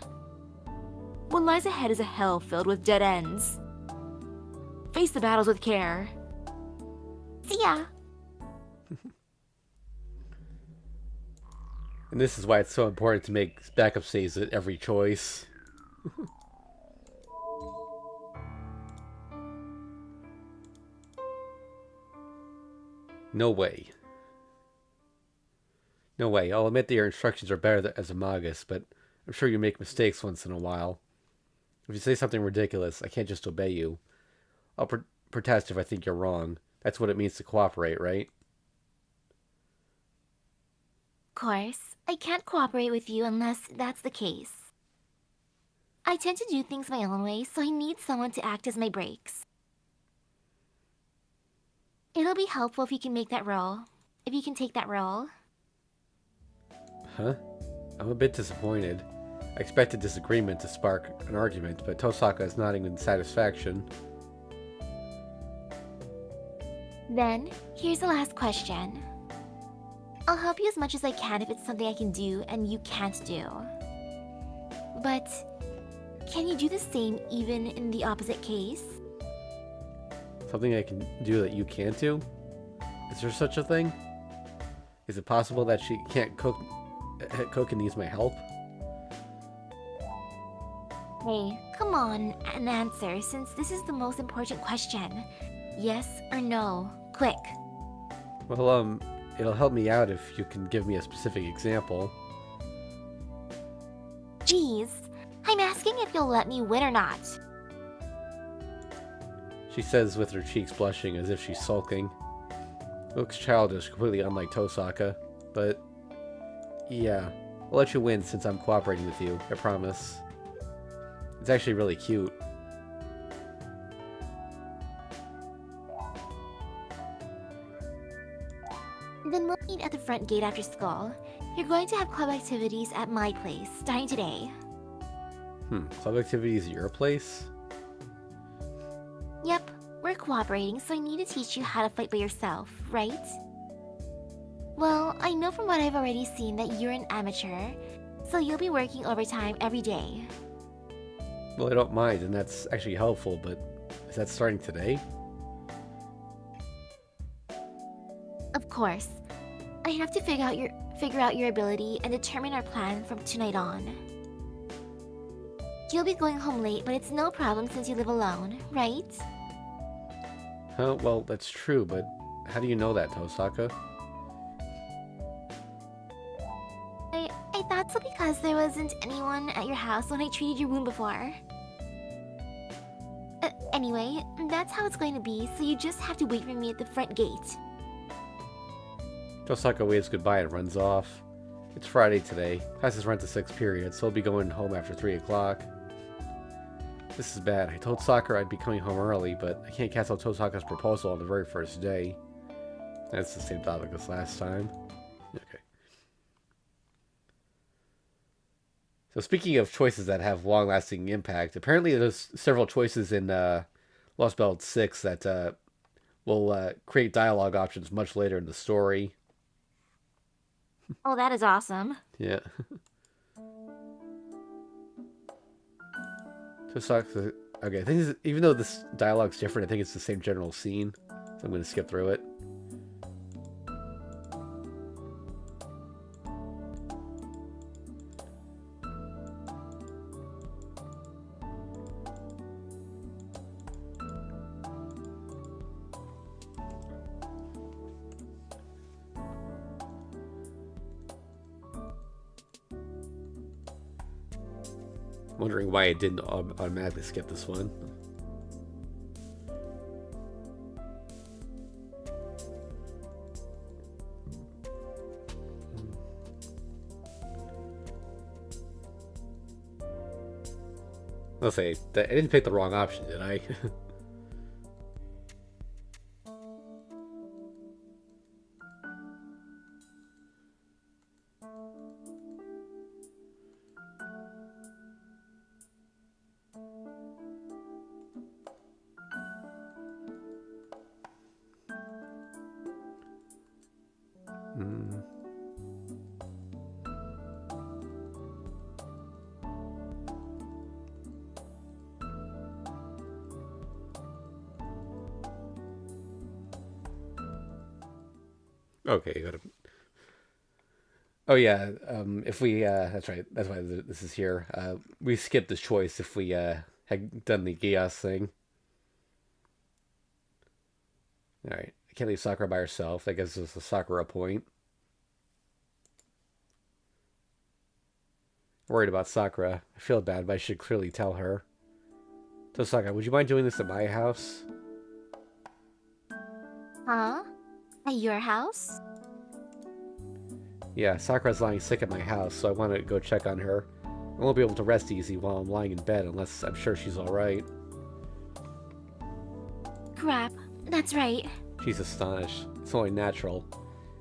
What lies ahead is a hell filled with dead ends. Face the battles with care. See ya! And this is why it's so important to make backup saves at every choice. No way. No way. I'll admit that your instructions are better as a magus, but I'm sure you make mistakes once in a while. If you say something ridiculous, I can't just obey you. I'll protest if I think you're wrong. That's what it means to cooperate, right? Of course, I can't cooperate with you unless that's the case. I tend to do things my own way, so I need someone to act as my brakes. It'll be helpful if you can make that role. If you can take that role. Huh? I'm a bit disappointed. I expected disagreement to spark an argument, but Tosaka is nodding in satisfaction. Then, here's the last question. I'll help you as much as I can if it's something I can do and you can't do. But, can you do the same even in the opposite case? Something I can do that you can't do? Is there such a thing? Is it possible that she can't cook and needs my help? Hey, come on, an answer, since this is the most important question. Yes or no? Quick. Well, it'll help me out if you can give me a specific example. Jeez, I'm asking if you'll let me win or not. She says with her cheeks blushing as if she's sulking. Looks childish, completely unlike Tosaka. But, yeah, I'll let you win since I'm cooperating with you, I promise. It's actually really cute. Then we'll meet at the front gate after school. You're going to have club activities at my place, starting today. Club activities at your place? Yep, we're cooperating, so I need to teach you how to fight by yourself, right? Well, I know from what I've already seen that you're an amateur, so you'll be working overtime every day. Well, I don't mind, and that's actually helpful, but is that starting today? Of course. I have to figure out your ability and determine our plan from tonight on. You'll be going home late, but it's no problem since you live alone, right? Huh? Well, that's true, but how do you know that, Tosaka? I thought so because there wasn't anyone at your house when I treated your wound before. Anyway, that's how it's going to be, so you just have to wait for me at the front gate. Tosaka waves goodbye and runs off. It's Friday today. Classes run to 6 periods, so I'll be going home after 3 o'clock. This is bad. I told Sakura I'd be coming home early, but I can't cancel Tosaka's proposal on the very first day. That's the same topic as last time. Okay. So speaking of choices that have long-lasting impact, apparently there's several choices in Lost Belt 6 that will create dialogue options much later in the story. Oh, that is awesome. Yeah. Tosaka... Okay, I think even though this dialogue's different, I think it's the same general scene. So I'm going to skip through it. Wondering why I didn't automatically skip this one. I'll say, I didn't pick the wrong option, did I? Okay, got it. Oh yeah, if we that's right. That's why this is here. We skipped this choice if we had done the Geass thing. All right, I can't leave Sakura by herself. That gives us a Sakura point. Worried about Sakura. I feel bad, but I should clearly tell her. Tosaka, would you mind doing this at my house? Huh? At your house? Yeah, Sakura's lying sick at my house, so I want to go check on her. I won't be able to rest easy while I'm lying in bed unless I'm sure she's alright. Crap, that's right. She's astonished. It's only natural.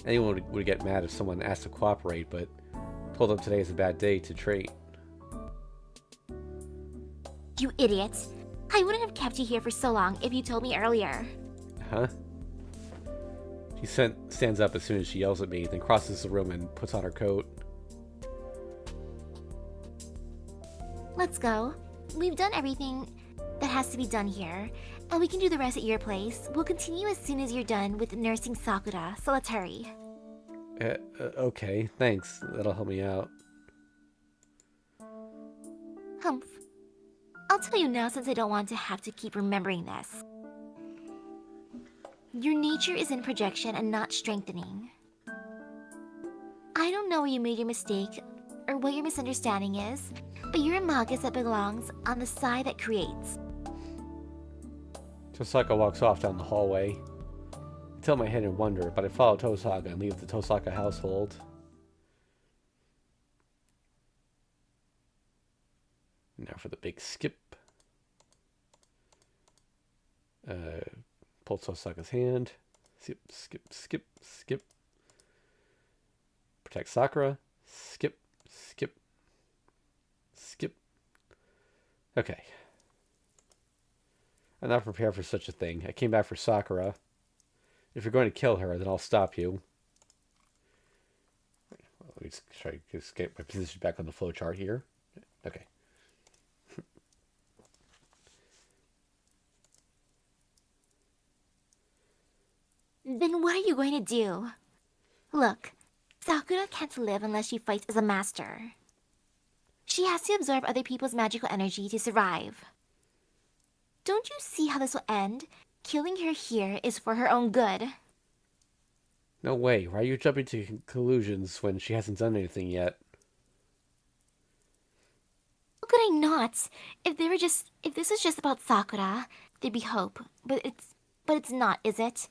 Anyone would get mad if someone asked to cooperate, but told them today is a bad day to treat. You idiot. I wouldn't have kept you here for so long if you told me earlier. Huh? She stands up as soon as she yells at me, then crosses the room and puts on her coat. Let's go. We've done everything that has to be done here, and we can do the rest at your place. We'll continue as soon as you're done with nursing Sakura, so let's hurry. Okay, thanks. That'll help me out. Humph. I'll tell you now since I don't want to have to keep remembering this. Your nature is in projection and not strengthening. I don't know where you made your mistake or what your misunderstanding is, but you're a Magus that belongs on the side that creates. Tosaka walks off down the hallway. I tilt my head in wonder, but I follow Tosaka and leave the Tosaka household. Now for the big skip. Pull Tosaka's hand. Skip, skip, skip, skip. Protect Sakura. Skip, skip, skip. Okay. I'm not prepared for such a thing. I came back for Sakura. If you're going to kill her, then I'll stop you. Let me just try to get my position back on the flowchart here. Okay. Then what are you going to do? Look, Sakura can't live unless she fights as a master. She has to absorb other people's magical energy to survive. Don't you see how this will end? Killing her here is for her own good. No way. Why are you jumping to conclusions when she hasn't done anything yet? How could I not? If this was just about Sakura, there'd be hope. But it's not, is it?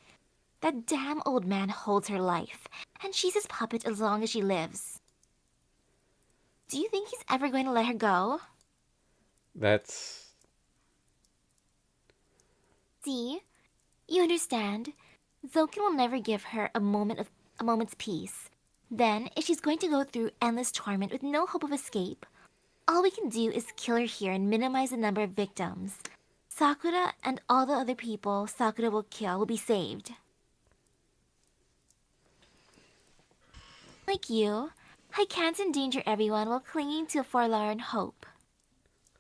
That damn old man holds her life, and she's his puppet as long as she lives. Do you think he's ever going to let her go? That's... See? You understand? Zoken will never give her a moment's peace. Then, if she's going to go through endless torment with no hope of escape, all we can do is kill her here and minimize the number of victims. Sakura and all the other people Sakura will kill will be saved. Like you, I can't endanger everyone while clinging to a forlorn hope.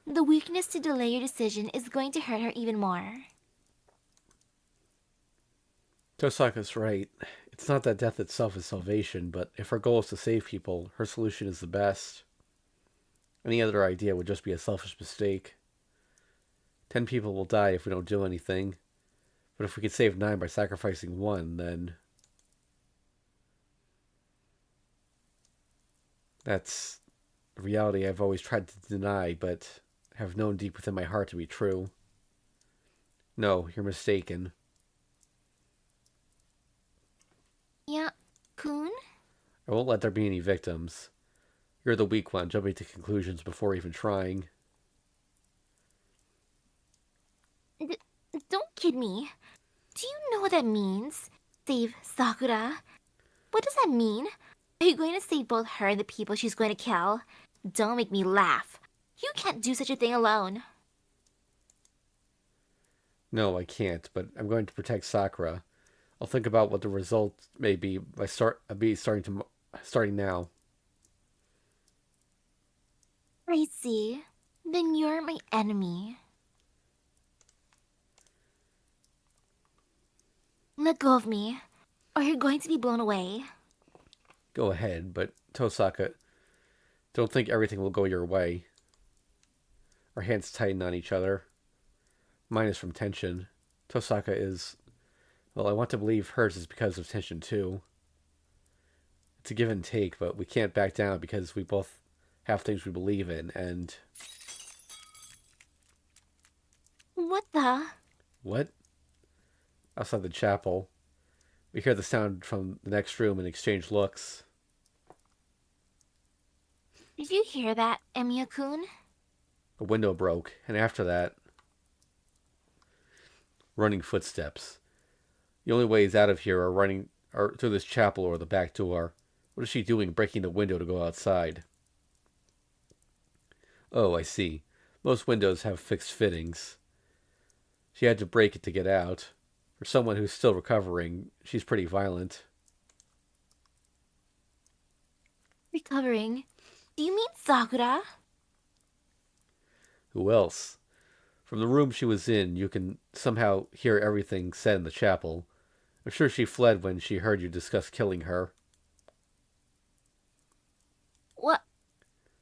The weakness to delay your decision is going to hurt her even more. Tosaka's right. It's not that death itself is salvation, but if her goal is to save people, her solution is the best. Any other idea would just be a selfish mistake. 10 people will die if we don't do anything. But if we could save 9 by sacrificing 1, then... That's a reality I've always tried to deny, but have known deep within my heart to be true. No, you're mistaken. Yeah, Kun? I won't let there be any victims. You're the weak one, jumping to conclusions before even trying. Don't kid me. Do you know what that means? Save Sakura? What does that mean? Are you going to save both her and the people she's going to kill? Don't make me laugh. You can't do such a thing alone. No, I can't, but I'm going to protect Sakura. I'll think about what the result may be by starting now. I see. Then you're my enemy. Let go of me, or you're going to be blown away. Go ahead, but Tosaka, don't think everything will go your way. Our hands tighten on each other. Mine is from tension. Tosaka is... Well, I want to believe hers is because of tension too. It's a give and take, but we can't back down because we both have things we believe in, and... What the? What? Outside the chapel. We hear the sound from the next room and exchange looks. Did you hear that, Emiya-kun? A window broke, and after that... Running footsteps. The only ways out of here are through this chapel or the back door. What is she doing breaking the window to go outside? Oh, I see. Most windows have fixed fittings. She had to break it to get out. For someone who's still recovering, she's pretty violent. Recovering? Do you mean Sakura? Who else? From the room she was in, you can somehow hear everything said in the chapel. I'm sure she fled when she heard you discuss killing her. What?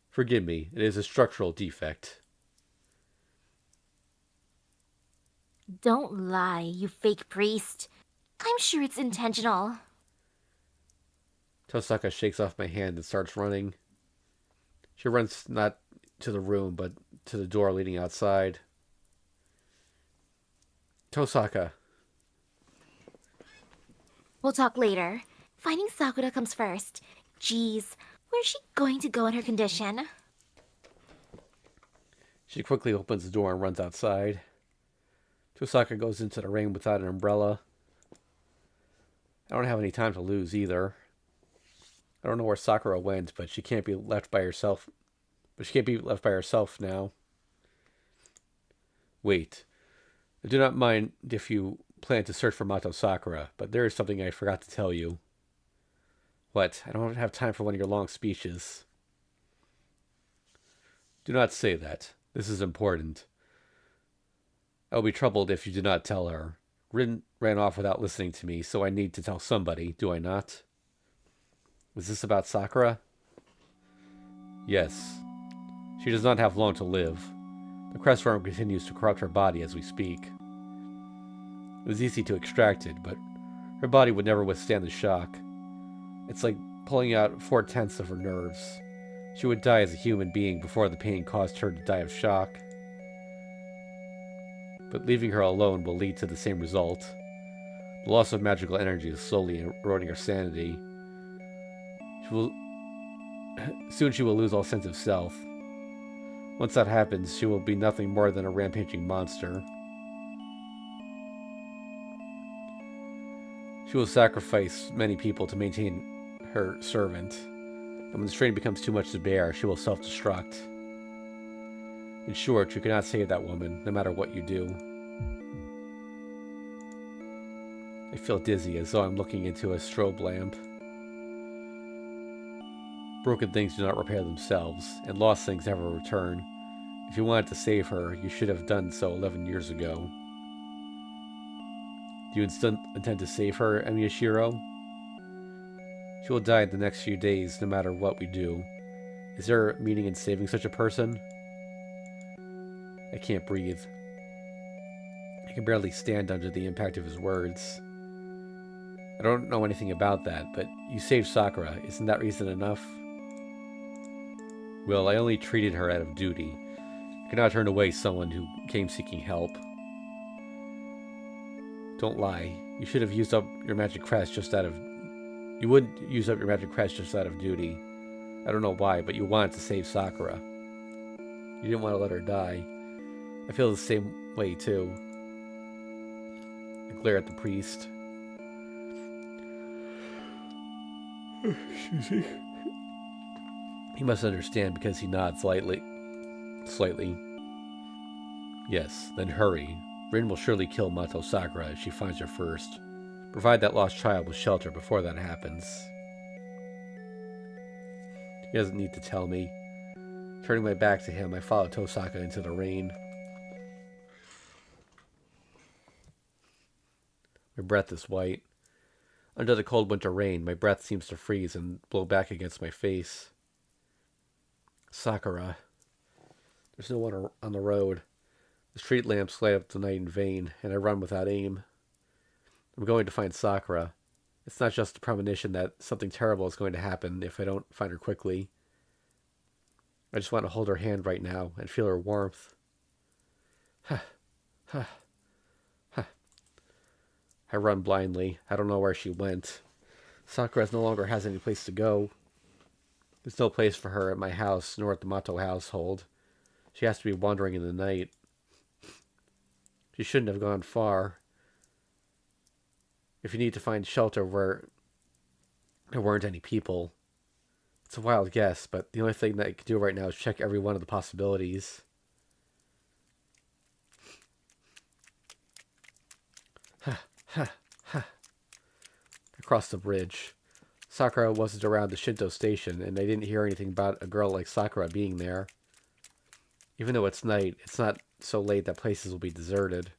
Forgive me, it is a structural defect. Don't lie, you fake priest. I'm sure it's intentional. Tosaka shakes off my hand and starts running. She runs not to the room, but to the door leading outside. Tosaka. We'll talk later. Finding Sakura comes first. Jeez, where's she going to go in her condition? She quickly opens the door and runs outside. Tosaka goes into the rain without an umbrella. I don't have any time to lose either. I don't know where Sakura went, but she can't be left by herself. But she can't be left by herself now. Wait. I do not mind if you plan to search for Mato Sakura, but there is something I forgot to tell you. What? I don't have time for one of your long speeches. Do not say that. This is important. I will be troubled if you do not tell her. ran off without listening to me, so I need to tell somebody, do I not? Was this about Sakura? Yes. She does not have long to live. The crest worm continues to corrupt her body as we speak. It was easy to extract it, but her body would never withstand the shock. It's like pulling out 4/10 of her nerves. She would die as a human being before the pain caused her to die of shock. But leaving her alone will lead to the same result. The loss of magical energy is slowly eroding her sanity. Soon she will lose all sense of self. Once that happens, she will be nothing more than a rampaging monster. She will sacrifice many people to maintain her servant, and when the strain becomes too much to bear, she will self-destruct. In short, you cannot save that woman, no matter what you do. I feel dizzy, as though I'm looking into a strobe lamp. Broken things do not repair themselves, and lost things never return. If you wanted to save her, you should have done so 11 years ago. Do you intend to save her, Emiyashiro? She will die in the next few days, no matter what we do. Is there meaning in saving such a person? I can't breathe. I can barely stand under the impact of his words. I don't know anything about that, but you saved Sakura. Isn't that reason enough? Well, I only treated her out of duty. I cannot turn away someone who came seeking help. Don't lie. You should have used up your magic crest just out of... You wouldn't use up your magic crest just out of duty. I don't know why, but you wanted to save Sakura. You didn't want to let her die. I feel the same way, too. I glare at the priest. Excuse me. He must understand because he nods slightly. Yes, then hurry. Rin will surely kill Mato Sakura if she finds her first. Provide that lost child with shelter before that happens. He doesn't need to tell me. Turning my back to him, I follow Tosaka into the rain. My breath is white. Under the cold winter rain, my breath seems to freeze and blow back against my face. Sakura. There's no one on the road. The street lamps light up the night in vain, and I run without aim. I'm going to find Sakura. It's not just a premonition that something terrible is going to happen if I don't find her quickly. I just want to hold her hand right now and feel her warmth. I run blindly. I don't know where she went. Sakura no longer has any place to go. There's no place for her at my house, nor at the Mato household. She has to be wandering in the night. She shouldn't have gone far. If you need to find shelter where there weren't any people. It's a wild guess, but the only thing that I can do right now is check every one of the possibilities. I crossed the bridge. Sakura wasn't around the Shinto station, and I didn't hear anything about a girl like Sakura being there. Even though it's night, it's not so late that places will be deserted.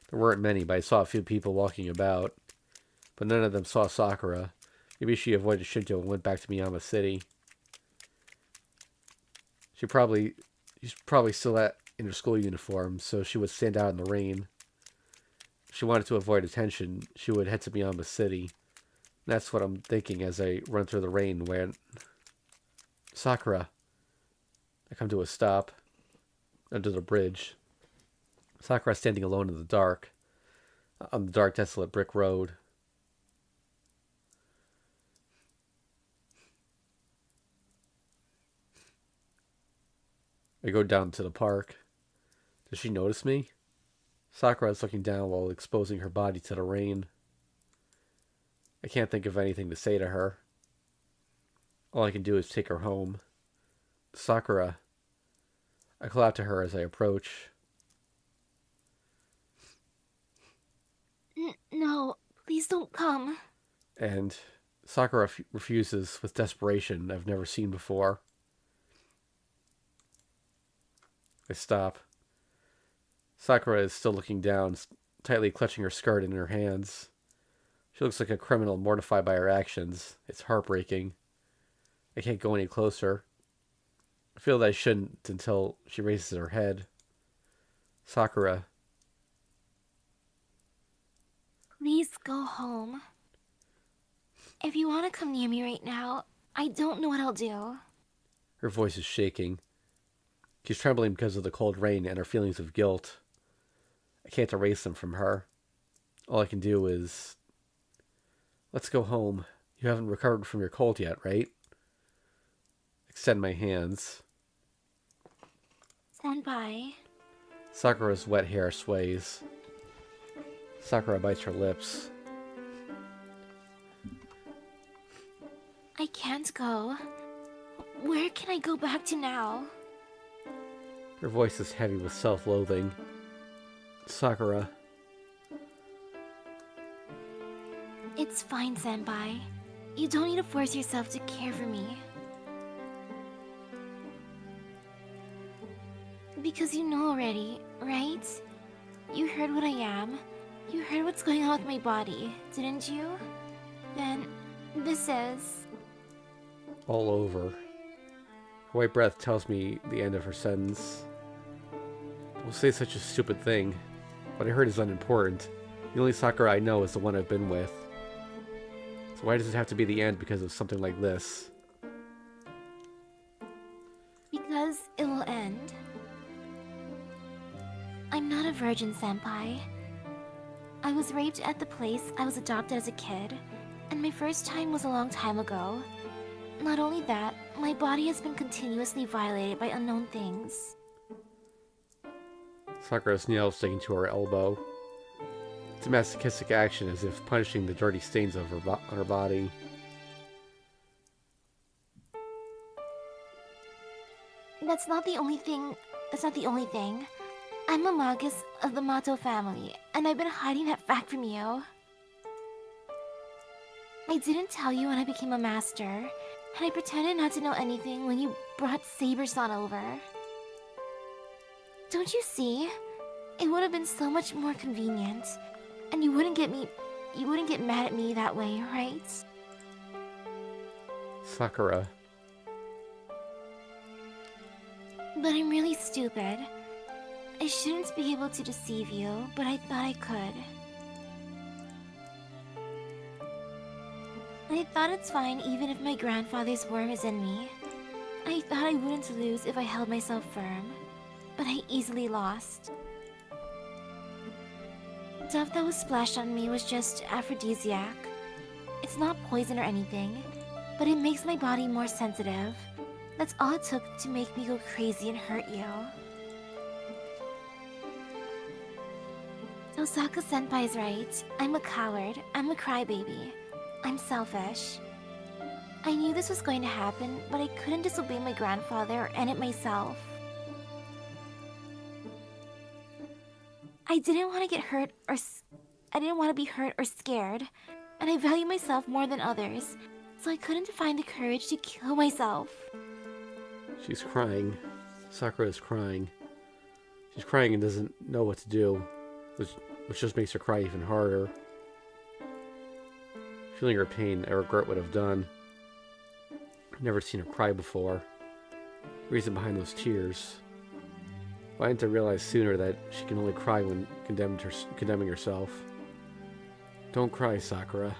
There weren't many, but I saw a few people walking about. But none of them saw Sakura. Maybe she avoided Shinto and went back to Miyama City. She's probably still in her school uniform, so she would stand out in the rain. If she wanted to avoid attention, she would head to Miyama City. That's what I'm thinking as I run through the rain when... Sakura. I come to a stop under the bridge. Sakura standing alone in the dark, on the dark, desolate brick road. I go down to the park. Does she notice me? Sakura is looking down while exposing her body to the rain. I can't think of anything to say to her. All I can do is take her home. Sakura. I call out to her as I approach. No, please don't come. And Sakura refuses with desperation I've never seen before. I stop. Sakura is still looking down, tightly clutching her skirt in her hands. She looks like a criminal mortified by her actions. It's heartbreaking. I can't go any closer. I feel that I shouldn't until she raises her head. Sakura. Please go home. If you want to come near me right now, I don't know what I'll do. Her voice is shaking. She's trembling because of the cold rain and her feelings of guilt. I can't erase them from her. All I can do is... Let's go home. You haven't recovered from your cold yet, right? Extend my hands. Senpai. Sakura's wet hair sways. Sakura bites her lips. I can't go. Where can I go back to now? Her voice is heavy with self-loathing. Sakura. It's fine, Senpai. You don't need to force yourself to care for me. Because you know already, right? You heard what I am. You heard what's going on with my body, didn't you? Then, this is... All over. Her white breath tells me the end of her sentence. Don't say such a stupid thing. What I heard is unimportant. The only Sakura I know is the one I've been with. So why does it have to be the end because of something like this? Because it will end. I'm not a virgin, Senpai. I was raped at the place I was adopted as a kid, and my first time was a long time ago. Not only that, my body has been continuously violated by unknown things. Sakura's nail sticking to her elbow. It's a masochistic action, as if punishing the dirty stains of on her body. That's not the only thing. I'm a Magus of the Mato family, and I've been hiding that fact from you. I didn't tell you when I became a master, and I pretended not to know anything when you brought Saber-san over. Don't you see? It would have been so much more convenient, and you wouldn't get mad at me that way, right? Sakura. But I'm really stupid. I shouldn't be able to deceive you, but I thought I could. I thought it's fine even if my grandfather's worm is in me. I thought I wouldn't lose if I held myself firm, but I easily lost. Stuff that was splashed on me was just aphrodisiac. It's not poison or anything, but it makes my body more sensitive. That's all it took to make me go crazy and hurt you. Osaka-senpai's right. I'm a coward. I'm a crybaby. I'm selfish. I knew this was going to happen, but I couldn't disobey my grandfather or end it myself. I didn't want to get hurt I didn't want to be hurt or scared, and I value myself more than others, so I couldn't find the courage to kill myself. She's crying. Sakura is crying. She's crying and doesn't know what to do, which just makes her cry even harder. Feeling her pain, I regret what I've done. I've never seen her cry before. The reason behind those tears. Why didn't I realize sooner that she can only cry when condemning herself? Don't cry, Sakura.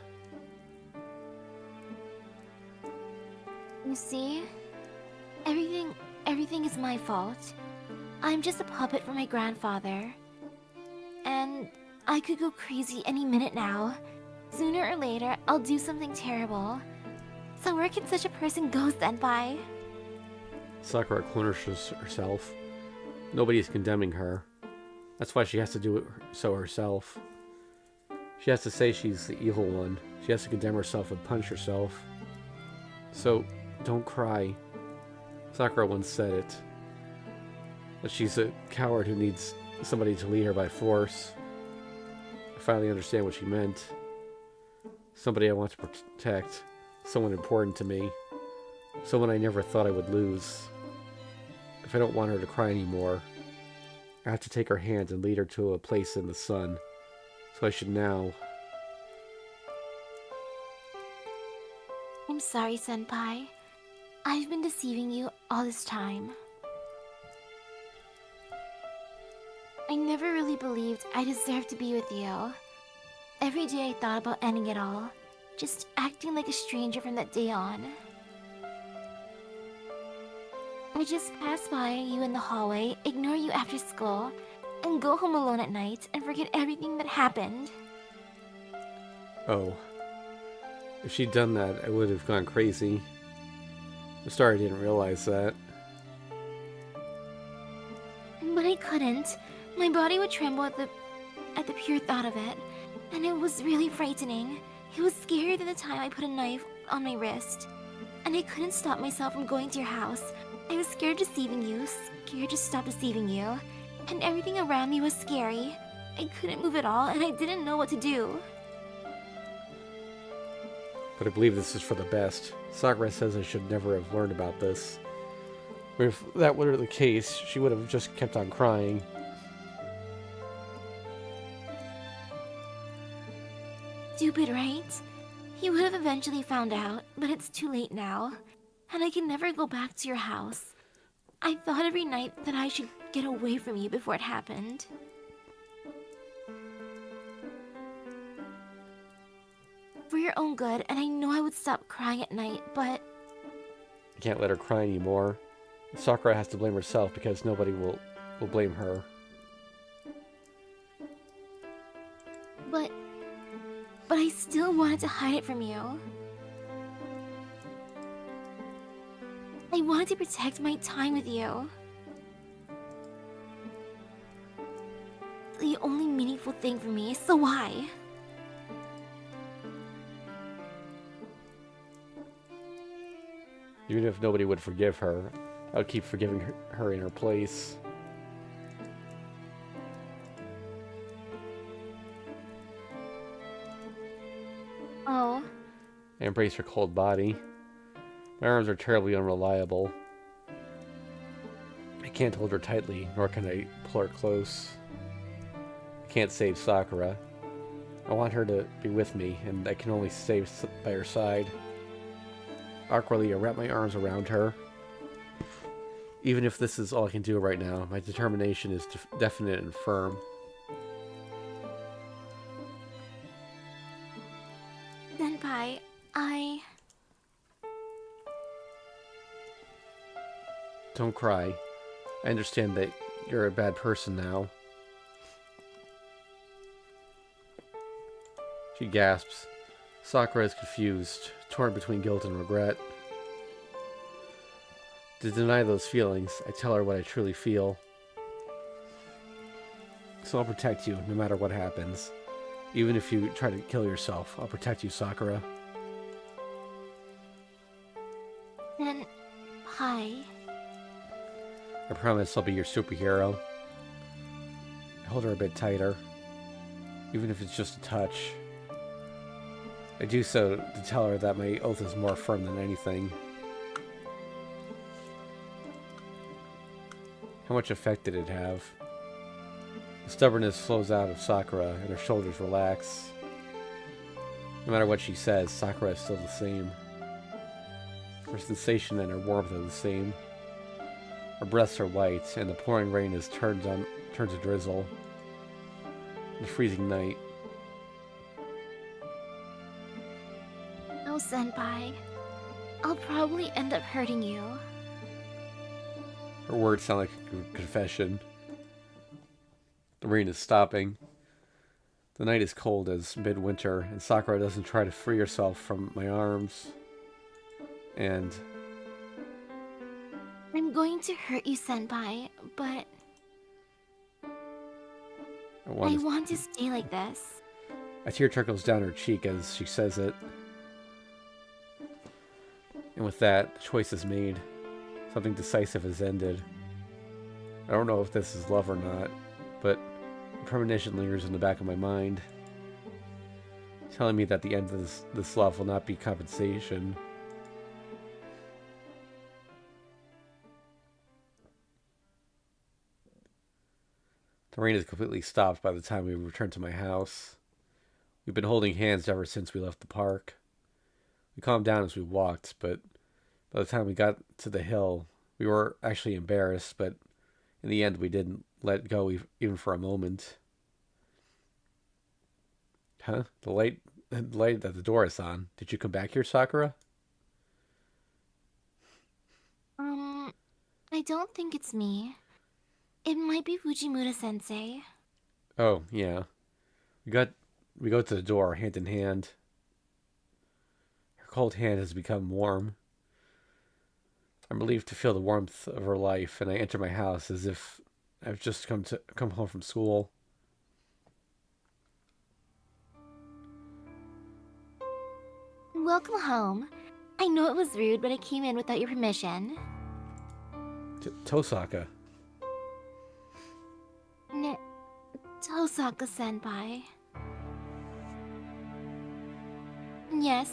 You see? Everything is my fault. I'm just a puppet for my grandfather. And I could go crazy any minute now. Sooner or later, I'll do something terrible. So where can such a person go, Senpai? Sakura corners herself. Nobody is condemning her. That's why she has to do it so herself. She has to say she's the evil one. She has to condemn herself and punish herself. So, don't cry. Sakura once said it. That she's a coward who needs somebody to lead her by force. I finally understand what she meant. Somebody I want to protect. Someone important to me. Someone I never thought I would lose. If I don't want her to cry anymore, I have to take her hand and lead her to a place in the sun So I should now... I'm sorry, Senpai. I've been deceiving you all this time. I never really believed I deserved to be with you. Every day I thought about ending it all, just acting like a stranger from that day on. I just pass by you in the hallway, ignore you after school, and go home alone at night and forget everything that happened. Oh. If she'd done that, I would have gone crazy. I'm sorry I didn't realize that. But I couldn't. My body would tremble at the pure thought of it, and it was really frightening. It was scarier than the time I put a knife on my wrist. And I couldn't stop myself from going to your house. I was scared deceiving you, scared to stop deceiving you. And everything around me was scary. I couldn't move at all, and I didn't know what to do. But I believe this is for the best. Sakura says I should never have learned about this. But if that were the case, she would have just kept on crying. Stupid, right? He would have eventually found out, but it's too late now. And I can never go back to your house. I thought every night that I should get away from you before it happened. For your own good, and I know I would stop crying at night, but... I can't let her cry anymore. Sakura has to blame herself because nobody will blame her. But I still wanted to hide it from you. I wanted to protect my time with you. The only meaningful thing for me, so why? Even if nobody would forgive her, I would keep forgiving her in her place. Oh. I embrace her cold body. My arms are terribly unreliable. I can't hold her tightly, nor can I pull her close. I can't save Sakura. I want her to be with me, and I can only stay by her side. Awkwardly, I wrap my arms around her. Even if this is all I can do right now, my determination is definite and firm. Senpai, Don't cry. I understand that you're a bad person now. She gasps. Sakura is confused, torn between guilt and regret. To deny those feelings, I tell her what I truly feel. So I'll protect you, no matter what happens. Even if you try to kill yourself, I'll protect you, Sakura. Senpai... I promise I'll be your superhero. I hold her a bit tighter, even if it's just a touch. I do so to tell her that my oath is more firm than anything. How much effect did it have? The stubbornness flows out of Sakura, and her shoulders relax. No matter what she says, Sakura is still the same. Her sensation and her warmth are the same. Her breaths are white, and the pouring rain has turned to drizzle. The freezing night. Oh, Senpai. I'll probably end up hurting you. Her words sound like a confession. The rain is stopping. The night is cold as midwinter, and Sakura doesn't try to free herself from my arms. And... I'm going to hurt you, Senpai, but... I want to stay like this. A tear trickles down her cheek as she says it. And with that, the choice is made. Something decisive has ended. I don't know if this is love or not, but a premonition lingers in the back of my mind, telling me that the end of this love will not be compensation. The rain is completely stopped by the time we return to my house. We've been holding hands ever since we left the park. We calmed down as we walked, but by the time we got to the hill, we were actually embarrassed, but in the end, we didn't let go even for a moment. Huh? The light at the door is on. Did you come back here, Sakura? Um, I don't think it's me. It might be Fujimura-sensei. Oh, yeah. We got we go to the door hand in hand. Her cold hand has become warm. I'm relieved to feel the warmth of her life, and I enter my house as if I've just come home from school. Welcome home. I know it was rude, but I came in without your permission. Tosaka. N- Tosaka-senpai. Yes,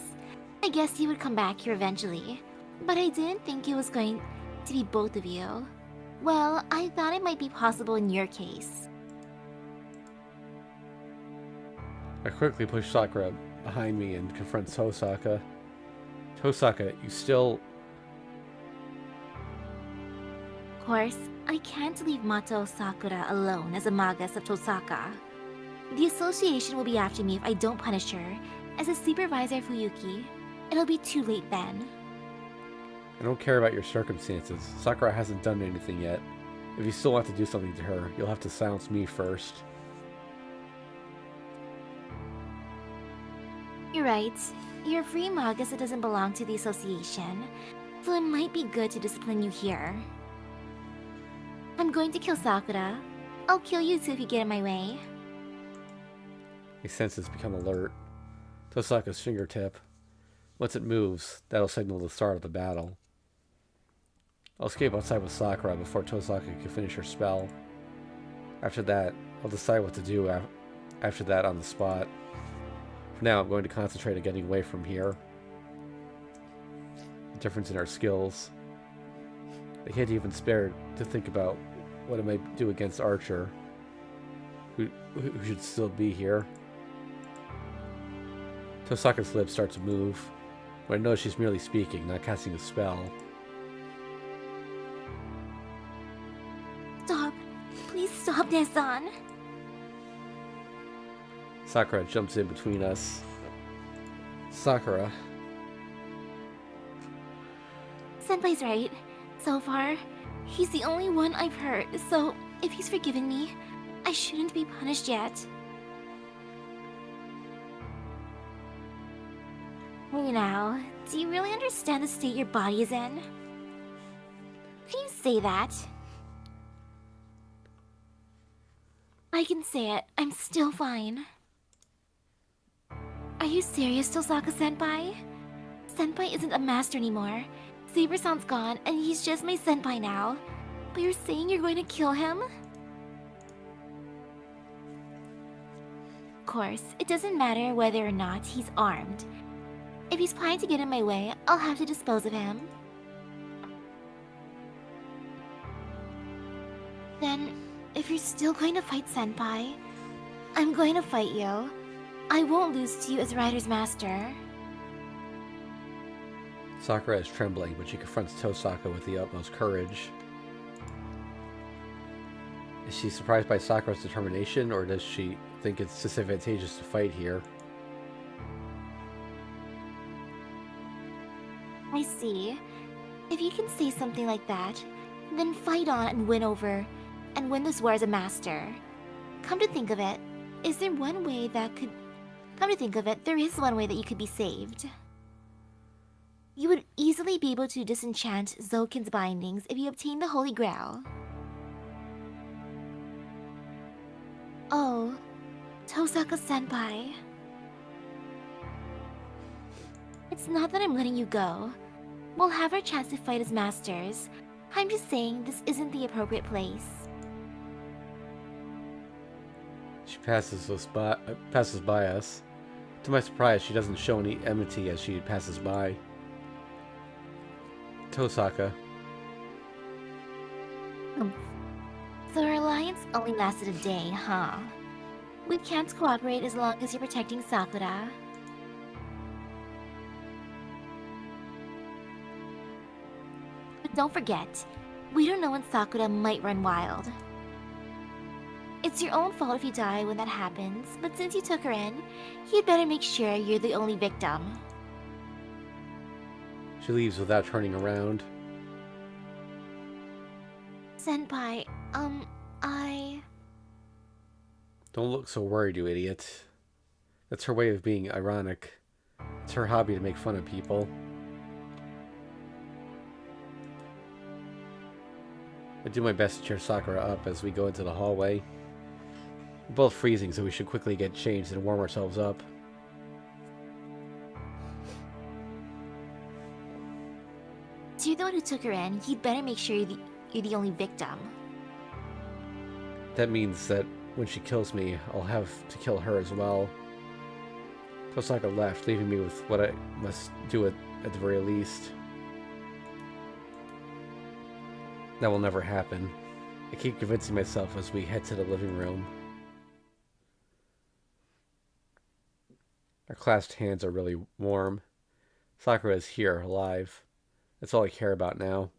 I guess you would come back here eventually. But I didn't think it was going to be both of you. Well, I thought it might be possible in your case. I quickly push Sakura behind me and confront Tosaka. Tosaka, you still... Of course, I can't leave Mato Sakura alone as a Magus of Tosaka. The association will be after me if I don't punish her. As a supervisor of Fuyuki, it'll be too late then. I don't care about your circumstances. Sakura hasn't done anything yet. If you still want to do something to her, you'll have to silence me first. You're right. You're a free Magus that doesn't belong to the association, so it might be good to discipline you here. I'm going to kill Sakura. I'll kill you too if you get in my way. My senses become alert. Tosaka's fingertip. Once it moves, that'll signal the start of the battle. I'll escape outside with Sakura before Tosaka can finish her spell. After that, I'll decide what to do after that on the spot. For now, I'm going to concentrate on getting away from here. The difference in our skills. I can't even spare to think about what I might do against Archer, who should still be here. Tosaka's lips start to move, but I know she's merely speaking, not casting a spell. Stop. Please stop, Nesan. Sakura jumps in between us. Sakura. Senpai's right. So far, he's the only one I've hurt, so if he's forgiven me, I shouldn't be punished yet. Hey now, do you really understand the state your body is in? Can you say that? I can say it. I'm still fine. Are you serious, Tosaka-senpai? Senpai isn't a master anymore. Saber-san's gone, and he's just my senpai now. But you're saying you're going to kill him? Of course, it doesn't matter whether or not he's armed. If he's planning to get in my way, I'll have to dispose of him. Then, if you're still going to fight Senpai, I'm going to fight you. I won't lose to you as Rider's master. Sakura is trembling, but she confronts Tosaka with the utmost courage. Is she surprised by Sakura's determination, or does she think it's disadvantageous to fight here? I see. If you can say something like that, then fight on and win this war as a master. Come to think of it, there is one way that you could be saved. You would easily be able to disenchant Zokin's bindings if you obtain the Holy Grail. Oh, Tosaka-senpai. It's not that I'm letting you go. We'll have our chance to fight as masters. I'm just saying this isn't the appropriate place. She passes by us. To my surprise, she doesn't show any enmity as she passes by. Tosaka. The alliance only lasted a day, huh? We can't cooperate as long as you're protecting Sakura. But don't forget, we don't know when Sakura might run wild. It's your own fault if you die when that happens, but since you took her in, you'd better make sure you're the only victim. She leaves without turning around. Senpai, I... Don't look so worried, you idiot. That's her way of being ironic. It's her hobby to make fun of people. I do my best to cheer Sakura up as we go into the hallway. We're both freezing, so we should quickly get changed and warm ourselves up. So you're the one who took her in, you'd better make sure you're the only victim. That means that when she kills me, I'll have to kill her as well. Tosaka left, leaving me with what I must do at the very least. That will never happen. I keep convincing myself as we head to the living room. Our clasped hands are really warm. Sakura is here, alive. That's all I care about now.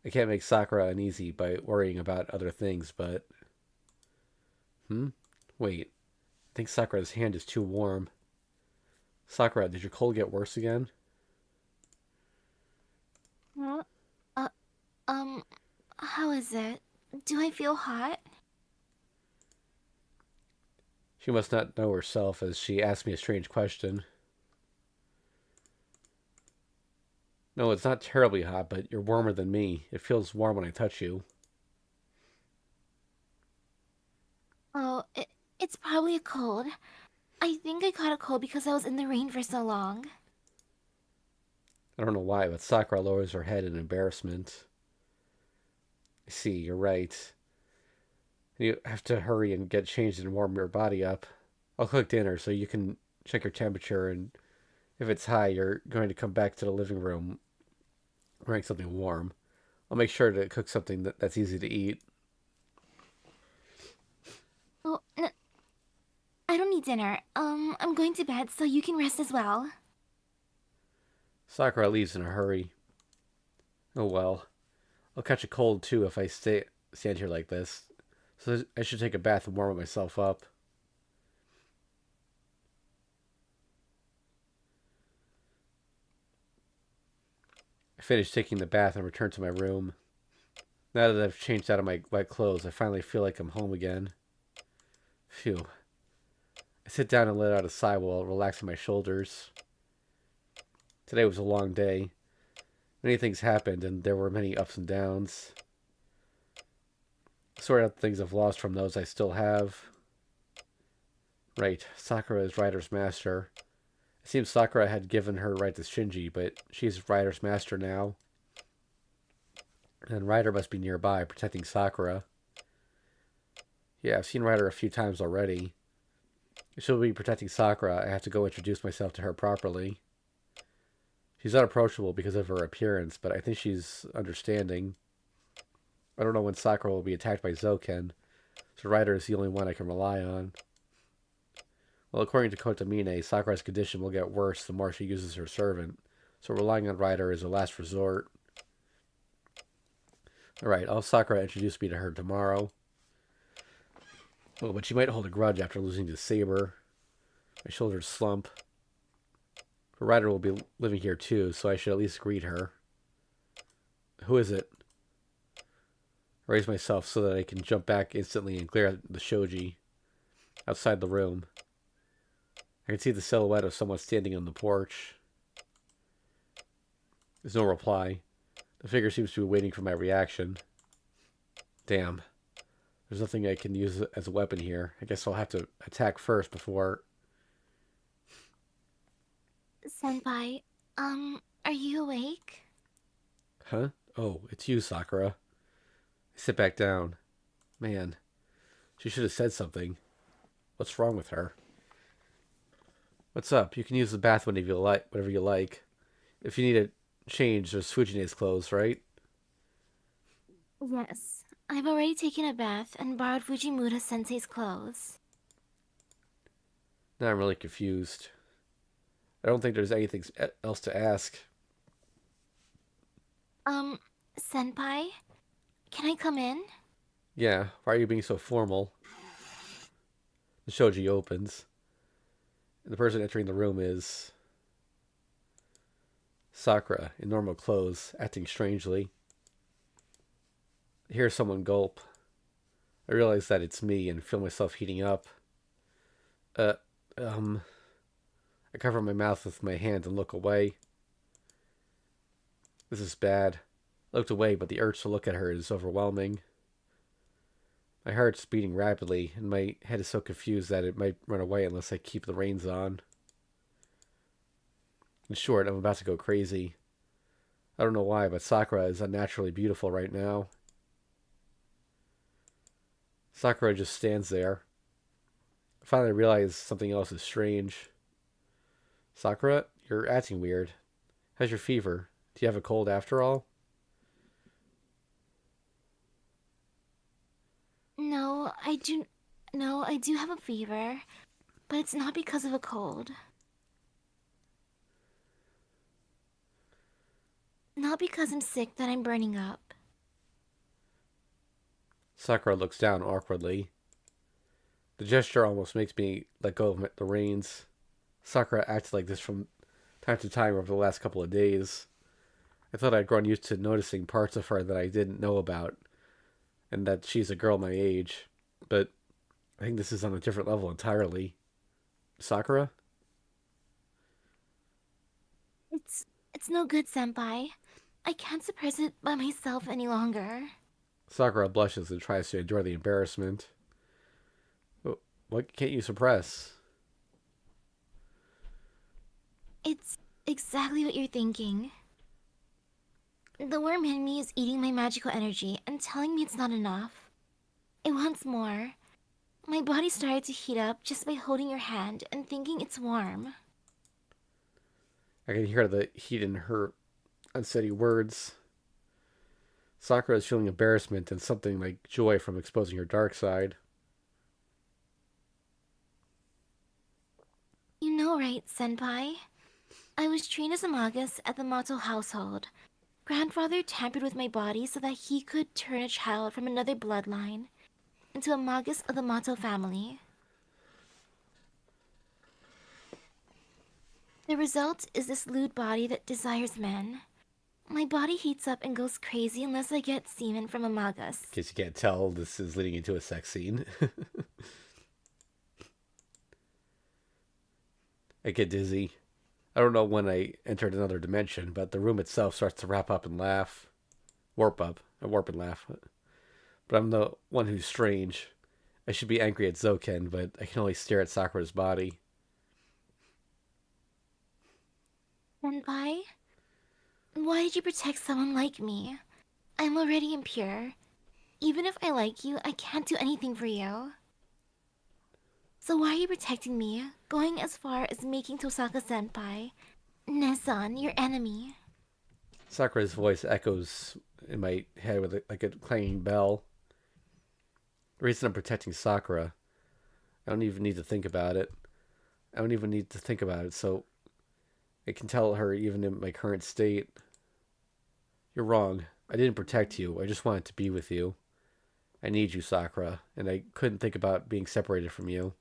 I can't make Sakura uneasy by worrying about other things, but... Wait. I think Sakura's hand is too warm. Sakura, did your cold get worse again? Huh? How is it? Do I feel hot? She must not know herself as she asked me a strange question. No, it's not terribly hot, but you're warmer than me. It feels warm when I touch you. Oh, it's probably a cold. I think I caught a cold because I was in the rain for so long. I don't know why, but Sakura lowers her head in embarrassment. I see, you're right. You have to hurry and get changed and warm your body up. I'll cook dinner so you can check your temperature, and if it's high, you're going to come back to the living room wearing something warm. I'll make sure to cook something that's easy to eat. Oh, I don't need dinner. I'm going to bed so you can rest as well. Sakura leaves in a hurry. Oh well. I'll catch a cold too if I stand here like this. So I should take a bath and warm myself up. I finish taking the bath and return to my room. Now that I've changed out of my wet clothes, I finally feel like I'm home again. Phew. I sit down and let out a sigh while relaxing my shoulders. Today was a long day. Many things happened, and there were many ups and downs. Sort out the things I've lost from those I still have. Right, Sakura is Rider's master. It seems Sakura had given her right to Shinji, but she's Rider's master now. And Rider must be nearby, protecting Sakura. Yeah, I've seen Rider a few times already. If she'll be protecting Sakura, I have to go introduce myself to her properly. She's unapproachable because of her appearance, but I think she's understanding. I don't know when Sakura will be attacked by Zoken, so Rider is the only one I can rely on. Well, according to Kotamine, Sakura's condition will get worse the more she uses her servant, so relying on Rider is a last resort. Alright, I'll have Sakura introduce me to her tomorrow. Oh, but she might hold a grudge after losing to Saber. My shoulders slump. Her Rider will be living here too, so I should at least greet her. Who is it? I raise myself so that I can jump back instantly and glare at the shoji outside the room. I can see the silhouette of someone standing on the porch. There's no reply. The figure seems to be waiting for my reaction. Damn. There's nothing I can use as a weapon here. I guess I'll have to attack first before... Senpai, are you awake? Huh? Oh, it's you, Sakura. I sit back down. Man, she should have said something. What's wrong with her? What's up? You can use the bath whenever you like. Whatever you like. If you need a change, there's Fujine's clothes, right? Yes. I've already taken a bath and borrowed Fujimura-sensei's clothes. Now I'm really confused. I don't think there's anything else to ask. Senpai, can I come in? Yeah, why are you being so formal? The shoji opens, and the person entering the room is Sakura in normal clothes, acting strangely. I hear someone gulp. I realize that it's me and feel myself heating up. Uh, um, I cover my mouth with my hand and look away. This is bad. I looked away, but the urge to look at her is overwhelming. My heart's beating rapidly, and my head is so confused that it might run away unless I keep the reins on. In short, I'm about to go crazy. I don't know why, but Sakura is unnaturally beautiful right now. Sakura just stands there. I finally realize something else is strange. Sakura, you're acting weird. How's your fever? Do you have a cold after all? No, I do. No, I do have a fever, but it's not because of a cold. Not because I'm sick that I'm burning up. Sakura looks down awkwardly. The gesture almost makes me let go of the reins. Sakura acts like this from time to time over the last couple of days. I thought I'd grown used to noticing parts of her that I didn't know about, and that she's a girl my age. But I think this is on a different level entirely. Sakura? It's no good, Senpai. I can't suppress it by myself any longer. Sakura blushes and tries to endure the embarrassment. What can't you suppress? It's exactly what you're thinking. The worm in me is eating my magical energy and telling me it's not enough. It wants more. My body started to heat up just by holding your hand and thinking it's warm. I can hear the heat in her unsteady words. Sakura is feeling embarrassment and something like joy from exposing her dark side. You know, right, Senpai? I was trained as a magus at the Mato household. Grandfather tampered with my body so that he could turn a child from another bloodline into a magus of the Mato family. The result is this lewd body that desires men. My body heats up and goes crazy unless I get semen from a magus. In case you can't tell, this is leading into a sex scene. I get dizzy. I don't know when I entered another dimension, but the room itself starts to wrap up and laugh. Warp up. Warp and laugh. But I'm the one who's strange. I should be angry at Zoken, but I can only stare at Sakura's body. Senpai? Why did you protect someone like me? I'm already impure. Even if I like you, I can't do anything for you. So why are you protecting me, going as far as making Tosaka-senpai, Nesan, your enemy? Sakura's voice echoes in my head with like a clanging bell. The reason I'm protecting Sakura, I don't even need to think about it. I don't even need to think about it, so I can tell her even in my current state. You're wrong. I didn't protect you. I just wanted to be with you. I need you, Sakura, and I couldn't think about being separated from you.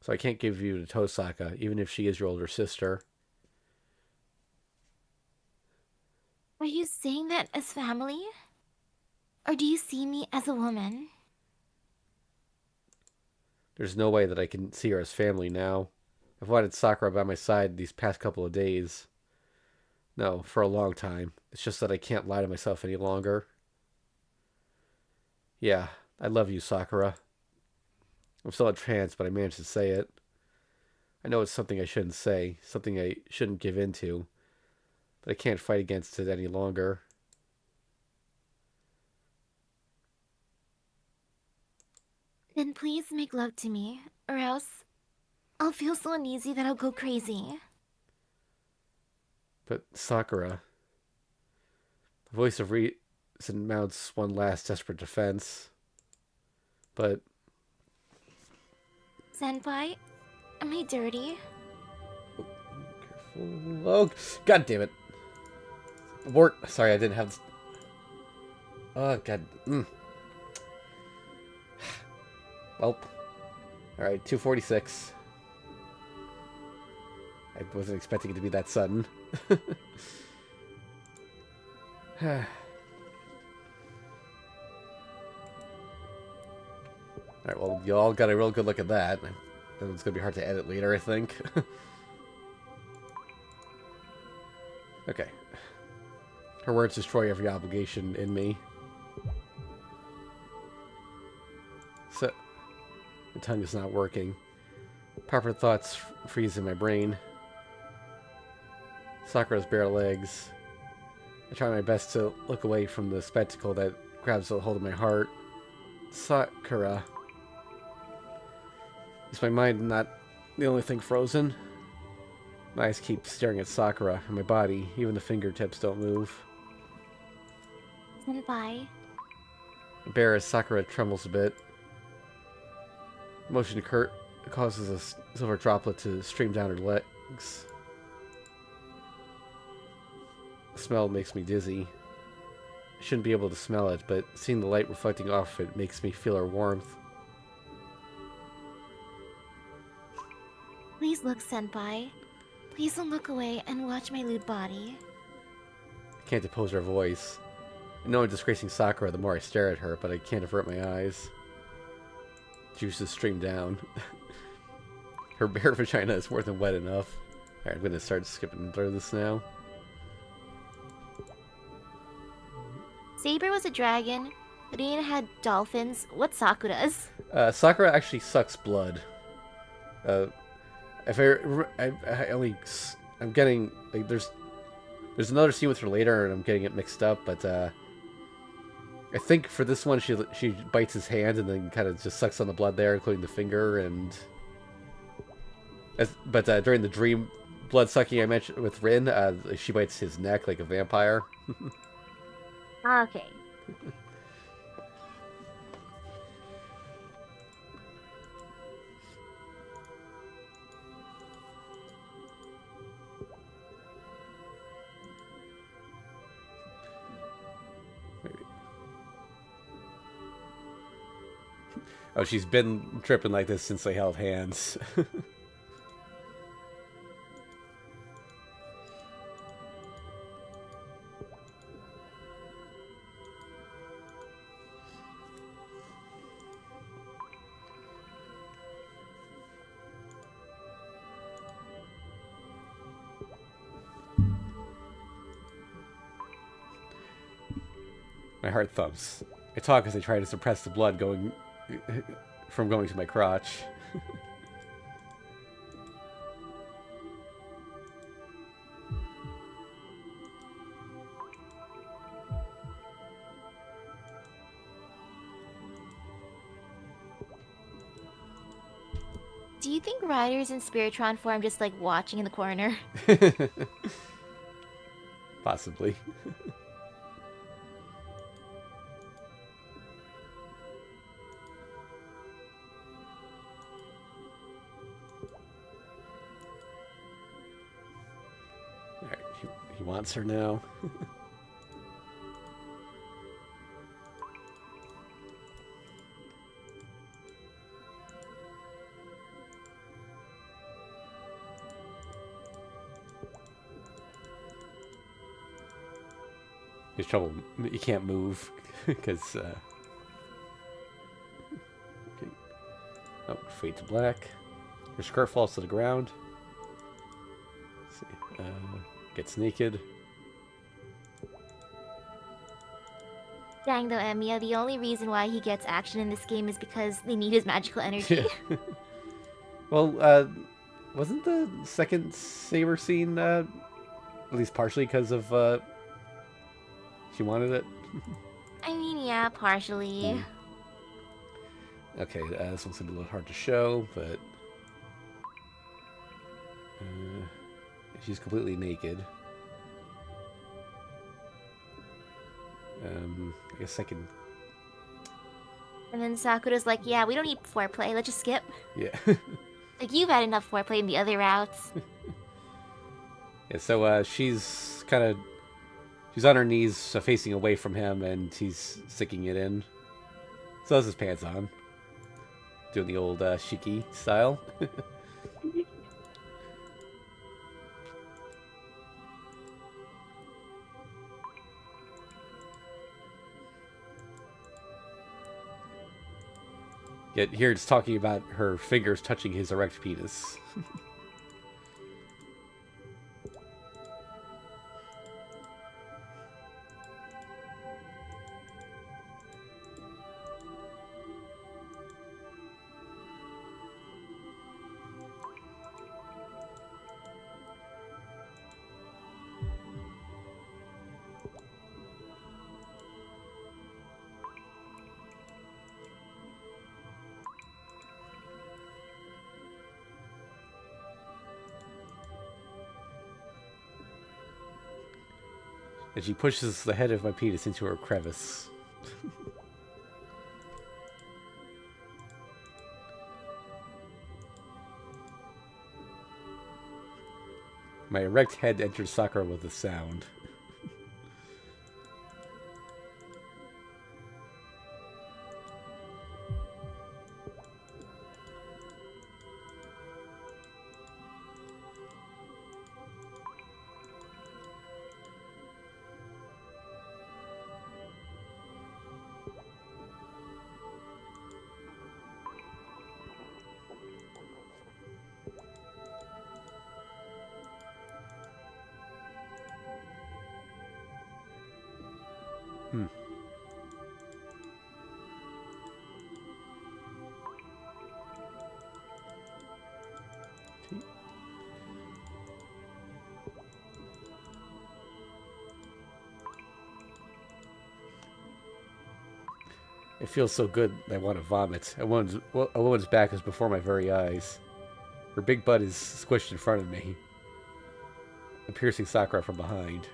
So I can't give you to Tosaka, even if she is your older sister. Are you saying that as family? Or do you see me as a woman? There's no way that I can see her as family now. I've wanted Sakura by my side these past couple of days. No, for a long time. It's just that I can't lie to myself any longer. Yeah, I love you, Sakura. I'm still a trance, but I managed to say it. I know it's something I shouldn't say, something I shouldn't give in to, but I can't fight against it any longer. Then please make love to me, or else I'll feel so uneasy that I'll go crazy. But Sakura, the voice of reason mounts one last desperate defense. But Senpai, Am I dirty? Careful. Oh, god damn it. Work. Sorry, I didn't have... Oh, god. Well. Alright, 246. I wasn't expecting it to be that sudden. Alright, well, you all got a real good look at that. It's gonna be hard to edit later, I think. Okay. Her words destroy every obligation in me. So, the tongue is not working. Proper thoughts freeze in my brain. Sakura's bare legs. I try my best to look away from the spectacle that grabs a hold of my heart. Sakura. Is my mind not the only thing frozen? My eyes keep staring at Sakura, and my body, even the fingertips, don't move. Senpai. Bare as Sakura trembles a bit. Motion causes a silver droplet to stream down her legs. The smell makes me dizzy. I shouldn't be able to smell it, but seeing the light reflecting off it makes me feel her warmth. Please look, Senpai. Please don't look away and watch my lewd body. I can't depose her voice. I know I'm disgracing Sakura the more I stare at her, but I can't avert my eyes. Juices stream down. Her bare vagina is more than wet enough. Alright, I'm gonna start skipping through this now. Saber was a dragon. Rina had dolphins. What's Sakura's? Sakura actually sucks blood. If I'm getting like there's another scene with her later, and I'm getting it mixed up. But I think for this one, she bites his hand and then kind of just sucks on the blood there, including the finger. And but during the dream blood sucking I mentioned with Rin, she bites his neck like a vampire. Okay. Oh, she's been tripping like this since they held hands. My heart thumps. I talk as I try to suppress the blood from going to my crotch. Do you think riders in Spiritron form just like watching in the corner? Possibly. Alright, he wants her now. There's trouble. You can't move because. Okay. Oh, fade to black. Her skirt falls to the ground. Let's see. Gets naked. Dang though, Emiya, the only reason why he gets action in this game is because they need his magical energy. Yeah. Well, wasn't the second Saber scene at least partially because of she wanted it? I mean, yeah, partially. Okay, this one's gonna be a little hard to show, but she's completely naked. I guess I can. And then Sakura's like, yeah, we don't need foreplay, let's just skip. Yeah. Like, you've had enough foreplay in the other routes. Yeah, so she's kind of she's on her knees, facing away from him, and he's sticking it in. So has his pants on, doing the old shiki style. Yet here it's talking about her fingers touching his erect penis. And she pushes the head of my penis into her crevice. My erect head enters Sakura with a sound. It feels so good I want to vomit. A woman's back is before my very eyes. Her big butt is squished in front of me. I'm piercing Sakura from behind.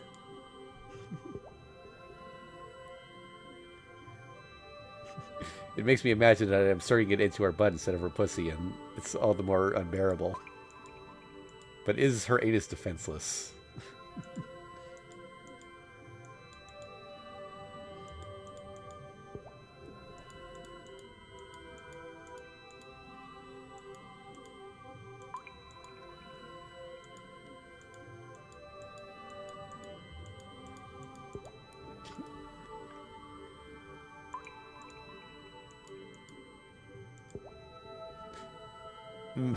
It makes me imagine that I'm starting it into her butt instead of her pussy, and it's all the more unbearable. But is her anus defenseless?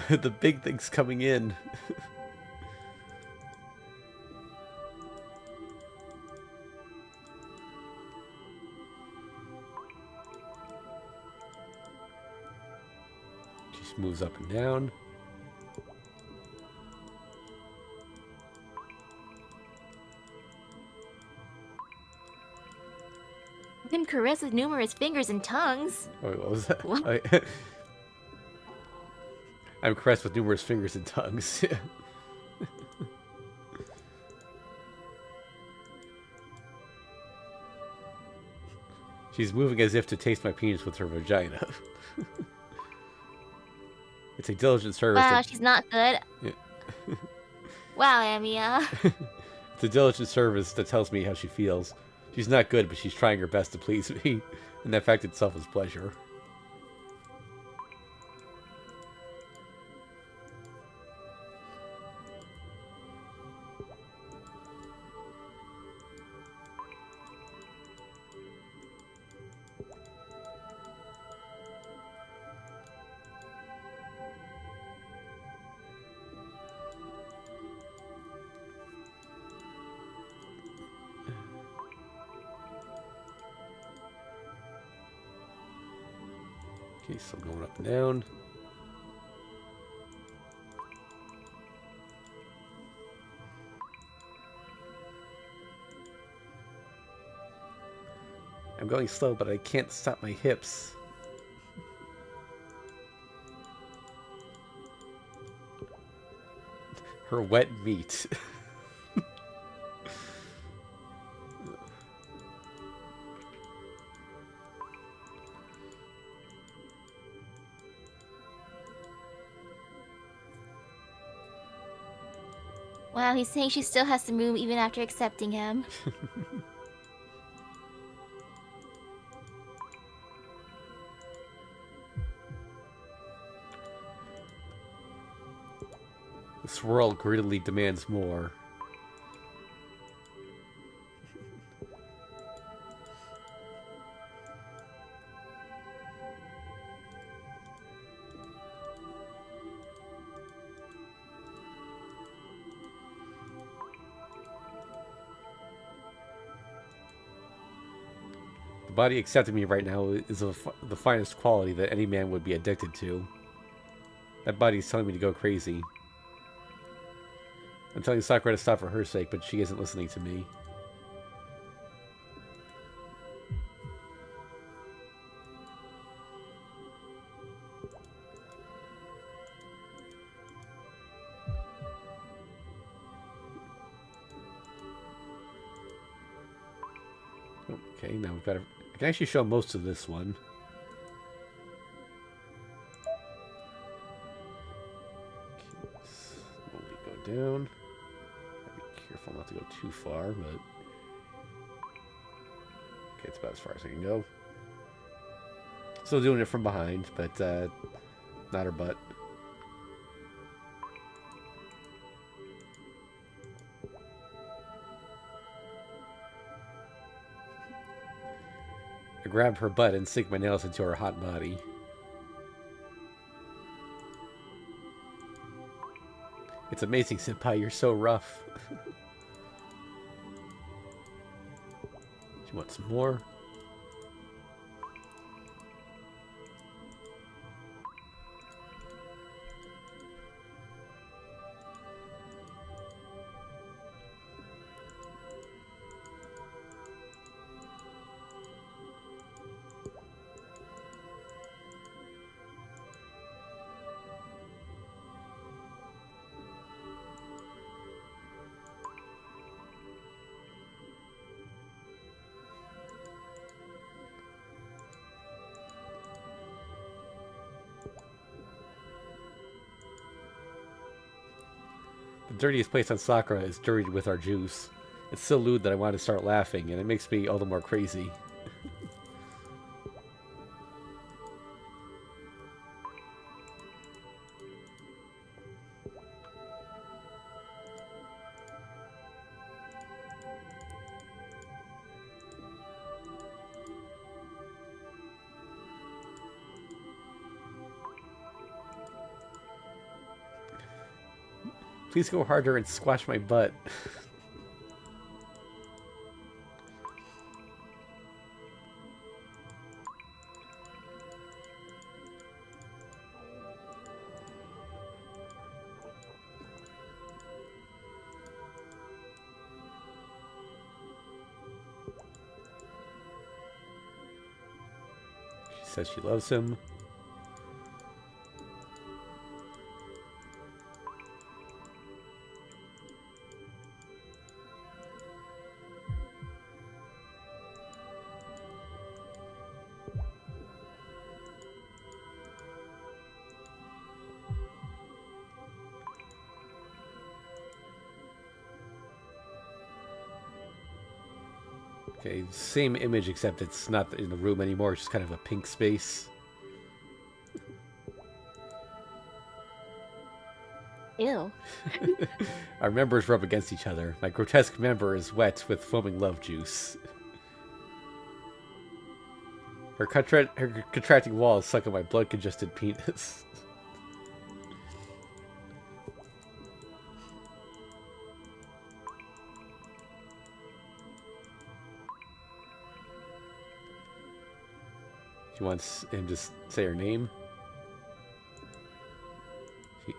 The big thing's coming in. Just moves up and down. Him caress with numerous fingers and tongues. Oh, wait, what was that? What? I'm caressed with numerous fingers and tongues. She's moving as if to taste my penis with her vagina. It's a diligent service. Wow, she's not good. Yeah. Wow, Amiya. It's a diligent service that tells me how she feels. She's not good, but she's trying her best to please me, and that fact itself is pleasure. Okay, so going up and down. I'm going slow, but I can't stop my hips. Her wet meat. Wow, he's saying she still has some room even after accepting him. This world greedily demands more. The body accepting me right now is the finest quality that any man would be addicted to. That body's telling me to go crazy. I'm telling Sakura to stop for her sake, but she isn't listening to me. Okay, now we've got to... I can actually show most of this one. Okay, slowly go down. Be careful not to go too far, but... Okay, it's about as far as I can go. Still doing it from behind, but not her butt. I grab her butt and sink my nails into her hot body. It's amazing, Senpai, you're so rough. You want some more? The dirtiest place on Sakura is dirtied with our juice. It's so lewd that I want to start laughing, and it makes me all the more crazy. Please go harder and squash my butt. She says she loves him. Okay, same image except it's not in the room anymore, it's just kind of a pink space. Ew. Our members rub against each other. My grotesque member is wet with foaming love juice. Her contracting walls suck on my blood-congested penis. She wants him to say her name.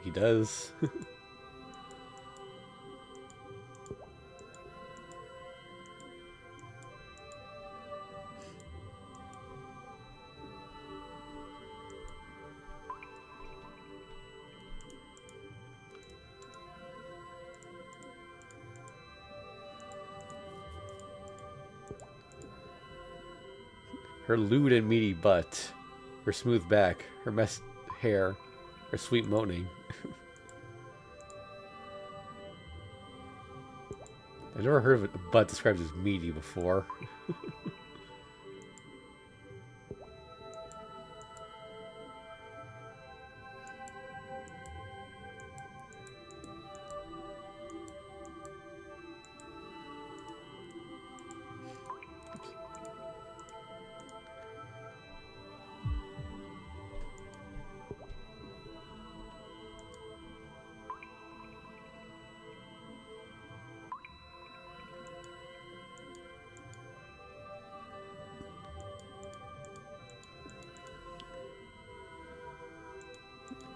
He does. Her lewd and meaty butt, her smooth back, her messed hair, her sweet moaning. I've never heard of a butt described as meaty before.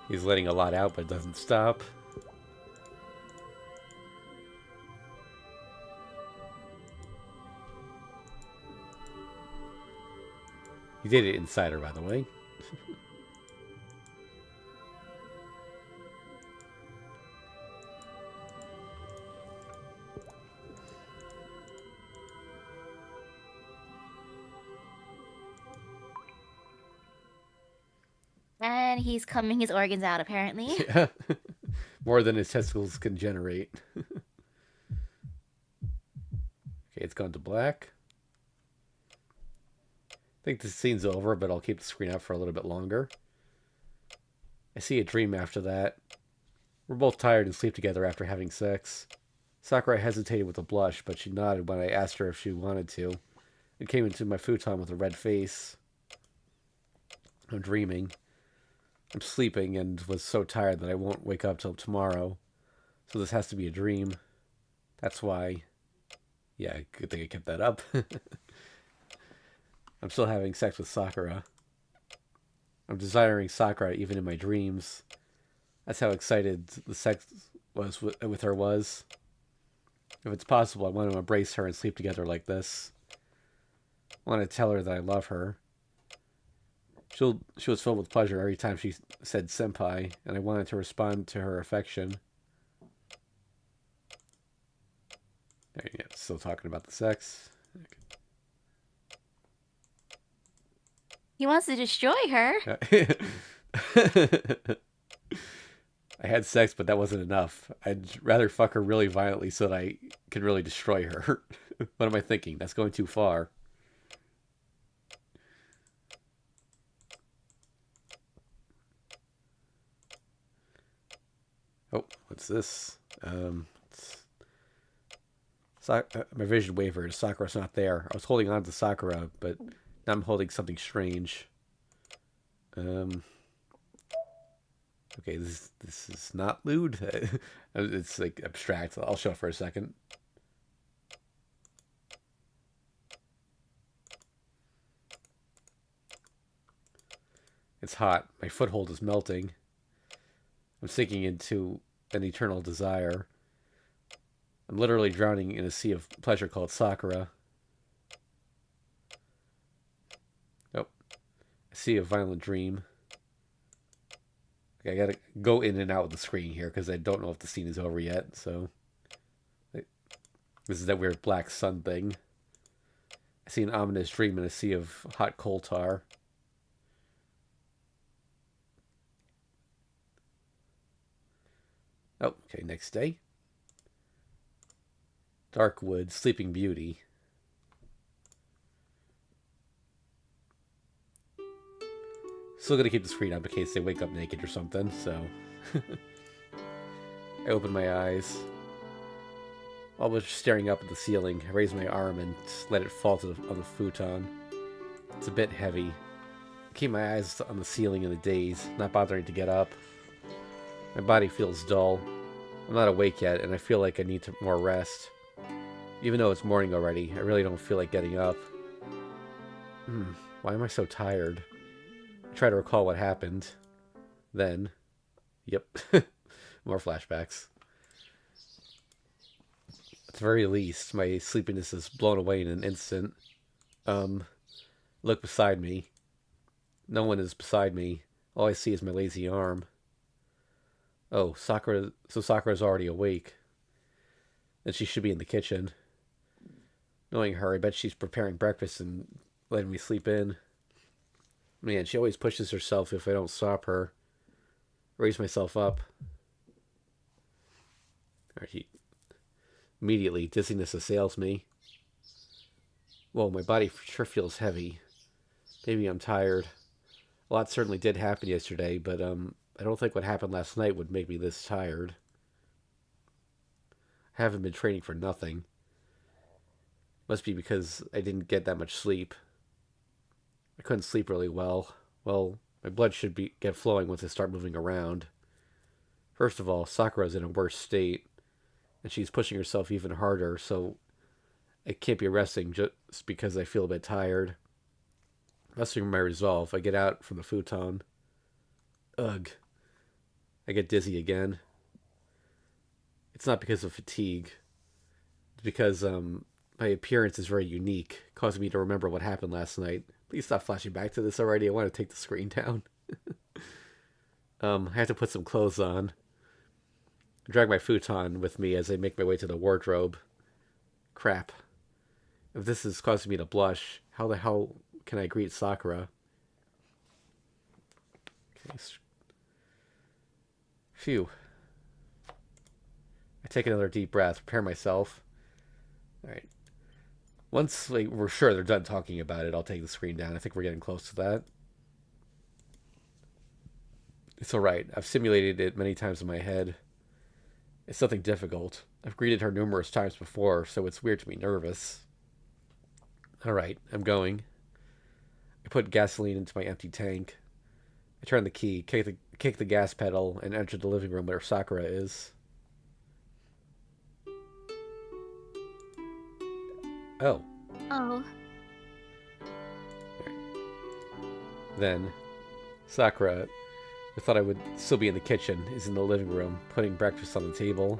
He's letting a lot out, but it doesn't stop. He did it inside her, by the way. And he's coming his organs out, apparently. Yeah. More than his testicles can generate. Okay, it's gone to black. I think this scene's over, but I'll keep the screen up for a little bit longer. I see a dream after that. We're both tired and sleep together after having sex. Sakura hesitated with a blush, but she nodded when I asked her if she wanted to, and came into my futon with a red face. I'm dreaming. I'm sleeping and was so tired that I won't wake up till tomorrow. So this has to be a dream. That's why. Yeah, good thing I kept that up. I'm still having sex with Sakura. I'm desiring Sakura even in my dreams. That's how excited the sex was with her was. If it's possible, I want to embrace her and sleep together like this. I want to tell her that I love her. She was filled with pleasure every time she said senpai, and I wanted to respond to her affection. Yeah, still talking about the sex. He wants to destroy her. I had sex, but that wasn't enough. I'd rather fuck her really violently so that I could really destroy her. What am I thinking? That's going too far. Oh, what's this? My vision wavered. Sakura's not there. I was holding on to Sakura, but now I'm holding something strange. Okay, this is not lewd. It's like abstract. I'll show it for a second. It's hot. My foothold is melting. I'm sinking into an eternal desire. I'm literally drowning in a sea of pleasure called Sakura. Oh, a sea of violent dream. Okay, I gotta go in and out of the screen here because I don't know if the scene is over yet. So this is that weird black sun thing. I see an ominous dream in a sea of hot coal tar. Oh, okay, next day. Dark wood, sleeping beauty. Still gonna keep the screen up in case they wake up naked or something, so. I open my eyes. While I was staring up at the ceiling, I raise my arm and let it fall on the futon. It's a bit heavy. I keep my eyes on the ceiling in a daze, not bothering to get up. My body feels dull. I'm not awake yet, and I feel like I need more rest. Even though it's morning already, I really don't feel like getting up. Why am I so tired? I try to recall what happened. Then, yep, more flashbacks. At the very least, my sleepiness is blown away in an instant. Look beside me. No one is beside me. All I see is my lazy arm. Oh, Sakura's already awake. Then she should be in the kitchen. Knowing her, I bet she's preparing breakfast and letting me sleep in. Man, she always pushes herself if I don't stop her. Raise myself up. Alright, Immediately, dizziness assails me. Whoa, my body sure feels heavy. Maybe I'm tired. A lot certainly did happen yesterday, but I don't think what happened last night would make me this tired. I haven't been training for nothing. Must be because I didn't get that much sleep. I couldn't sleep really well. Well, my blood should get flowing once I start moving around. First of all, Sakura's in a worse state, and she's pushing herself even harder, so I can't be resting just because I feel a bit tired. Mustering my resolve, I get out from the futon. Ugh. I get dizzy again. It's not because of fatigue. It's because my appearance is very unique, causing me to remember what happened last night. Please stop flashing back to this already. I want to take the screen down. I have to put some clothes on. I drag my futon with me as I make my way to the wardrobe. Crap. If this is causing me to blush, how the hell can I greet Sakura? Okay. Phew. I take another deep breath, prepare myself. Alright. Once we're sure they're done talking about it, I'll take the screen down. I think we're getting close to that. It's alright. I've simulated it many times in my head. It's nothing difficult. I've greeted her numerous times before, so it's weird to be nervous. Alright, I'm going. I put gasoline into my empty tank. I turn the key, kick the gas pedal, and enter the living room where Sakura is. Oh. Oh. Then, Sakura, who thought I would still be in the kitchen, is in the living room, putting breakfast on the table.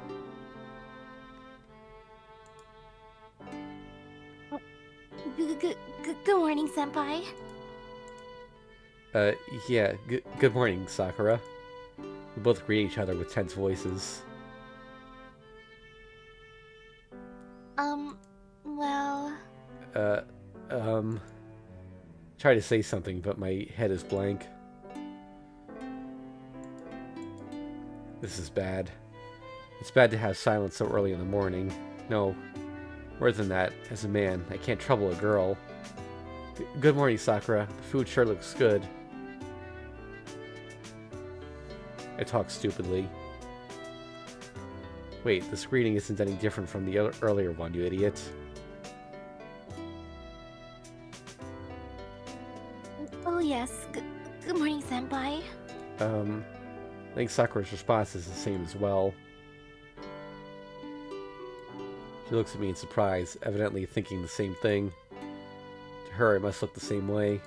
Good morning, Senpai. Yeah, good morning, Sakura. We both greet each other with tense voices. Well... Try to say something, but my head is blank. This is bad. It's bad to have silence so early in the morning. No, more than that, as a man, I can't trouble a girl. Good morning, Sakura. The food sure looks good. I talk stupidly. Wait, this greeting isn't any different from the earlier one, you idiot. Oh yes, good morning, Senpai. I think Sakura's response is the same as well. She looks at me in surprise, evidently thinking the same thing. To her, I must look the same way.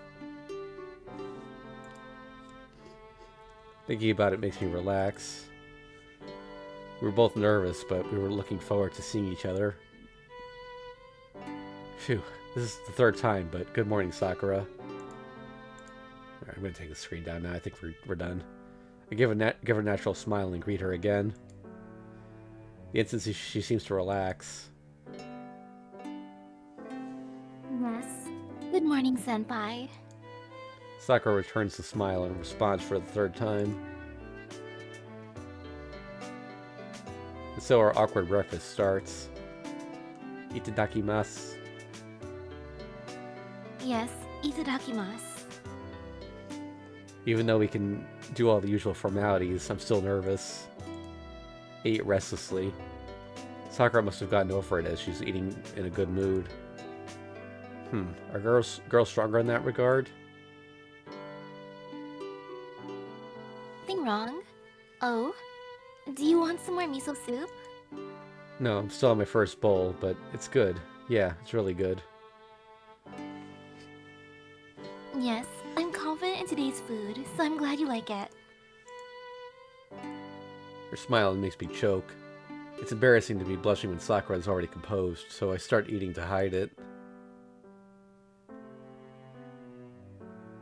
Thinking about it makes me relax. We were both nervous, but we were looking forward to seeing each other. Phew, this is the third time, but good morning, Sakura. Alright, I'm gonna take the screen down now. I think we're done. I give her a natural smile and greet her again. The instant she seems to relax. Yes. Good morning, Senpai. Sakura returns the smile and responds for the third time. And so our awkward breakfast starts. Itadakimasu. Yes, itadakimasu. Even though we can do all the usual formalities, I'm still nervous. I eat restlessly. Sakura must have gotten over it as she's eating in a good mood. Are girls stronger in that regard? Nothing wrong. Oh, do you want some more miso soup? No, I'm still on my first bowl, but it's good. Yeah, it's really good. Yes, I'm confident in today's food, so I'm glad you like it. Her smile makes me choke. It's embarrassing to be blushing when Sakura is already composed, so I start eating to hide it.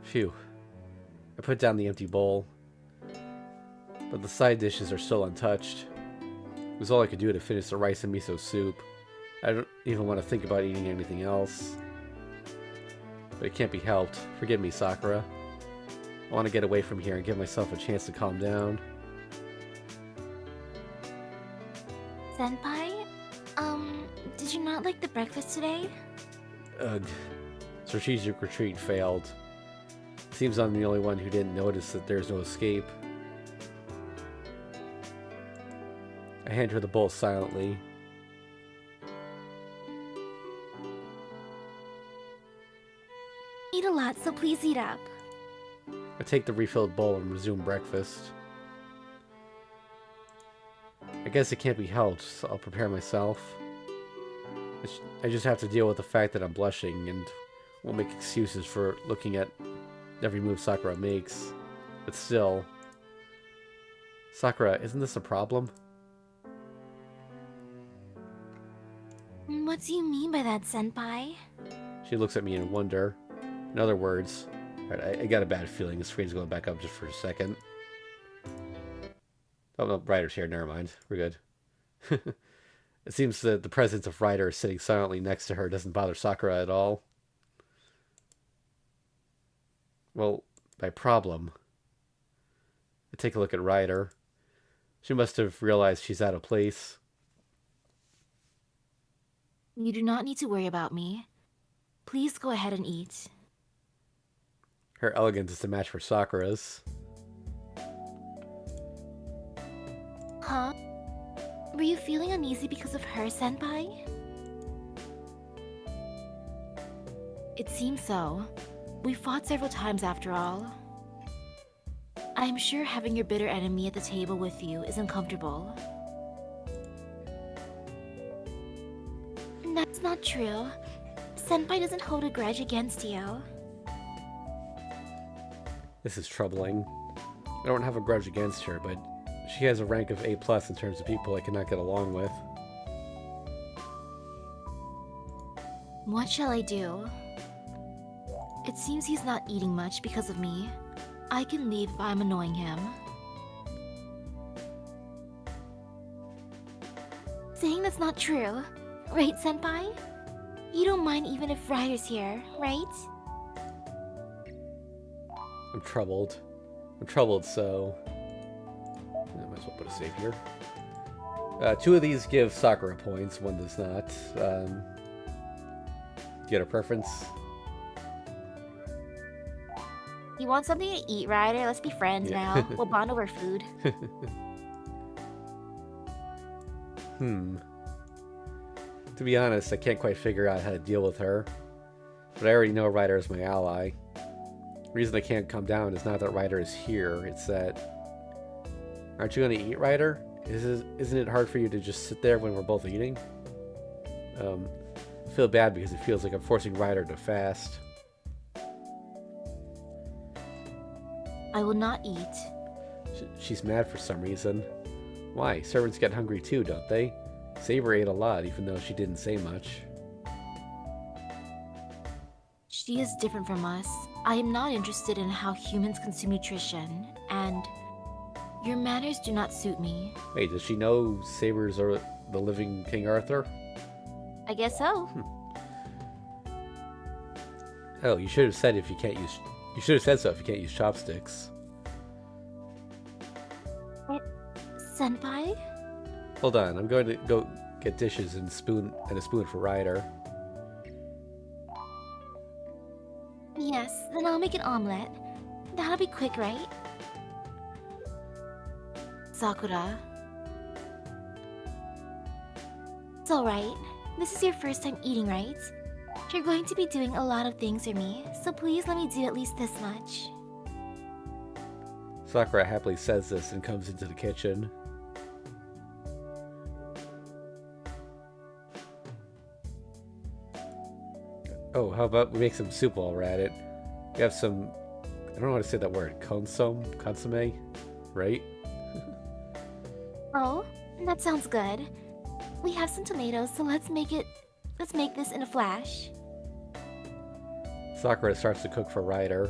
Phew. I put down the empty bowl. But the side dishes are still untouched. It was all I could do to finish the rice and miso soup. I don't even want to think about eating anything else. But it can't be helped. Forgive me, Sakura. I want to get away from here and give myself a chance to calm down. Senpai? Did you not like the breakfast today? Ugh. Strategic retreat failed. Seems I'm the only one who didn't notice that there's no escape. I hand her the bowl silently. Eat a lot, so please eat up. I take the refilled bowl and resume breakfast. I guess it can't be helped, so I'll prepare myself. I just have to deal with the fact that I'm blushing and won't make excuses for looking at every move Sakura makes. But still... Sakura, isn't this a problem? What do you mean by that, senpai? She looks at me in wonder. In other words... Alright, I got a bad feeling. The screen's going back up just for a second. Oh, no, Ryder's here. Never mind. We're good. It seems that the presence of Ryder sitting silently next to her doesn't bother Sakura at all. Well, by problem, I take a look at Ryder. She must have realized she's out of place. You do not need to worry about me. Please go ahead and eat. Her elegance is a match for Sakura's. Huh? Were you feeling uneasy because of her, senpai? It seems so. We fought several times after all. I'm sure having your bitter enemy at the table with you is uncomfortable. That's not true. Senpai doesn't hold a grudge against you. This is troubling. I don't have a grudge against her, but she has a rank of A+ in terms of people I cannot get along with. What shall I do? It seems he's not eating much because of me. I can leave if I'm annoying him. Saying that's not true. Right, senpai? You don't mind even if Ryder's here, right? I'm troubled. So... I might as well put a save here. 2 of these give Sakura points, 1 does not. Do you have a preference? You want something to eat, Ryder? Let's be friends now. We'll bond over food. To be honest, I can't quite figure out how to deal with her. But I already know Ryder is my ally. The reason I can't come down is not that Ryder is here, it's that... Aren't you going to eat, Ryder? Isn't it hard for you to just sit there when we're both eating? I feel bad because it feels like I'm forcing Ryder to fast. I will not eat. She's mad for some reason. Why? Servants get hungry too, don't they? Saber ate a lot, even though she didn't say much. She is different from us. I am not interested in how humans consume nutrition, and your manners do not suit me. Wait, does she know Sabers are the living King Arthur? I guess so. Oh, you should have said if you can't use... You should have said so if you can't use chopsticks. Senpai? Hold on, I'm going to go get dishes and a spoon for Ryder. Yes, then I'll make an omelet. That'll be quick, right? Sakura. It's alright. This is your first time eating, right? You're going to be doing a lot of things for me, so please let me do at least this much. Sakura happily says this and comes into the kitchen. Oh, how about we make some soup while we're at it? We have some... I don't know how to say that word. Consomme? Right? Oh, that sounds good. We have some tomatoes, so let's make this in a flash. Sakura starts to cook for Ryder.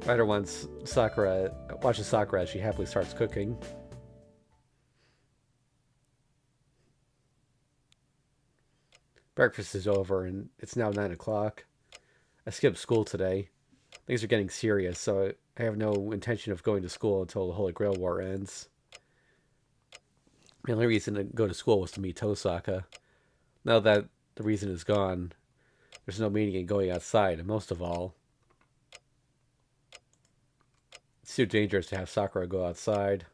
Ryder watches Sakura as she happily starts cooking. Breakfast is over, and it's now 9 o'clock. I skipped school today. Things are getting serious, so I have no intention of going to school until the Holy Grail War ends. The only reason to go to school was to meet Tosaka. Now that the reason is gone, there's no meaning in going outside, and most of all, it's too dangerous to have Sakura go outside.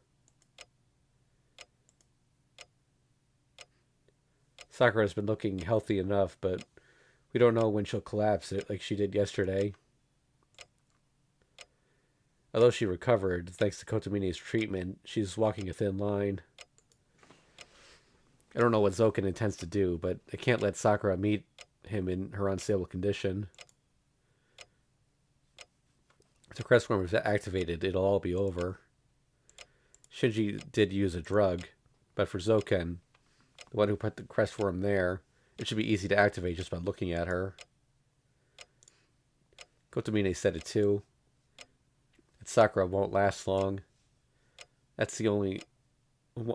Sakura's been looking healthy enough, but we don't know when she'll collapse it like she did yesterday. Although she recovered, thanks to Kotomine's treatment, she's walking a thin line. I don't know what Zoken intends to do, but I can't let Sakura meet him in her unstable condition. If the crest worm is activated, it'll all be over. Shinji did use a drug, but for Zoken, the one who put the crest worm there, it should be easy to activate just by looking at her. Kotomine said it too. That Sakura won't last long. That's the only...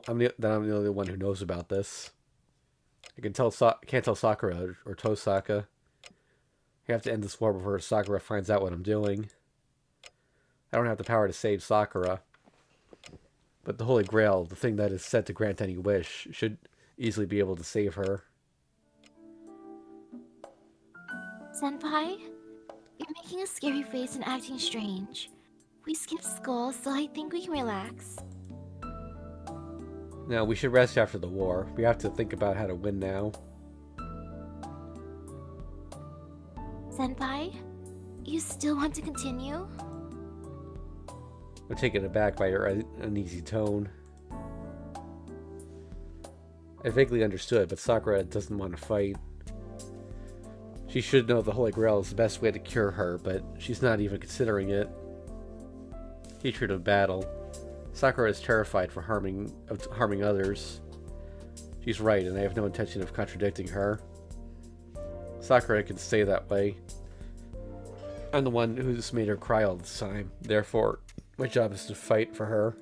I'm the only one who knows about this. I can't tell Sakura or Tosaka. I have to end this war before Sakura finds out what I'm doing. I don't have the power to save Sakura. But the Holy Grail, the thing that is said to grant any wish, should easily be able to save her. Senpai, you're making a scary face and acting strange. We skipped school, so I think we can relax. No, we should rest after the war. We have to think about how to win now. Senpai, you still want to continue? I'm taken aback by her uneasy tone. I vaguely understood, but Sakura doesn't want to fight. She should know the Holy Grail is the best way to cure her, but she's not even considering it. Hatred of battle. Sakura is terrified of harming others. She's right, and I have no intention of contradicting her. Sakura can stay that way. I'm the one who's made her cry all this time. Therefore, my job is to fight for her.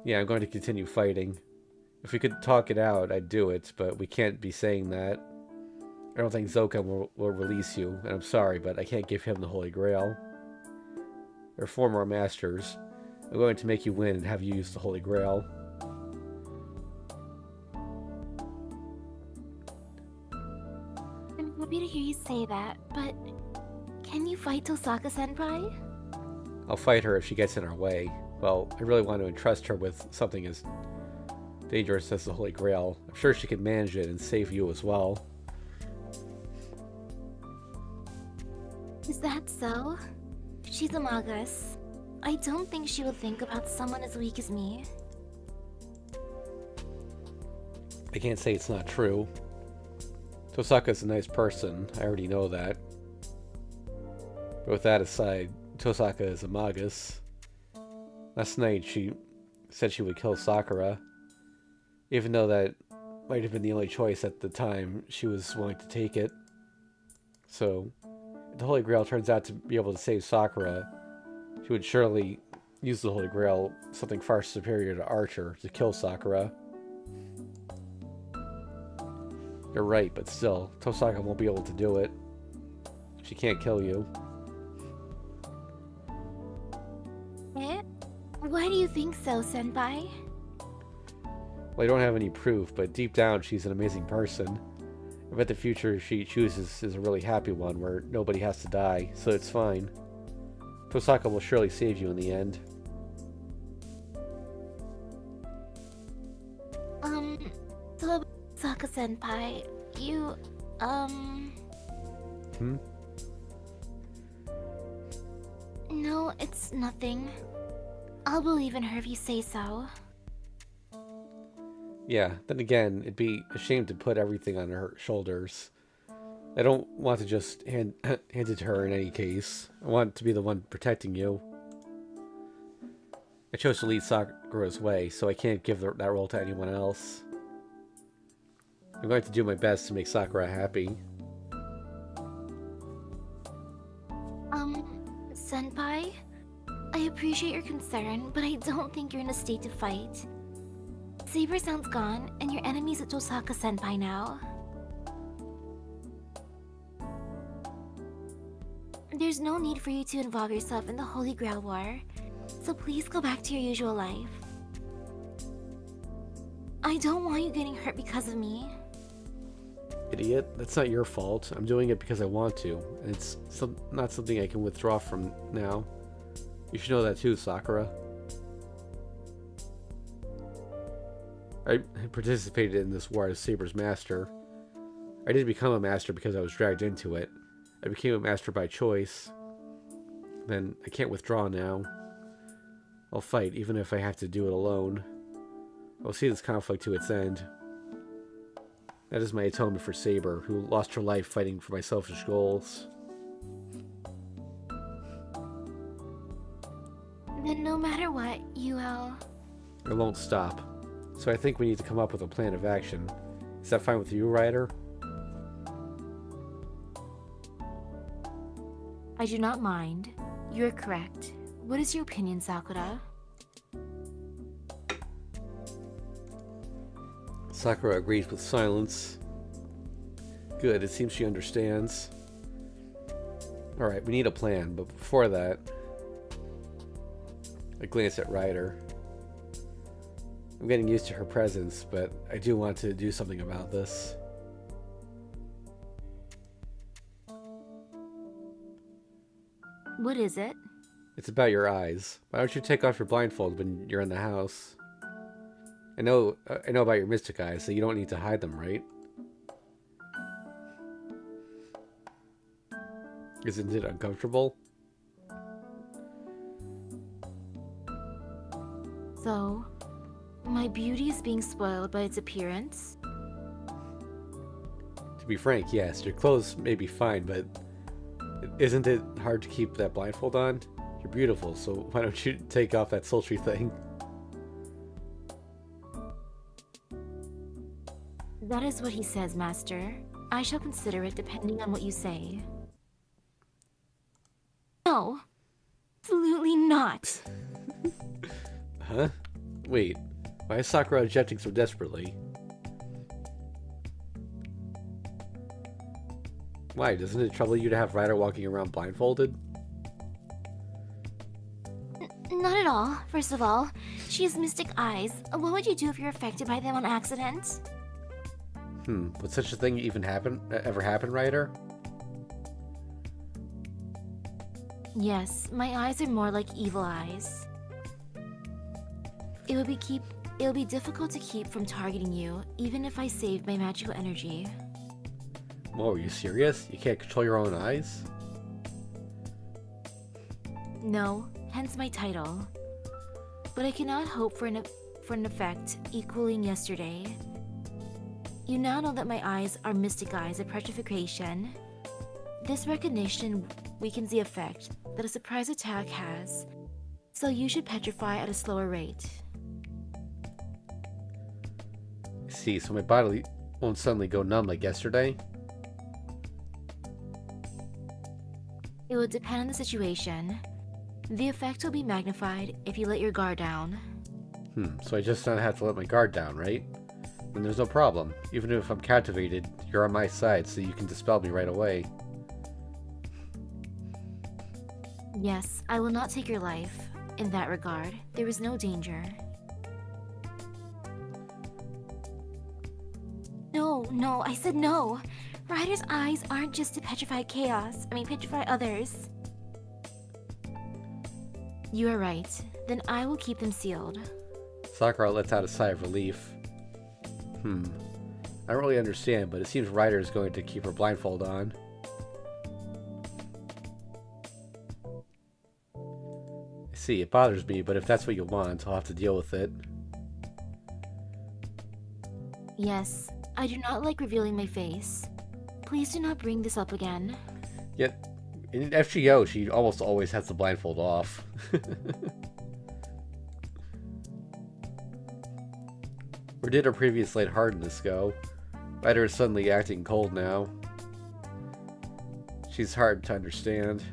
Yeah, I'm going to continue fighting. If we could talk it out, I'd do it, but we can't be saying that. I don't think Zoken will release you, and I'm sorry, but I can't give him the Holy Grail. There are 4 more masters. I'm going to make you win and have you use the Holy Grail. I'm happy to hear you say that, but can you fight Tosaka-senpai? I'll fight her if she gets in our way. Well, I really want to entrust her with something as dangerous as the Holy Grail. I'm sure she can manage it and save you as well. Is that so? She's a magus. I don't think she would think about someone as weak as me. I can't say it's not true. Tosaka's a nice person, I already know that. But with that aside, Tosaka is a magus. Last night she said she would kill Sakura. Even though that might have been the only choice at the time, she was willing to take it. So, if the Holy Grail turns out to be able to save Sakura, she would surely use the Holy Grail, something far superior to Archer, to kill Sakura. You're right, but still, Tosaka won't be able to do it. She can't kill you. Eh? Why do you think so, senpai? Well, I don't have any proof, but deep down she's an amazing person. I bet the future she chooses is a really happy one where nobody has to die, so it's fine. Tosaka will surely save you in the end. Tosaka-senpai, you, No, it's nothing. I'll believe in her if you say so. Yeah, then again, it'd be a shame to put everything on her shoulders. I don't want to just hand it to her in any case. I want to be the one protecting you. I chose to lead Sakura's way, so I can't give that role to anyone else. I'm going to do my best to make Sakura happy. Senpai? I appreciate your concern, but I don't think you're in a state to fight. Saber Sound's gone, and your enemy's with Tosaka-senpai now. There's no need for you to involve yourself in the Holy Grail War. So please go back to your usual life. I don't want you getting hurt because of me. Idiot, that's not your fault. I'm doing it because I want to, and it's not something I can withdraw from now. You should know that too, Sakura. I participated in this war as Saber's master. I didn't become a master because I was dragged into it. I became a master by choice. Then I can't withdraw now. I'll fight, even if I have to do it alone. I'll see this conflict to its end. That is my atonement for Saber, who lost her life fighting for my selfish goals. Then no matter what, I won't stop. So I think we need to come up with a plan of action. Is that fine with you, Ryder? I do not mind. You're correct. What is your opinion, Sakura? Sakura agrees with silence. Good, it seems she understands. Alright, we need a plan, but before that... I glance at Ryder. I'm getting used to her presence, but I do want to do something about this. What is it? It's about your eyes. Why don't you take off your blindfold when you're in the house? I know about your mystic eyes, so you don't need to hide them, right? Isn't it uncomfortable? So, my beauty is being spoiled by its appearance? To be frank, yes. Your clothes may be fine, but isn't it hard to keep that blindfold on? You're beautiful, so why don't you take off that sultry thing? That is what he says, Master. I shall consider it depending on what you say. No. Absolutely not. Huh? Wait. Why is Sakura objecting so desperately? Why? Doesn't it trouble you to have Ryder walking around blindfolded? Not at all. First of all, she has mystic eyes. What would you do if you're affected by them on accident? Would such a thing even ever happen, Ryder? Yes, my eyes are more like evil eyes. It would be difficult to keep from targeting you, even if I saved my magical energy. Whoa, are you serious? You can't control your own eyes? No, hence my title. But I cannot hope for an effect equaling yesterday. You now know that my eyes are mystic eyes of petrification. This recognition weakens the effect that a surprise attack has, so you should petrify at a slower rate. I see, so my body won't suddenly go numb like yesterday? It will depend on the situation. The effect will be magnified if you let your guard down. So I just don't have to let my guard down, right? Then there's no problem. Even if I'm captivated, you're on my side, so you can dispel me right away. Yes, I will not take your life. In that regard, there is no danger. No, I said no! Ryder's eyes aren't just to petrify petrify others. You are right. Then I will keep them sealed. Sakura lets out a sigh of relief. I don't really understand, but it seems Ryder is going to keep her blindfold on. I see, it bothers me, but if that's what you want, I'll have to deal with it. Yes, I do not like revealing my face. Please do not bring this up again. Yet, in FGO, she almost always has the blindfold off. Where did her previous lightheartedness go? Ryder is suddenly acting cold now. She's hard to understand.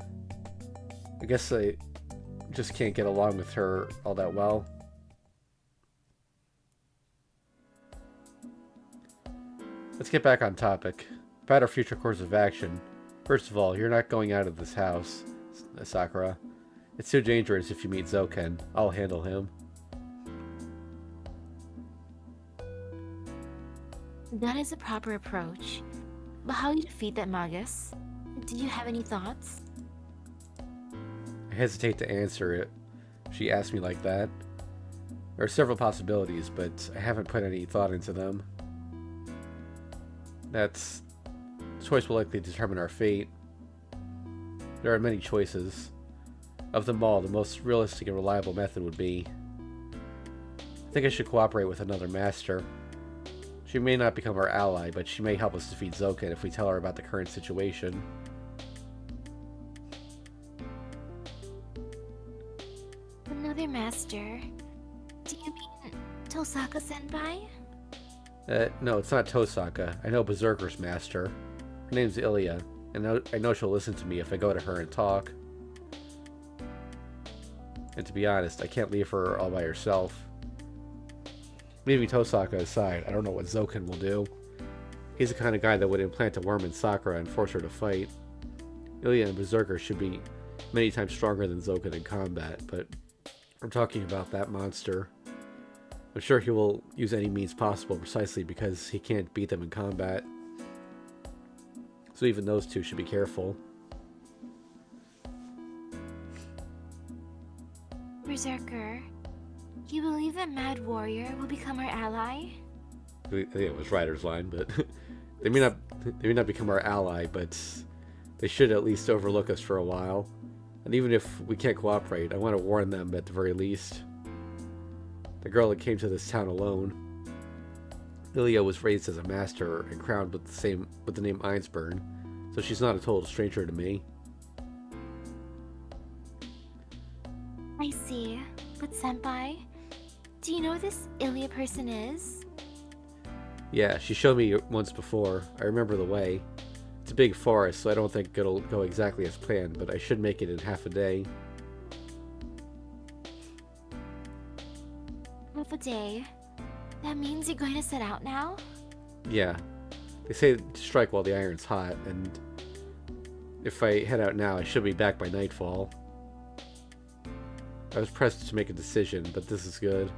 I guess I just can't get along with her all that well. Let's get back on topic. About our future course of action. First of all, you're not going out of this house, Sakura. It's too dangerous if you meet Zoken. I'll handle him. That is a proper approach. But how do you defeat that Magus? Do you have any thoughts? I hesitate to answer it. She asked me like that. There are several possibilities, but I haven't put any thought into them. That's... The choice will likely determine our fate. There are many choices. Of them all, the most realistic and reliable method would be... I think I should cooperate with another master. She may not become our ally, but she may help us defeat Zoken if we tell her about the current situation. Another master? Do you mean Tosaka-senpai? No, it's not Tosaka. I know Berserker's master. Her name's Ilya, and I know she'll listen to me if I go to her and talk. And to be honest, I can't leave her all by herself. Leaving Tosaka aside, I don't know what Zoken will do. He's the kind of guy that would implant a worm in Sakura and force her to fight. Ilya and Berserker should be many times stronger than Zoken in combat, but I'm talking about that monster. I'm sure he will use any means possible precisely because he can't beat them in combat. So even those two should be careful. Berserker, you believe that Mad Warrior will become our ally? I think it was Ryder's line, but they may not become our ally, but they should at least overlook us for a while. And even if we can't cooperate, I want to warn them at the very least. The girl that came to this town alone, Ilya was raised as a master and crowned with the name Einsburn, so she's not a total stranger to me. I see. But senpai, do you know who this Ilya person is? Yeah, she showed me once before. I remember the way. It's a big forest, so I don't think it'll go exactly as planned, but I should make it in half a day. Half a day? That means you're going to set out now? Yeah. They say to strike while the iron's hot, and if I head out now, I should be back by nightfall. I was pressed to make a decision, but this is good.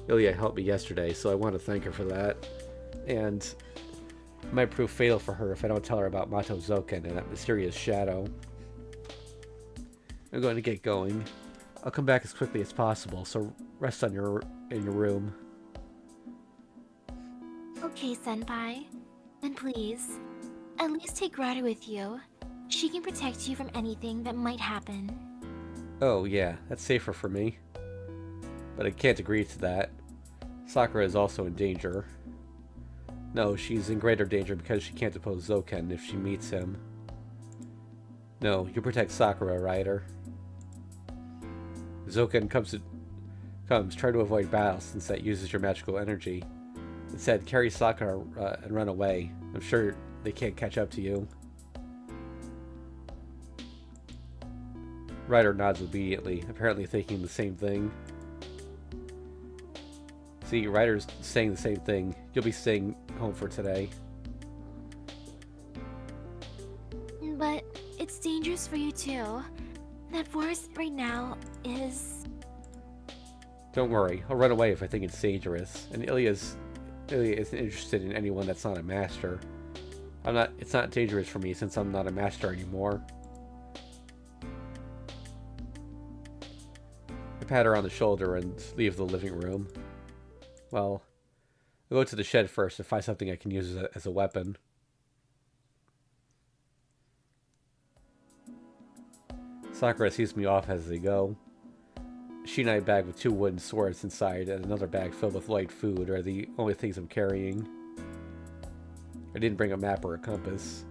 Ilya helped me yesterday, so I want to thank her for that. And it might prove fatal for her if I don't tell her about Mato Zoken and that mysterious shadow. I'm going to get going. I'll come back as quickly as possible, so rest in your room. Okay, senpai. Then please, at least take Ryder with you. She can protect you from anything that might happen. Oh yeah, that's safer for me. But I can't agree to that. Sakura is also in danger. No, she's in greater danger because she can't oppose Zoken if she meets him. No, you protect Sakura, Ryder. Zoken comes, try to avoid battle since that uses your magical energy. Instead, carry Sakura and run away. I'm sure they can't catch up to you. Ryder nods obediently, apparently thinking the same thing. See, Ryder's saying the same thing. You'll be staying home for today. But it's dangerous for you too. That forest right now is... Don't worry, I'll run away if I think it's dangerous. And Ilya isn't interested in anyone that's not a master. It's not dangerous for me since I'm not a master anymore. I pat her on the shoulder and leave the living room. Well, I'll go to the shed first and find something I can use as a weapon. Sakura sees me off as they go. A shinai bag with 2 wooden swords inside and another bag filled with light food are the only things I'm carrying. I didn't bring a map or a compass.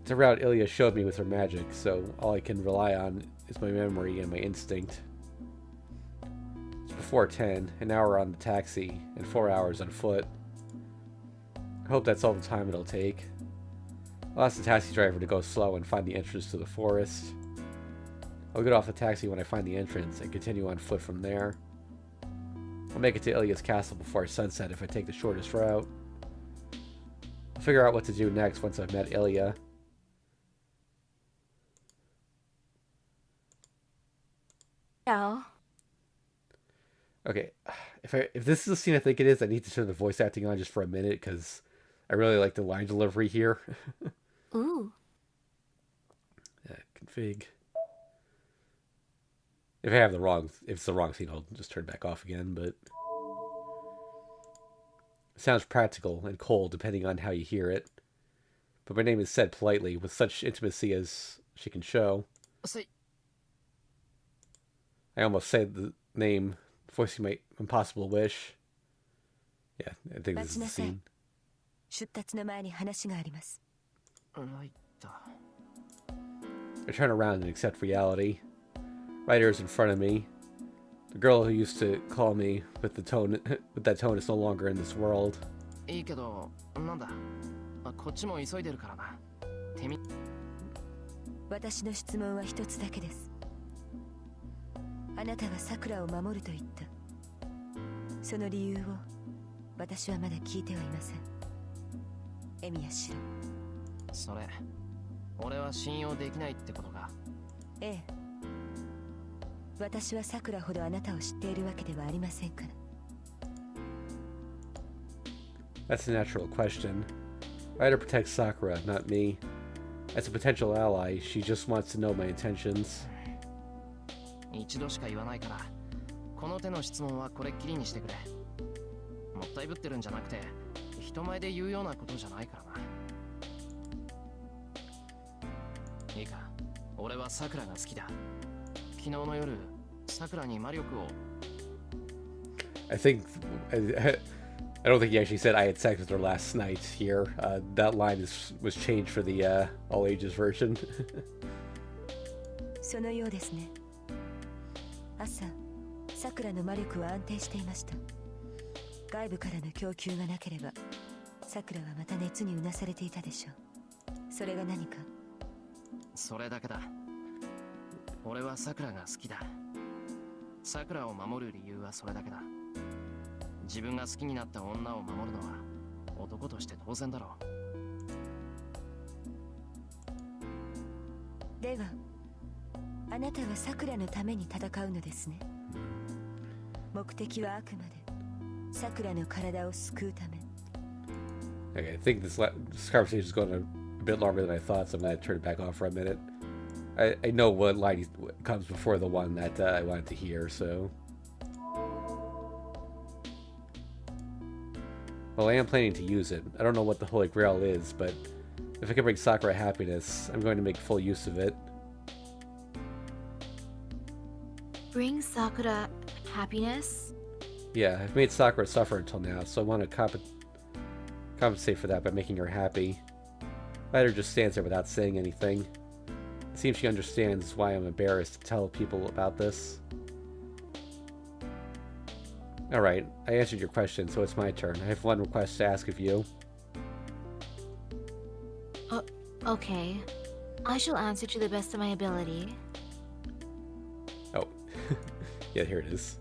It's a route Ilya showed me with her magic, so all I can rely on is my memory and my instinct. It's before 10, an hour on the taxi, and 4 hours on foot. I hope that's all the time it'll take. I'll ask the taxi driver to go slow and find the entrance to the forest. I'll get off the taxi when I find the entrance and continue on foot from there. I'll make it to Ilya's castle before sunset if I take the shortest route. I'll figure out what to do next once I've met Ilya. Okay, if this is the scene I think it is, I need to turn the voice acting on just for a minute because I really like the line delivery here. Ooh. Config. If it's the wrong scene, I'll just turn it back off again. But it sounds practical and cold depending on how you hear it. But my name is said politely with such intimacy as she can show. I almost said the name, voicing my impossible wish. Yeah, I think this is the scene. I turn around and accept reality. Ryder is in front of me. The girl who used to call me with that tone is no longer in this world. いいけど、なんだ。こっちも急いでるからな。私の質問は一つだけです。あなたは桜を守ると言った。その理由を私はまだ聞いてはいません。エミヤシロ。それ、俺は信用できないってことか。ええ。私は桜ほどあなたを知っているわけではありませんから。That's a natural question. Ryder protects Sakura, not me. As a potential ally, she just wants to know my intentions. 一度しか言わないから、この手の質問はこれっきりにしてくれ。もったいぶってるんじゃなくて、人前で言うようなことじゃないからな。いいか、俺は桜が好きだ。昨日の夜、桜に魔力を。I don't think he actually said I had sex with her last night here. That line was changed for the all ages version. そのようですね。朝、桜の魔力は安定していました。外部からの供給がなければ、桜はまた熱にうなされていたでしょう。それが何か。それだけだ。俺は桜が好きだ。桜を守る理由はそれだけだ。自分が好きになった女を守るのは男として当然だろう。では、あなたは桜のために戦うのですね。目的はあくまで桜の体を救うため。Okay, I think this conversation is going a bit longer than I thought, so I'm going to turn it back off for a minute. I know what line comes before the one that I wanted to hear, so... Well, I am planning to use it. I don't know what the Holy Grail is, but if I can bring Sakura happiness, I'm going to make full use of it. Bring Sakura happiness? Yeah, I've made Sakura suffer until now, so I want to compensate for that by making her happy. Ryder just stands there without saying anything. It seems she understands why I'm embarrassed to tell people about this. Alright, I answered your question, so it's my turn. I have one request to ask of you. Okay. I shall answer to the best of my ability. Oh. Yeah, here it is.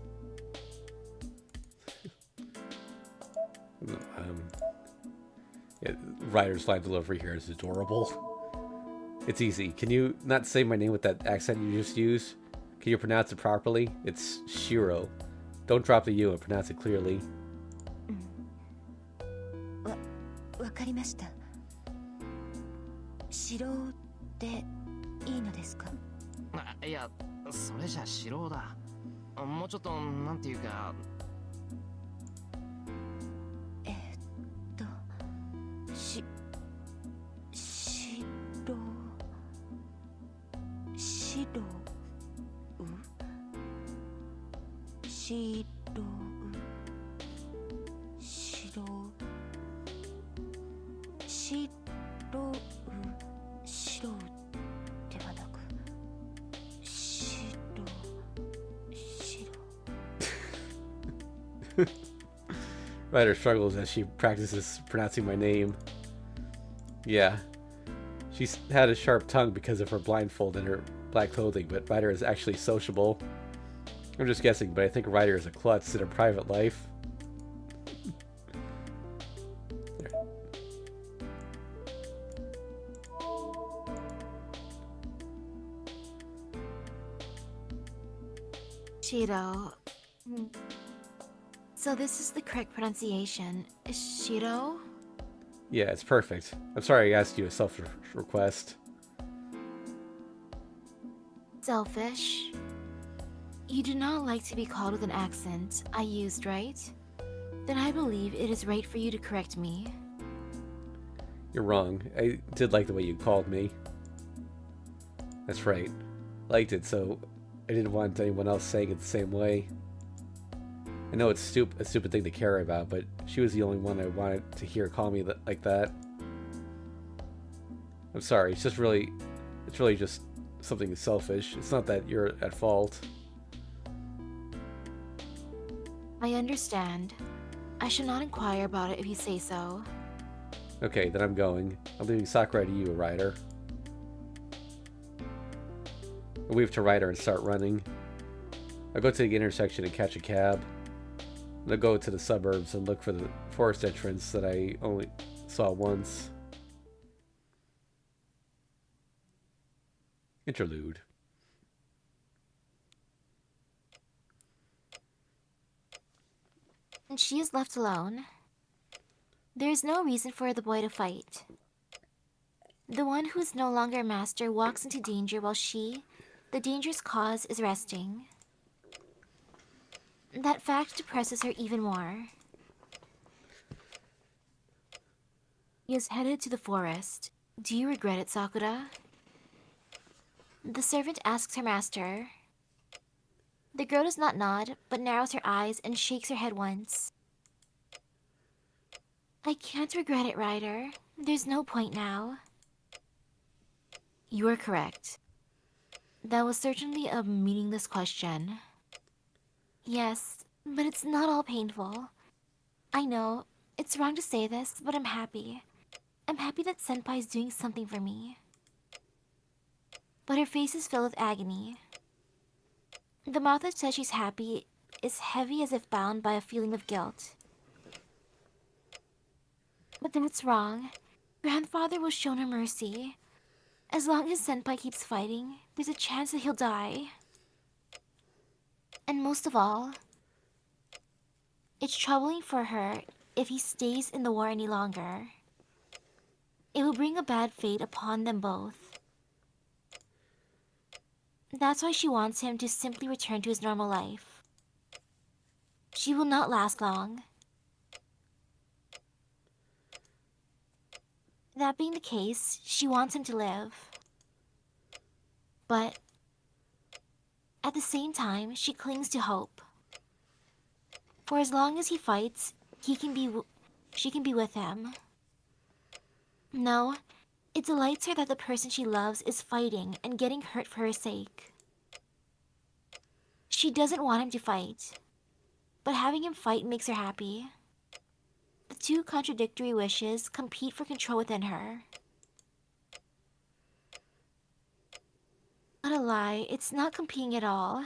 Yeah, Ryder's line delivery here is adorable. It's easy. Can you not say my name with that accent you just used? Can you pronounce it properly? It's Shiro. Don't drop the U and pronounce it clearly. わかりました。白でいいのですか？いや、それじゃ素人だ。もうちょっとなんていうか。Ryder struggles as she practices pronouncing my name. Yeah. She's had a sharp tongue because of her blindfold and her black clothing, but Ryder is actually sociable. I'm just guessing, but I think Ryder is a klutz in her private life. There. Shiro. So this is the correct pronunciation. Shiro? Yeah, it's perfect. I'm sorry I asked you a self-request. Selfish. You do not like to be called with an accent I used, right? Then I believe it is right for you to correct me. You're wrong. I did like the way you called me. That's right. Liked it, so I didn't want anyone else saying it the same way. I know it's a stupid thing to care about, but she was the only one I wanted to hear call me like that. I'm sorry. It's really just something selfish. It's not that you're at fault. I understand. I shall not inquire about it if you say so. Okay, then I'm going. I'm leaving Sakurai to you, Ryder. I'll wave to Ryder and start running. I'll go to the intersection and catch a cab. And I'll go to the suburbs and look for the forest entrance that I only saw once. Interlude. And she is left alone. There is no reason for the boy to fight. The one who is no longer a master walks into danger while she, the dangerous cause, is resting. That fact depresses her even more. He is headed to the forest. Do you regret it, Sakura? The servant asks her master. The girl does not nod, but narrows her eyes and shakes her head once. I can't regret it, Ryder. There's no point now. You are correct. That was certainly a meaningless question. Yes, but it's not all painful. I know, it's wrong to say this, but I'm happy. I'm happy that Senpai is doing something for me. But her face is filled with agony. The mouth that says she's happy is heavy as if bound by a feeling of guilt. But that's wrong. Grandfather will show no mercy. As long as Senpai keeps fighting, there's a chance that he'll die. And most of all, it's troubling for her if he stays in the war any longer. It will bring a bad fate upon them both. That's why she wants him to simply return to his normal life. She will not last long. That being the case, she wants him to live. But at the same time, she clings to hope. For as long as he fights, she can be with him. No, it delights her that the person she loves is fighting and getting hurt for her sake. She doesn't want him to fight, but having him fight makes her happy. The two contradictory wishes compete for control within her. Not a lie, it's not competing at all.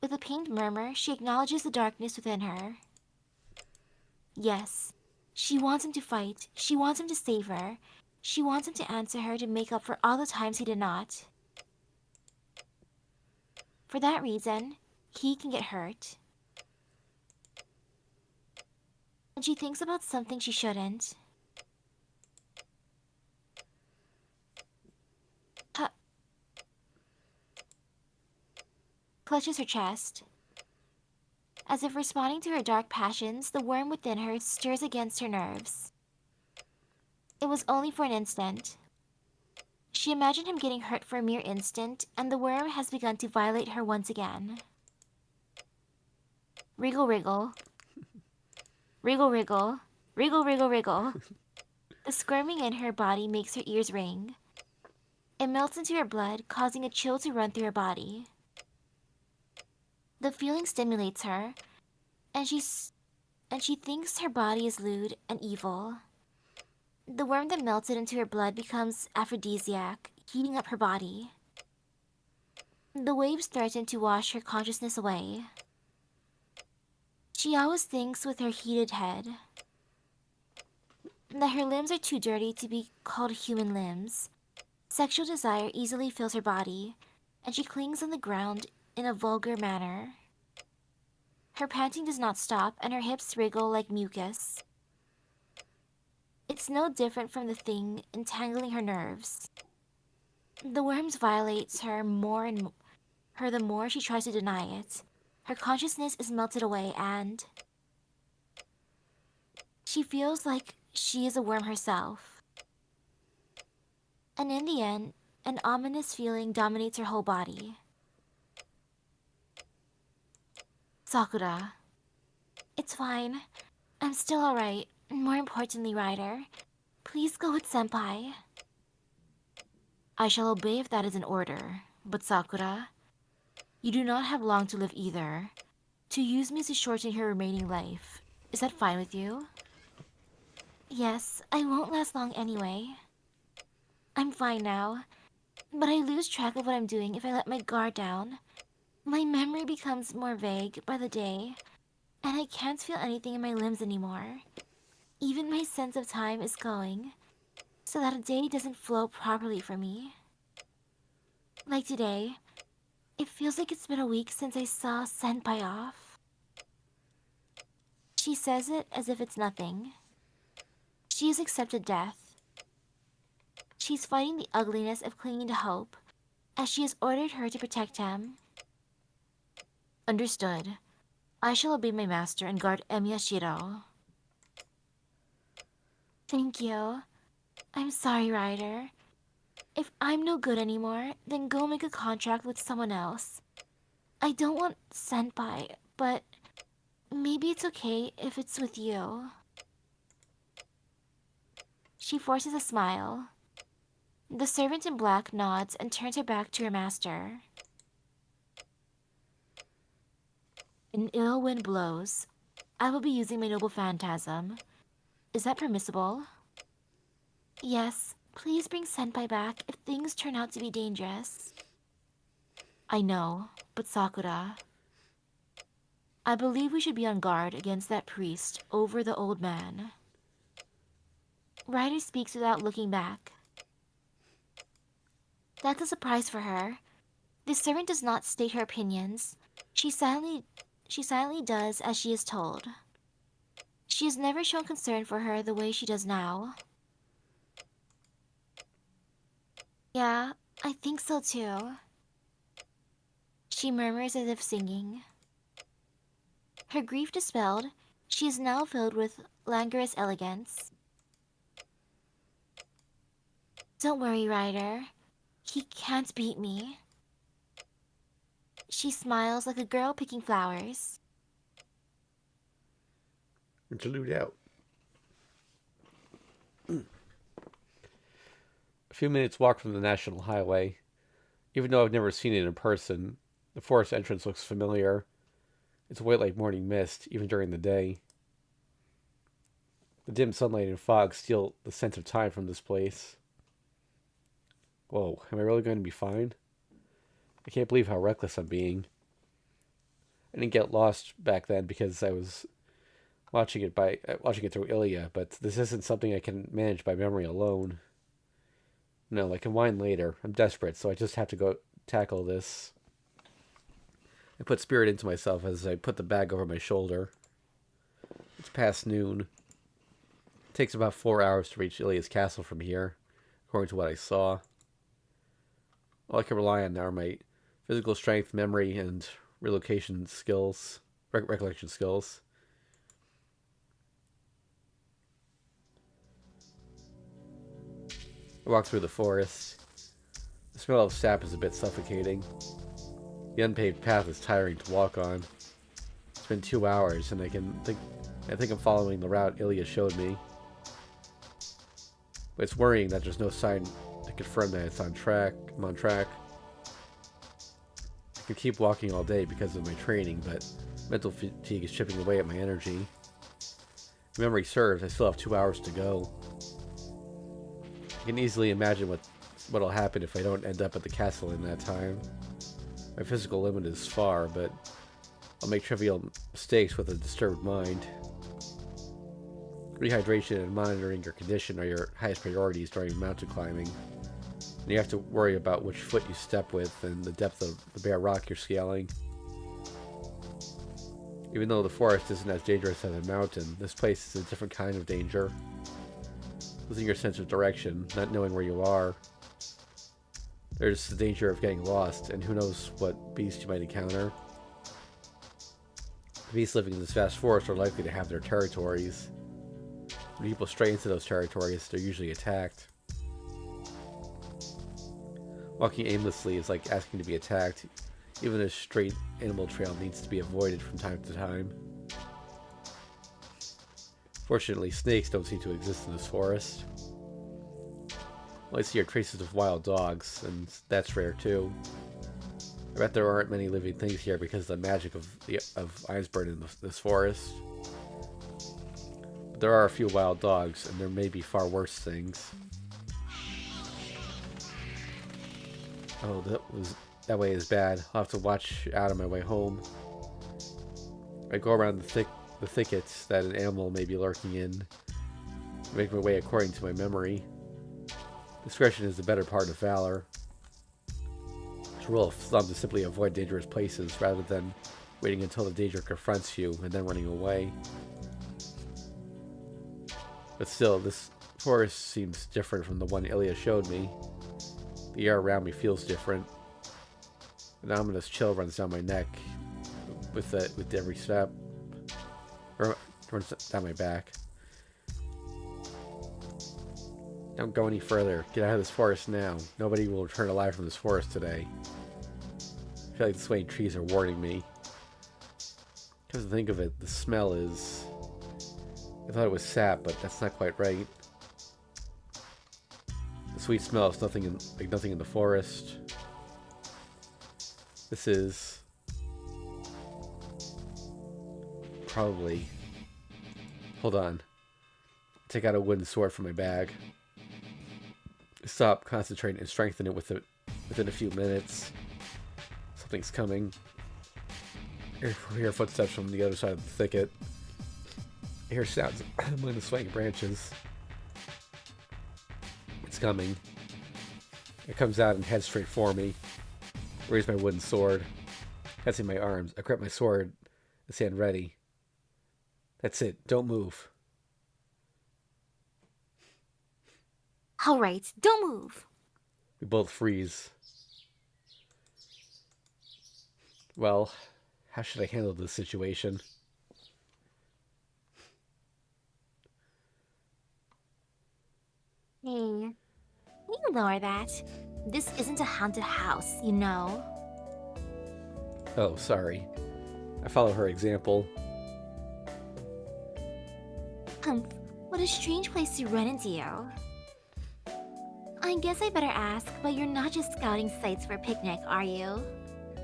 With a pained murmur, she acknowledges the darkness within her. Yes, she wants him to fight. She wants him to save her. She wants him to answer her to make up for all the times he did not. For that reason, he can get hurt. And she thinks about something she shouldn't. Clutches her chest. As if responding to her dark passions, the worm within her stirs against her nerves. It was only for an instant. She imagined him getting hurt for a mere instant, and the worm has begun to violate her once again. Wriggle, wriggle. Wriggle, wriggle. Wriggle, wriggle, wriggle. The squirming in her body makes her ears ring. It melts into her blood, causing a chill to run through her body. The feeling stimulates her, and she thinks her body is lewd and evil. The worm that melted into her blood becomes aphrodisiac, heating up her body. The waves threaten to wash her consciousness away. She always thinks with her heated head that her limbs are too dirty to be called human limbs. Sexual desire easily fills her body, and she clings on the ground in a vulgar manner. Her panting does not stop, and her hips wriggle like mucus. It's no different from the thing entangling her nerves. The worms violates her the more she tries to deny it. Her consciousness is melted away, and she feels like she is a worm herself. And in the end, an ominous feeling dominates her whole body. Sakura. It's fine. I'm still alright. More importantly, Ryder, please go with Senpai. I shall obey if that is an order. But Sakura, you do not have long to live either. To use me to shorten your remaining life. Is that fine with you? Yes, I won't last long anyway. I'm fine now, but I lose track of what I'm doing if I let my guard down. My memory becomes more vague by the day, and I can't feel anything in my limbs anymore. Even my sense of time is going, so that a day doesn't flow properly for me. Like today, it feels like it's been a week since I saw Senpai off. She says it as if it's nothing. She has accepted death. She's fighting the ugliness of clinging to hope, as she has ordered her to protect him. Understood. I shall obey my master and guard Emiyashiro. Thank you. I'm sorry, Ryder. If I'm no good anymore, then go make a contract with someone else. I don't want Senpai, but maybe it's okay if it's with you. She forces a smile. The servant in black nods and turns her back to her master. An ill wind blows. I will be using my noble phantasm. Is that permissible? Yes, please bring Senpai back if things turn out to be dangerous. I know, but Sakura, I believe we should be on guard against that priest over the old man. Ryder speaks without looking back. That's a surprise for her. The servant does not state her opinions. She silently does as she is told. She has never shown concern for her the way she does now. Yeah, I think so too. She murmurs as if singing. Her grief dispelled, she is now filled with languorous elegance. Don't worry, Ryder. He can't beat me. She smiles like a girl picking flowers. Interlude out. A few minutes walk from the National Highway. Even though I've never seen it in person, the forest entrance looks familiar. It's white like morning mist, even during the day. The dim sunlight and fog steal the sense of time from this place. Whoa, am I really going to be fine? I can't believe how reckless I'm being. I didn't get lost back then because I was watching it through Ilya, but this isn't something I can manage by memory alone. No, I can whine later. I'm desperate, so I just have to go tackle this. I put spirit into myself as I put the bag over my shoulder. It's past noon. It takes about 4 hours to reach Ilya's castle from here, according to what I saw. All I can rely on now are my physical strength, memory, and recollection skills. I walk through the forest. The smell of sap is a bit suffocating. The unpaved path is tiring to walk on. It's been 2 hours, and I think I'm following the route Ilya showed me. But it's worrying that there's no sign to confirm that I'm on track. I could keep walking all day because of my training, but mental fatigue is chipping away at my energy. If memory serves, I still have 2 hours to go. I can easily imagine what'll happen if I don't end up at the castle in that time. My physical limit is far, but I'll make trivial mistakes with a disturbed mind. Rehydration and monitoring your condition are your highest priorities during mountain climbing. And you have to worry about which foot you step with and the depth of the bare rock you're scaling. Even though the forest isn't as dangerous as a mountain, this place is a different kind of danger. Losing your sense of direction, not knowing where you are. There's the danger of getting lost, and who knows what beast you might encounter. The beasts living in this vast forest are likely to have their territories. When people stray into those territories, they're usually attacked. Walking aimlessly is like asking to be attacked. Even a straight animal trail needs to be avoided from time to time. Fortunately, snakes don't seem to exist in this forest. All I see are traces of wild dogs, and that's rare too. I bet there aren't many living things here because of the magic of Iceburn in this forest. But there are a few wild dogs, and there may be far worse things. Oh, that way is bad. I'll have to watch out on my way home. I go around the thickets that an animal may be lurking in. I make my way according to my memory. Discretion is the better part of valor. It's a rule of thumb to simply avoid dangerous places rather than waiting until the danger confronts you and then running away. But still, this forest seems different from the one Ilya showed me. The air around me feels different. An ominous chill runs down my neck with every step. Or runs down my back. Don't go any further. Get out of this forest now. Nobody will return alive from this forest today. I feel like the swaying trees are warning me. Come to think of it, the smell is... I thought it was sap, but that's not quite right. The sweet smell is nothing in the forest. This is... probably... Hold on. Take out a wooden sword from my bag. Stop, concentrate, and strengthen it within a few minutes. Something's coming. I hear footsteps from the other side of the thicket. I hear sounds among the swaying branches. It's coming. It comes out and heads straight for me. I raise my wooden sword. Testing my arms. I grip my sword and stand ready. That's it. Don't move. All right, don't move. We both freeze. Well, how should I handle this situation? Hey, can you lower that? This isn't a haunted house, you know. Oh, sorry. I follow her example. What a strange place to run into you. I guess I better ask, but you're not just scouting sites for a picnic, are you?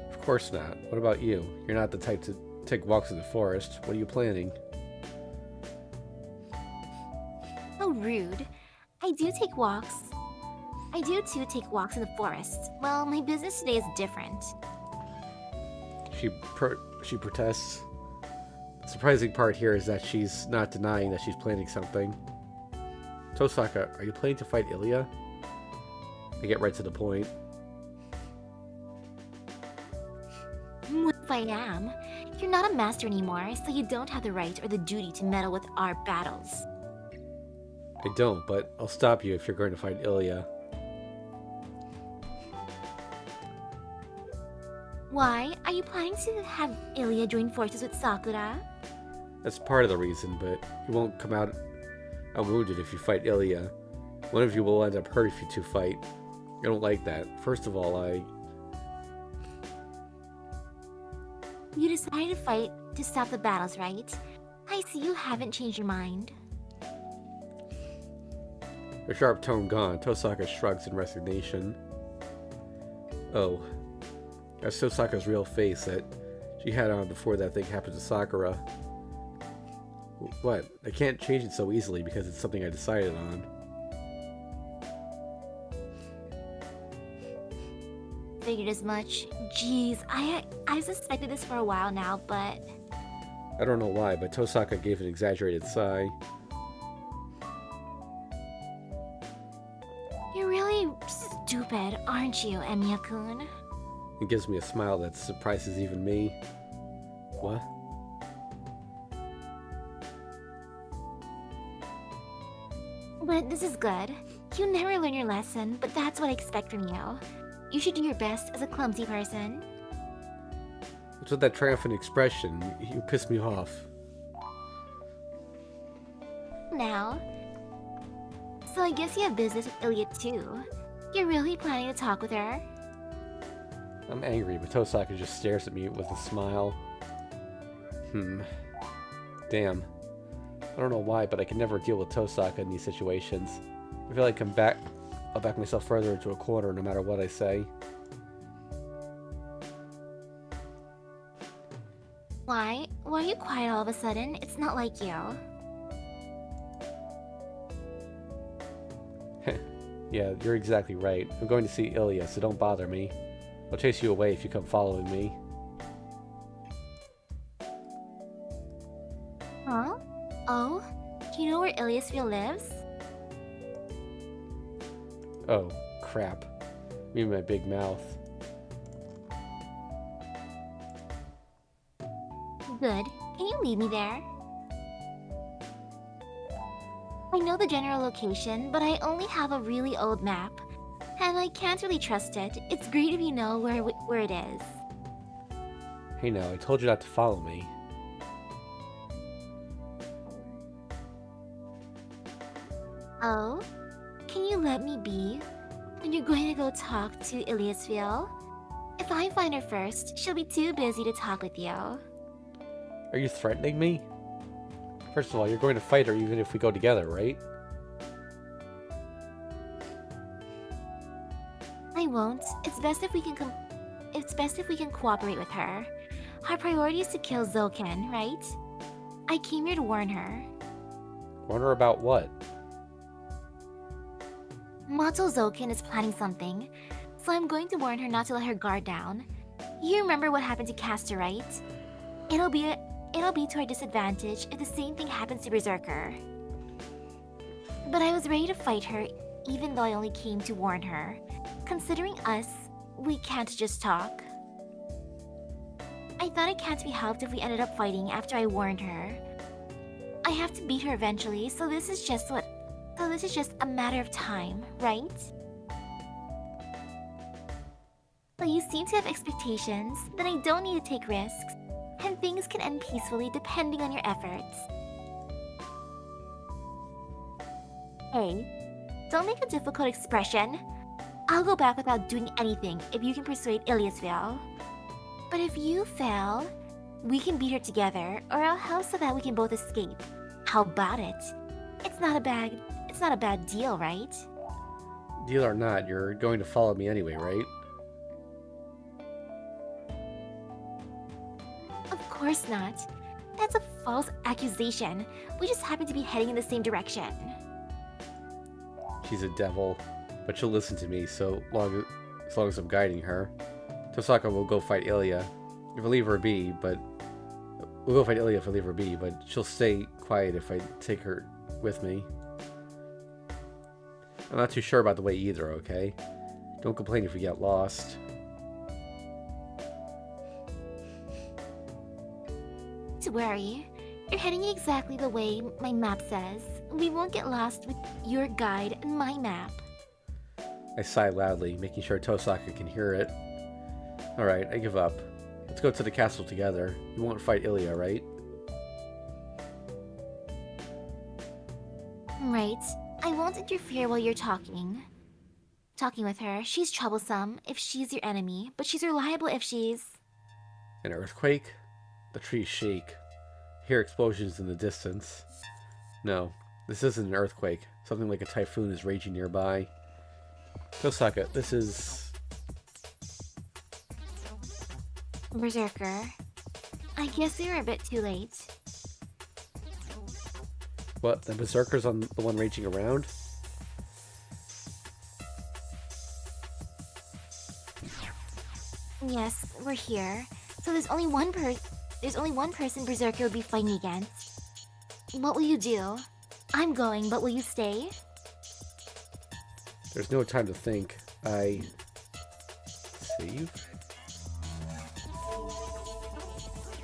Of course not. What about you? You're not the type to take walks in the forest. What are you planning? How rude. I do take walks. I do too take walks in the forest. Well, my business today is different. She protests. The surprising part here is that she's not denying that she's planning something. Tosaka, are you planning to fight Ilya? I get right to the point. What if I am? You're not a master anymore, so you don't have the right or the duty to meddle with our battles. I don't, but I'll stop you if you're going to fight Ilya. Why? Are you planning to have Ilya join forces with Sakura? That's part of the reason, but you won't come out unwounded if you fight Ilya. One of you will end up hurt if you two fight. I don't like that. First of all, You decided to fight to stop the battles, right? I see you haven't changed your mind. Her sharp tone gone, Tosaka shrugs in resignation. Oh. That's Tosaka's real face that she had on before that thing happened to Sakura. What? I can't change it so easily because it's something I decided on. Figured as much. Jeez, I've suspected this for a while now, but... I don't know why, but Tosaka gave an exaggerated sigh. You're really stupid, aren't you, Emiya-kun? And gives me a smile that surprises even me. What? But this is good. You never learn your lesson, but that's what I expect from you. You should do your best as a clumsy person. What's with that triumphant expression? You pissed me off. Now. So I guess you have business with Ilya too. You're really planning to talk with her? I'm angry, but Tosaka just stares at me with a smile. Damn. I don't know why, but I can never deal with Tosaka in these situations. I feel like I'll back myself further into a corner no matter what I say. Why? Why are you quiet all of a sudden? It's not like you. Yeah, you're exactly right. I'm going to see Ilya, so don't bother me. I'll chase you away if you come following me. Huh? Oh? Do you know where Ilyasville lives? Oh, crap. Me and my big mouth. Good. Can you lead me there? I know the general location, but I only have a really old map. And I can't really trust it. It's great if you know where it is. Hey now, I told you not to follow me. Oh? Can you let me be? When you're going to go talk to Ilyasville? If I find her first, she'll be too busy to talk with you. Are you threatening me? First of all, you're going to fight her even if we go together, right? I won't. It's best if we can cooperate with her. Our priority is to kill Zoken, right? I came here to warn her. Warn her about what? Mato Zoken is planning something, so I'm going to warn her not to let her guard down. You remember what happened to Castor, right? It'll be to our disadvantage if the same thing happens to Berserker. But I was ready to fight her, even though I only came to warn her. Considering us, we can't just talk. I thought it can't be helped if we ended up fighting after I warned her. I have to beat her eventually, so this is just a matter of time, right? But you seem to have expectations that I don't need to take risks, and things can end peacefully depending on your efforts. Hey, don't make a difficult expression. I'll go back without doing anything if you can persuade Ilyasville. But if you fail, we can beat her together, or I'll help so that we can both escape. How about it? It's not a bad deal, right? Deal or not, you're going to follow me anyway, right? Of course not. That's a false accusation. We just happen to be heading in the same direction. She's a devil, but she'll listen to me as long as I'm guiding her. Tosaka will go fight Ilya if I leave her be, but she'll stay quiet if I take her with me. I'm not too sure about the way either, okay? Don't complain if we get lost. Don't worry. You're heading exactly the way my map says. We won't get lost with your guide and my map. I sigh loudly, making sure Tosaka can hear it. Alright, I give up. Let's go to the castle together. You won't fight Ilya, right? Right. I won't interfere while you're talking with her. She's troublesome if she's your enemy, but she's reliable if she's... An earthquake? The trees shake. Hear explosions in the distance. No, this isn't an earthquake. Something like a typhoon is raging nearby. Tosaka, this is... Berserker. I guess we were a bit too late. What, the Berserker's on the one raging around? Yes, we're here. So there's only one person Berserker would be fighting against. What will you do? I'm going, but will you stay? There's no time to think. I... Save?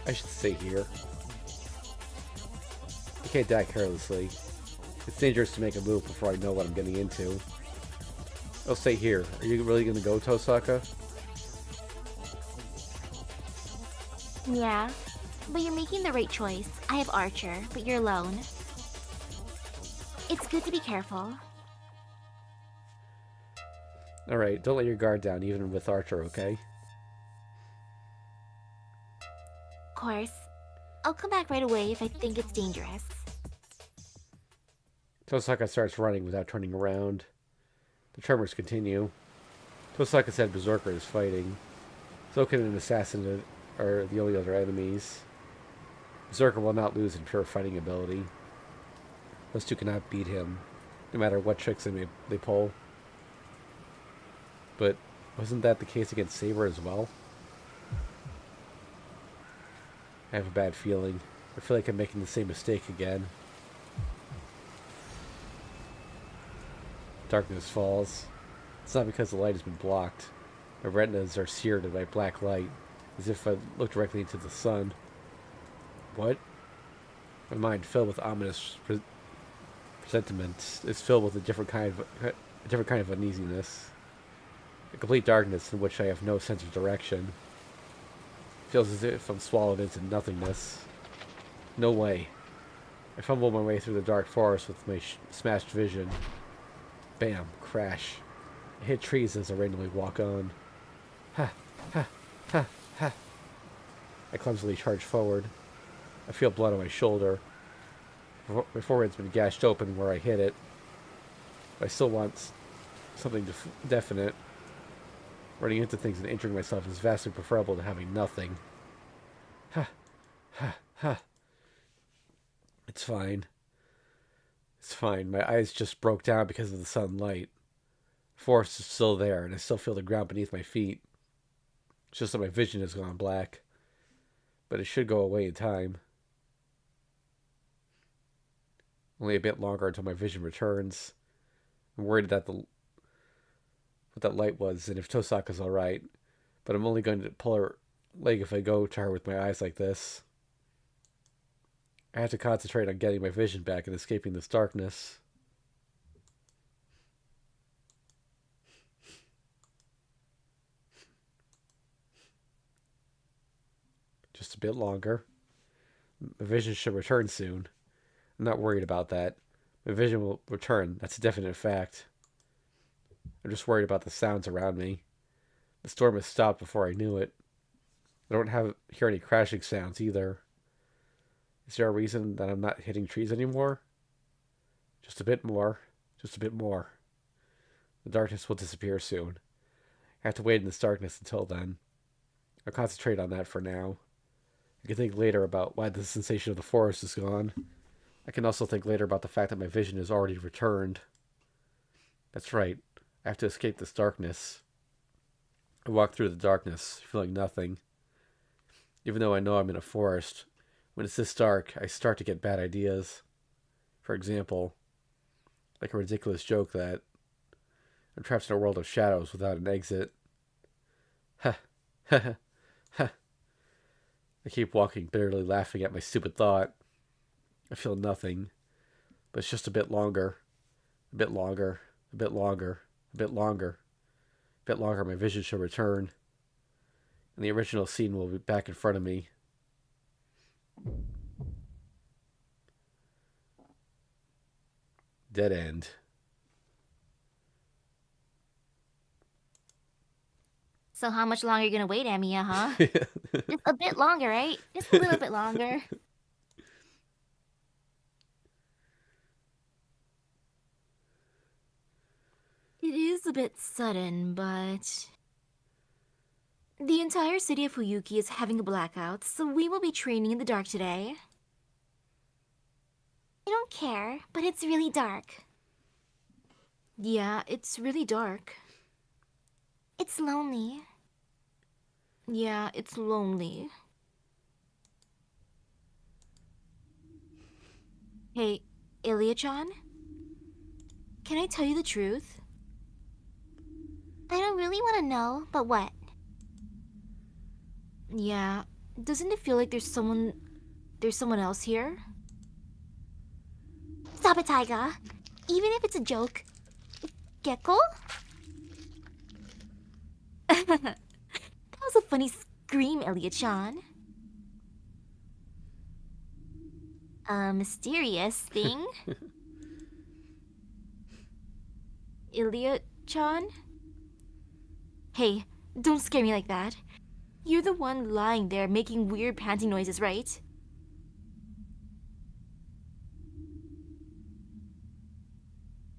I should stay here. I can't die carelessly. It's dangerous to make a move before I know what I'm getting into. I'll stay here. Are you really gonna go, Tosaka? Yeah, but you're making the right choice. I have Archer, but you're alone. It's good to be careful. Alright, don't let your guard down, even with Archer, okay? Of course. I'll come back right away if I think it's dangerous. Tosaka starts running without turning around. The tremors continue. Tosaka said Berserker is fighting. Zoken and Assassin are the only other enemies. Berserker will not lose in pure fighting ability. Those two cannot beat him, no matter what tricks they pull. But wasn't that the case against Saber as well? I have a bad feeling. I feel like I'm making the same mistake again. Darkness falls. It's not because the light has been blocked. My retinas are seared by black light, as if I looked directly into the sun. What? My mind, filled with ominous presentiments, is filled with a different kind of uneasiness. A complete darkness in which I have no sense of direction. It feels as if I'm swallowed into nothingness. No way. I fumble my way through the dark forest with my smashed vision. Bam, crash. I hit trees as I randomly walk on. Ha, ha, ha, ha. I clumsily charge forward. I feel blood on my shoulder. My forehead's been gashed open where I hit it. But I still want something definite. Running into things and injuring myself is vastly preferable to having nothing. Ha, ha, ha. It's fine. It's fine. My eyes just broke down because of the sunlight. The forest is still there, and I still feel the ground beneath my feet. It's just that my vision has gone black. But it should go away in time. Only a bit longer until my vision returns. I'm worried that what that light was, and if Tosaka's alright. But I'm only going to pull her leg if I go to her with my eyes like this. I have to concentrate on getting my vision back and escaping this darkness. Just a bit longer. My vision should return soon. I'm not worried about that. My vision will return. That's a definite fact. I'm just worried about the sounds around me. The storm has stopped before I knew it. I don't hear any crashing sounds either. Is there a reason that I'm not hitting trees anymore? Just a bit more. Just a bit more. The darkness will disappear soon. I have to wait in this darkness until then. I'll concentrate on that for now. I can think later about why the sensation of the forest is gone. I can also think later about the fact that my vision has already returned. That's right. I have to escape this darkness. I walk through the darkness, feeling nothing. Even though I know I'm in a forest, when it's this dark, I start to get bad ideas. For example, like a ridiculous joke that I'm trapped in a world of shadows without an exit. Ha, ha, ha, ha. I keep walking, bitterly laughing at my stupid thought. I feel nothing, but it's just a bit longer. A bit longer. A bit longer. A bit longer. A bit longer, my vision shall return. And the original scene will be back in front of me. Dead end. So how much longer are you gonna wait, Amiya, huh? Just a bit longer, right? Just a little bit longer. It is a bit sudden, but... The entire city of Fuyuki is having a blackout, so we will be training in the dark today. I don't care, but it's really dark. Yeah, it's really dark. It's lonely. Yeah, it's lonely. Hey, Ilya-chan? Can I tell you the truth? I don't really want to know, but what? Yeah, doesn't it feel like there's someone else here? Stop it, Taiga. Even if it's a joke. Gecko? That was a funny scream, Elliot-chan. A mysterious thing? Elliot-chan? Hey, don't scare me like that. You're the one lying there making weird panting noises, right?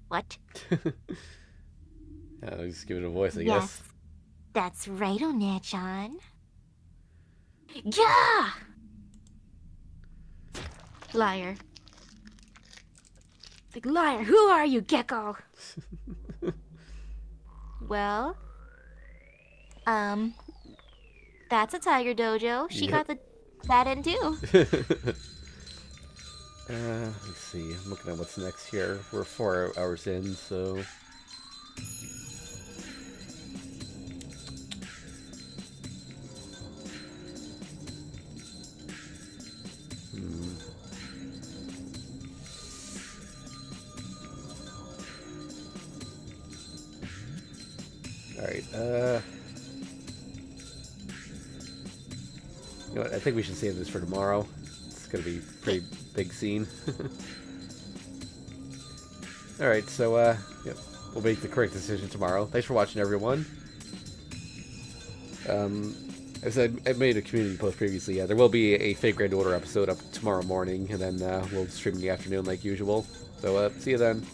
What? I'll just give it a voice, I Yes, guess. that's right, One-chan. Yeah! Liar. Like, liar, who are you, Gecko? Well, that's a Tiger Dojo. She Yep. got that in too. Let's see. I'm looking at what's next here. We're 4 hours in, so... Alright, you know what, I think we should save this for tomorrow. It's gonna be a pretty big scene. Alright, so, yep, we'll make the correct decision tomorrow. Thanks for watching, everyone. As I made a community post previously, yeah, there will be a Fate Grand Order episode up tomorrow morning, and then we'll stream in the afternoon like usual. So, see you then.